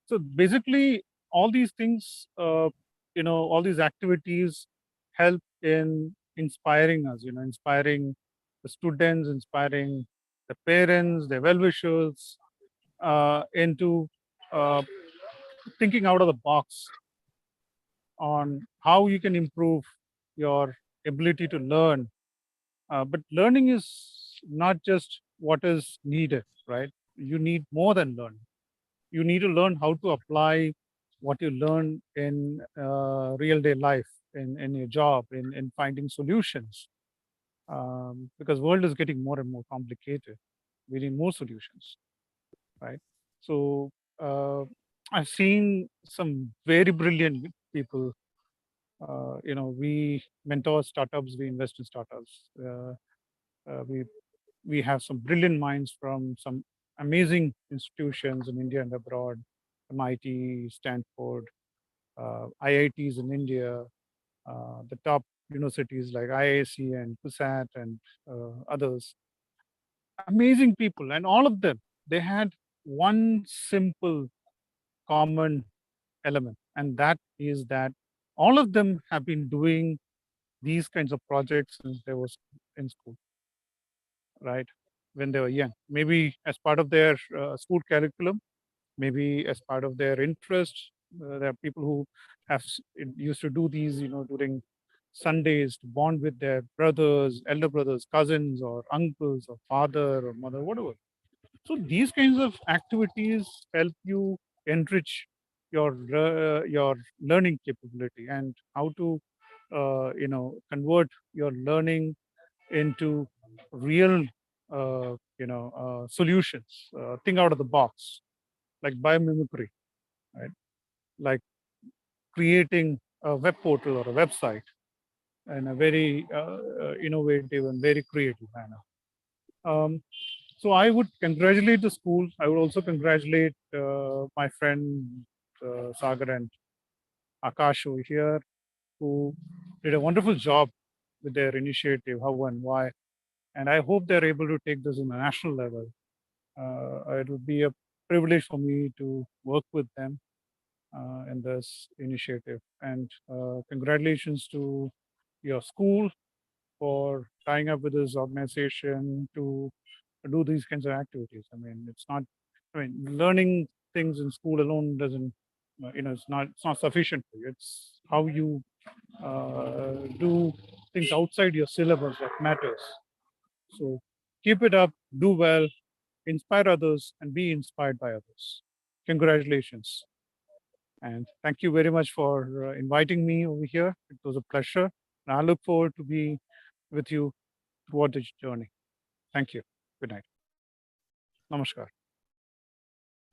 So basically, all these things, all these activities help in inspiring us. Inspiring the students, inspiring the parents, the well-wishers, into thinking out of the box on how you can improve your ability to learn. But learning is not just what is needed, right? You need more than learning. You need to learn how to apply what you learn in real day life, in your job, in finding solutions. Because world is getting more and more complicated. We need more solutions, right? So I've seen some very brilliant people. We mentor startups, we invest in startups. We have some brilliant minds from some amazing institutions in India and abroad, MIT, Stanford, IITs in India, the top universities like IISc and PUSAT and others. Amazing people, and all of them, they had one simple common element, and that is that all of them have been doing these kinds of projects since they was in school, right? When they were young, maybe as part of their school curriculum, maybe as part of their interest. There are people who used to do these, during Sundays, to bond with their brothers, elder brothers, cousins, or uncles, or father or mother, whatever. So these kinds of activities help you enrich your learning capability, and how to convert your learning into real solutions. Think out of the box, like biomimicry, right? Like creating a web portal or a website in a very innovative and very creative manner. So I would congratulate the school. I would also congratulate my friend Sagar and Akash over here, who did a wonderful job with their initiative, how and why. And I hope they're able to take this on a national level It would be a privilege for me to work with them in this initiative. And congratulations to your school for tying up with this organization to do these kinds of activities. I mean, it's not, I mean, learning things in school alone doesn't, it's not sufficient for you. It's how you do things outside your syllabus that matters. So keep it up, do well, inspire others, and be inspired by others. Congratulations. And thank you very much for inviting me over here. It was a pleasure. And I look forward to be with you throughout this journey. Thank you. Good night. Namaskar.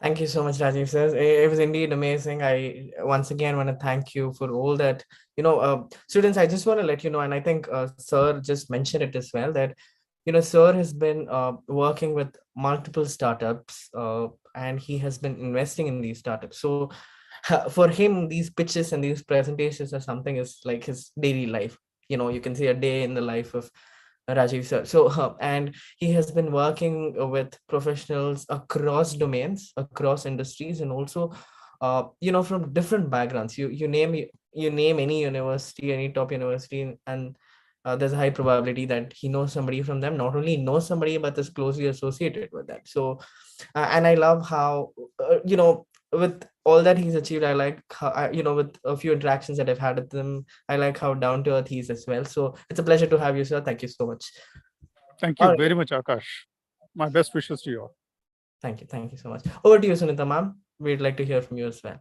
Thank you so much, Rajiv sir. It was indeed amazing. I once again want to thank you for all that. Students, I just want to let you know, and I think sir just mentioned it as well, that sir has been working with multiple startups, and he has been investing in these startups. So for him, these pitches and these presentations are something is like his daily life. You can see a day in the life of Rajiv sir. So, and he has been working with professionals across domains, across industries, and also, from different backgrounds. You name any university, any top university, and there's a high probability that he knows somebody from them. Not only knows somebody, but is closely associated with them. So, and I love how, with all that he's achieved, I like how, with a few interactions that I've had with him, I like how down to earth he is as well. So it's a pleasure to have you, sir. Thank you so much. Thank you very much, Akash. My best wishes to you all. Thank you so much. Over to you, Sunita ma'am. We'd like to hear from you as well.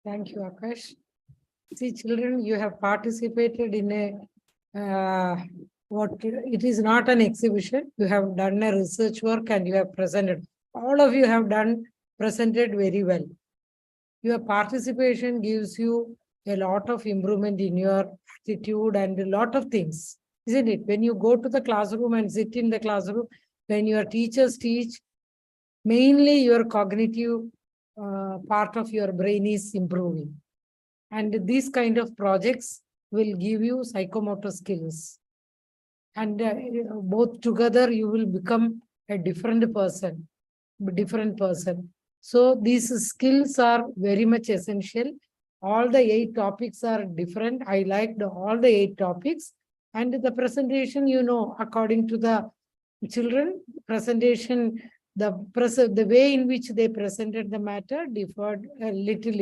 Thank you, Akash. See, children, you have participated in it is not an exhibition. You have done a research work and you have presented. All of you have presented very well. Your participation gives you a lot of improvement in your attitude and a lot of things, isn't it? When you go to the classroom and sit in the classroom, when your teachers teach, mainly your cognitive part of your brain is improving. And these kind of projects will give you psychomotor skills. And both together, you will become a different person. So these skills are very much essential. All the 8 topics are different. I liked all the 8 topics. And the presentation, according to the children, presentation, the way in which they presented the matter differed a little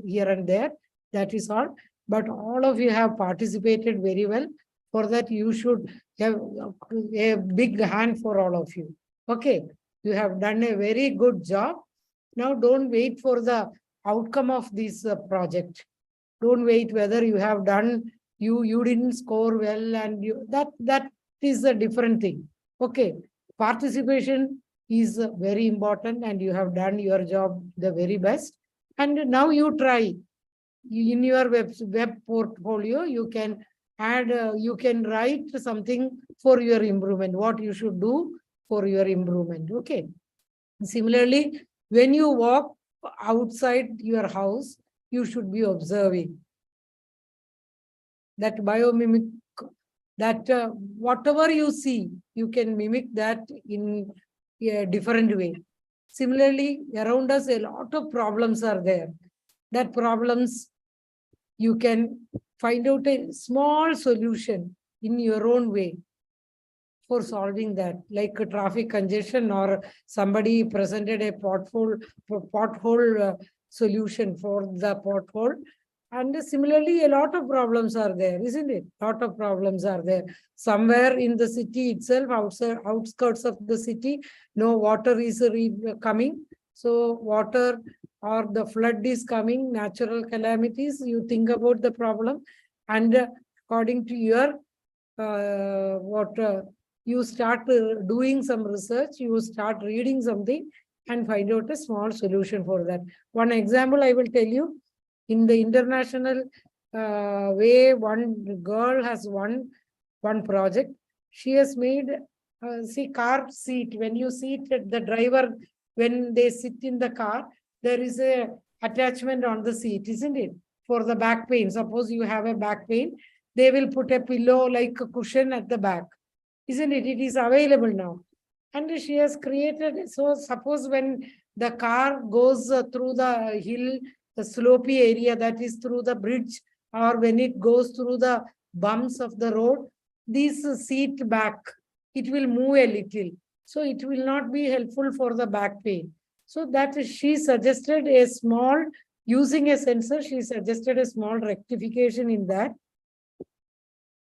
here and there. That is all. But all of you have participated very well. For that, you should have a big hand for all of you. Okay. You have done a very good job. Now, don't wait for the outcome of this project. Don't wait whether you have done, you didn't score well, and that is a different thing. Okay. Participation is very important, and you have done your job the very best. And now you try. In your web portfolio, you can add, you can write something for your improvement, what you should do for your improvement. Okay. Similarly, when you walk outside your house, you should be observing that biomimic, that whatever you see, you can mimic that in a different way. Similarly, around us, a lot of problems are there. That problems, you can find out a small solution in your own way for solving that, like a traffic congestion, or somebody presented a pothole solution for the pothole. And similarly, a lot of problems are there, isn't it? A lot of problems are there. Somewhere in the city itself, outskirts of the city, no water is coming. So water or the flood is coming, natural calamities, you think about the problem. And according to your, you start doing some research, you start reading something and find out a small solution for that. One example I will tell you. In the international way, one girl has won one project. She has made, car seat. When you sit, the driver, when they sit in the car, there is a attachment on the seat, isn't it? For the back pain. Suppose you have a back pain, they will put a pillow like a cushion at the back. Isn't it? It is available now. And she has created, so suppose when the car goes through the hill, the slopey area, that is through the bridge, or when it goes through the bumps of the road, this seat back, it will move a little. So it will not be helpful for the back pain. So that she suggested a small, using a sensor, she suggested a small rectification in that.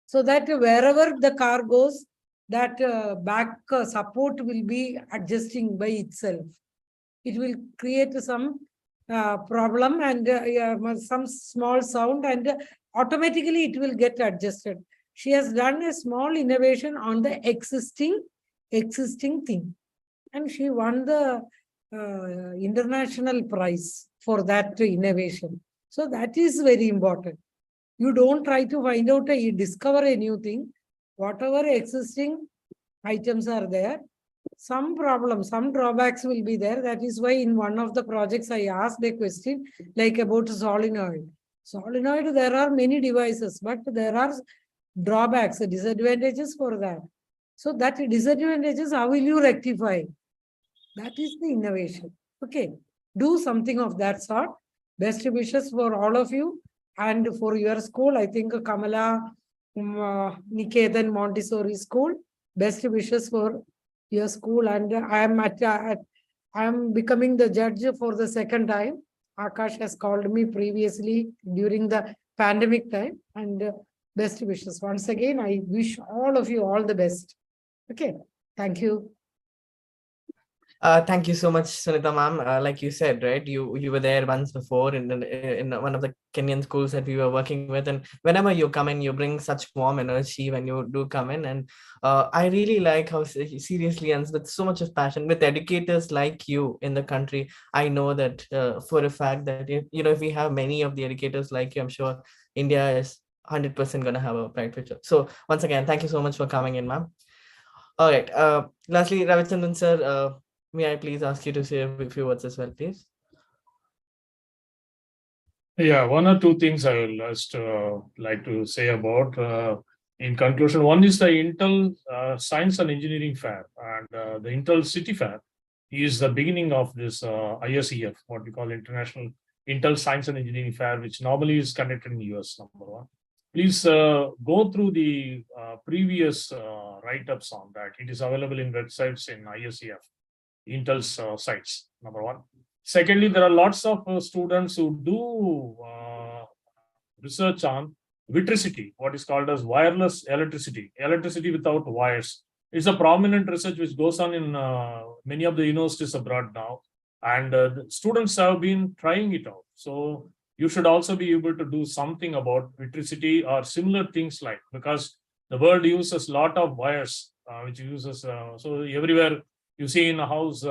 So that wherever the car goes, that back support will be adjusting by itself. It will create some problem and some small sound, and automatically it will get adjusted. She has done a small innovation on the existing thing, and she won the international prize for that innovation. So that is very important. You don't try to find out, you discover a new thing. Whatever existing items are there, some problems, some drawbacks will be there. That is why in one of the projects I asked a question like about solenoid. Solenoid, there are many devices, but there are drawbacks, disadvantages for that. So that disadvantages, how will you rectify? That is the innovation. Okay, do something of that sort. Best wishes for all of you and for your school. I think Kamala Niketan Montessori School. Best wishes for your school, and I am becoming the judge for the second time. Akash has called me previously during the pandemic time, and best wishes once again. I wish all of you all the best. Okay, thank you. Thank you so much, Sunita ma'am. Like you said, right, you were there once before in one of the Kenyan schools that we were working with, and whenever you come in, you bring such warm energy when you do come in, and I really like how seriously and with so much of passion, with educators like you in the country. I know that for a fact that if we have many of the educators like you, I'm sure India is 100% going to have a bright future. So once again, thank you so much for coming in, ma'am. All right. Lastly, Ravichandran sir, may I please ask you to say a few words as well, please? Yeah, one or two things I will just like to say about in conclusion. One is the Intel Science and Engineering Fair, and the Intel City Fair is the beginning of this ISEF, what we call International Intel Science and Engineering Fair, which normally is conducted in US, number one. Please go through the previous write-ups on that. It is available in websites in ISEF, Intel's sites, number one. Secondly, there are lots of students who do research on vitricity, what is called as wireless electricity, electricity without wires. It's a prominent research which goes on in many of the universities abroad now, and the students have been trying it out. So you should also be able to do something about vitricity or similar things, like, because the world uses a lot of wires, which uses so everywhere you see in a house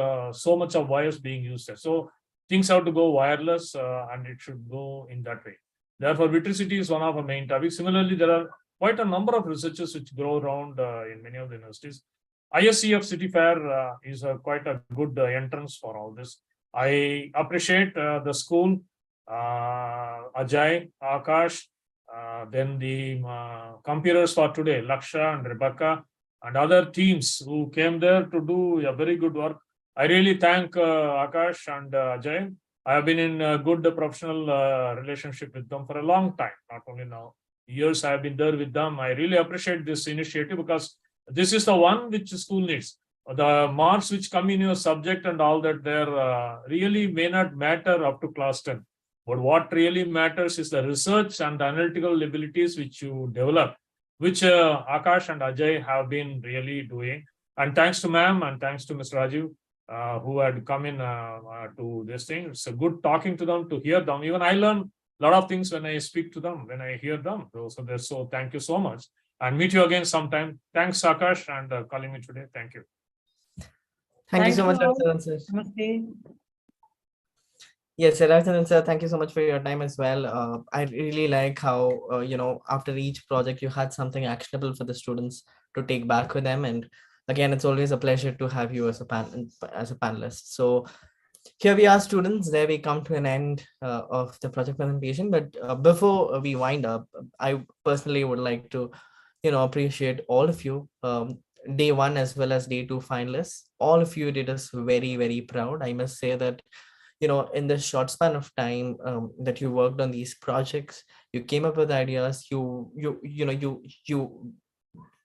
so much of wires being used there. So things have to go wireless, and it should go in that way. Therefore, vitricity is one of our main topics. Similarly, there are quite a number of researchers which grow around in many of the universities. ISCF City Fair is quite a good entrance for all this. I appreciate the school, Ajay, Akash, then the computers for today, Laksha and Rebecca, and other teams who came there to do a very good work. I really thank Akash and Ajay. I have been in a good professional relationship with them for a long time, not only now. Years I have been there with them. I really appreciate this initiative, because this is the one which the school needs. The marks which come in your subject and all that there really may not matter up to class 10. But what really matters is the research and the analytical abilities which you develop, which Akash and Ajay have been really doing. And thanks to ma'am and thanks to Mr. Rajiv, who had come in to this thing. It's a good talking to them, to hear them. Even I learn a lot of things when I speak to them, when I hear them. So thank you so much. And meet you again sometime. Thanks, Akash, and calling me today. Thank you. Thank you so much, Ravichandran sir. Yes, Ravichandran sir, thank you so much for your time as well. I really like how, after each project, you had something actionable for the students to take back with them. And again, it's always a pleasure to have you as a panelist. So here we are, students. There we come to an end of the project presentation. But before we wind up, I personally would like to, appreciate all of you. day one as well as day two finalists. All of you did us very, very proud. I must say that, in this short span of time that you worked on these projects, you came up with ideas, you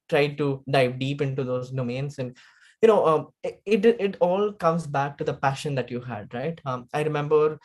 tried to dive deep into those domains, and it all comes back to the passion that you had, right? I remember,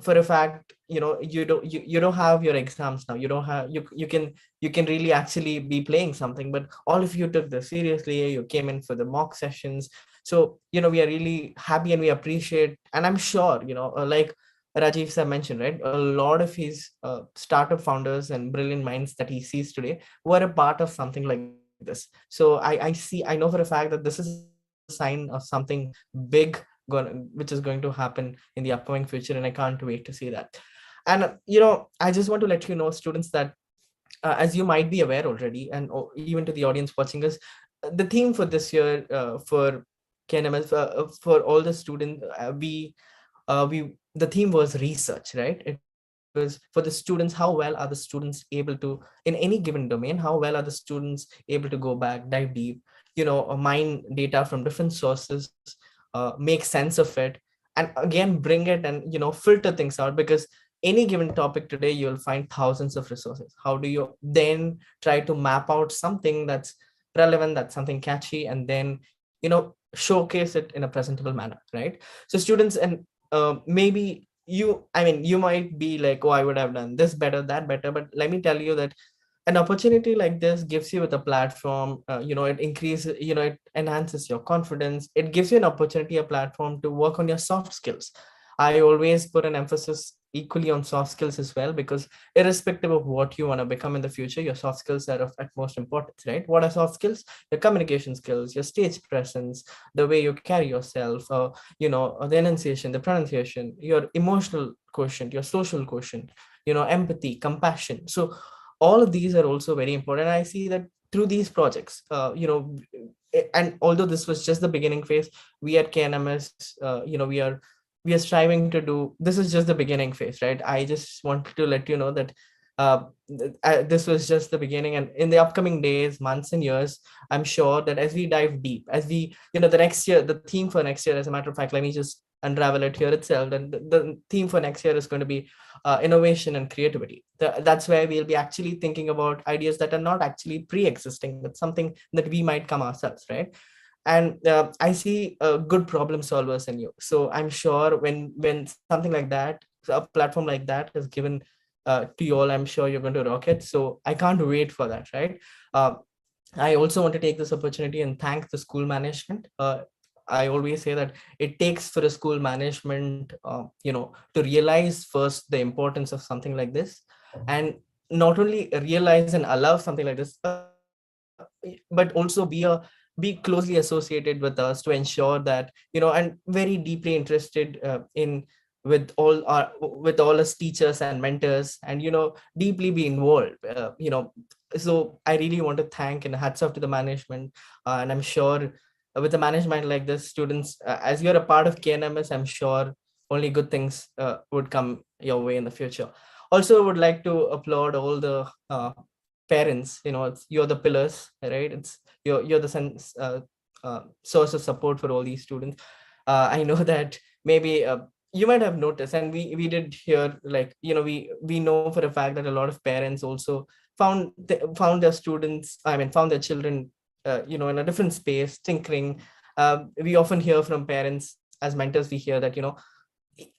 for a fact, you don't have your exams now, you don't have you can really actually be playing something, but all of you took this seriously. You came in for the mock sessions. So we are really happy and we appreciate, and I'm sure, like Rajiv sir mentioned, right, a lot of his startup founders and brilliant minds that he sees today were a part of something like this. So I know for a fact that this is a sign of something big which is going to happen in the upcoming future, and I can't wait to see that. And I just want to let you know, students, that as you might be aware already, and even to the audience watching us, the theme for this year, for KNMS, for all the students, we the theme was research, right? It was for the students, how well are the students able to, in any given domain, how well are the students able to go back, dive deep, mine data from different sources, make sense of it, and again bring it and filter things out, because any given topic today you'll find thousands of resources. How do you then try to map out something that's relevant, that's something catchy, and then showcase it in a presentable manner, right? So students, and maybe you might be like, oh, I would have done this better, that better, but let me tell you that an opportunity like this gives you with a platform, it increases, it enhances your confidence. It gives you an opportunity, a platform to work on your soft skills. I always put an emphasis equally on soft skills as well, because irrespective of what you want to become in the future, your soft skills are of utmost importance, right? What are soft skills? Your communication skills, your stage presence, the way you carry yourself, the enunciation, the pronunciation, your emotional quotient, your social quotient, empathy, compassion. So all of these are also very important. I see that through these projects, and although this was just the beginning phase, we at KNMS, we are striving to do, this is just the beginning phase, right? I just wanted to let you know that this was just the beginning, and in the upcoming days, months and years, I'm sure that as we dive deep, as we, the next year, the theme for next year, as a matter of fact, let me just unravel it here itself, and the theme for next year is going to be innovation and creativity. That's where we'll be actually thinking about ideas that are not actually pre-existing, but something that we might come ourselves, right? And I see good problem solvers in you. So I'm sure when something like that, a platform like that is given to you all, I'm sure you're going to rock it. So I can't wait for that, right? uh, I also want to take this opportunity and thank the school management. I always say that it takes for a school management, to realize first the importance of something like this, and not only realize and allow something like this, but also be closely associated with us to ensure that, and very deeply interested in with all us teachers and mentors, and deeply be involved, so I really want to thank and hats off to the management. And I'm sure with a management like this, students, as you're a part of KNMS, I'm sure only good things would come your way in the future. Also, I would like to applaud all the parents. You're the pillars, right? You're the source of support for all these students. I know that maybe you might have noticed, and we did hear, like, we know for a fact that a lot of parents also found their students, I mean, found their children, in a different space, tinkering. We often hear from parents, as mentors, we hear that,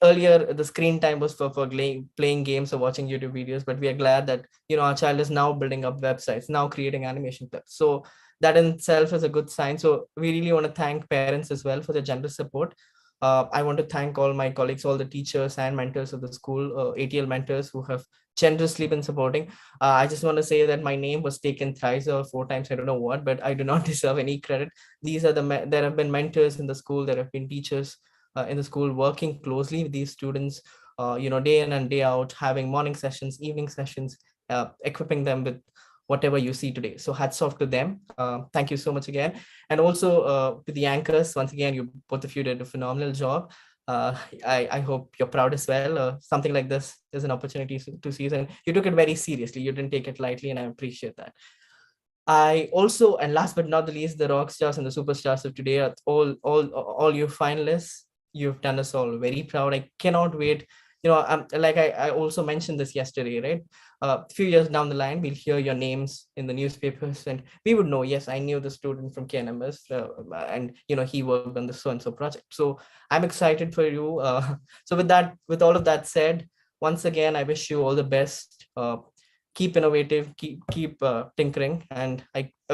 earlier the screen time was for playing games or watching YouTube videos, but we are glad that our child is now building up websites, now creating animation clips. So that in itself is a good sign. So we really want to thank parents as well for their generous support. I want to thank all my colleagues, all the teachers and mentors of the school, ATL mentors, who have generously been supporting. I just want to say that my name was taken thrice or four times, I don't know what, but I do not deserve any credit. These are there have been mentors in the school, there have been teachers in the school working closely with these students, day in and day out, having morning sessions, evening sessions, equipping them with whatever you see today. So hats off to them. Thank you so much again. And also to the anchors, once again, you both of you did a phenomenal job. I hope you're proud as well. Something like this is an opportunity to see, and you took it very seriously. You didn't take it lightly, and I appreciate that. I also, and last but not the least, the rock stars and the superstars of today are all you finalists. You've done us all very proud. I cannot wait. Like I also mentioned this yesterday, right? A few years down the line, we'll hear your names in the newspapers, and we would know, yes, I knew the student from KNMS, and he worked on the so and so project. So I'm excited for you. So with all of that said, once again, I wish you all the best. Keep innovative, keep tinkering, and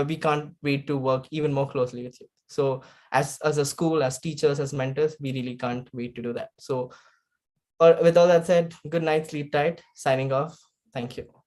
we can't wait to work even more closely with you. So as a school, as teachers, as mentors, we really can't wait to do that. So with all that said, good night, sleep tight, signing off. Thank you.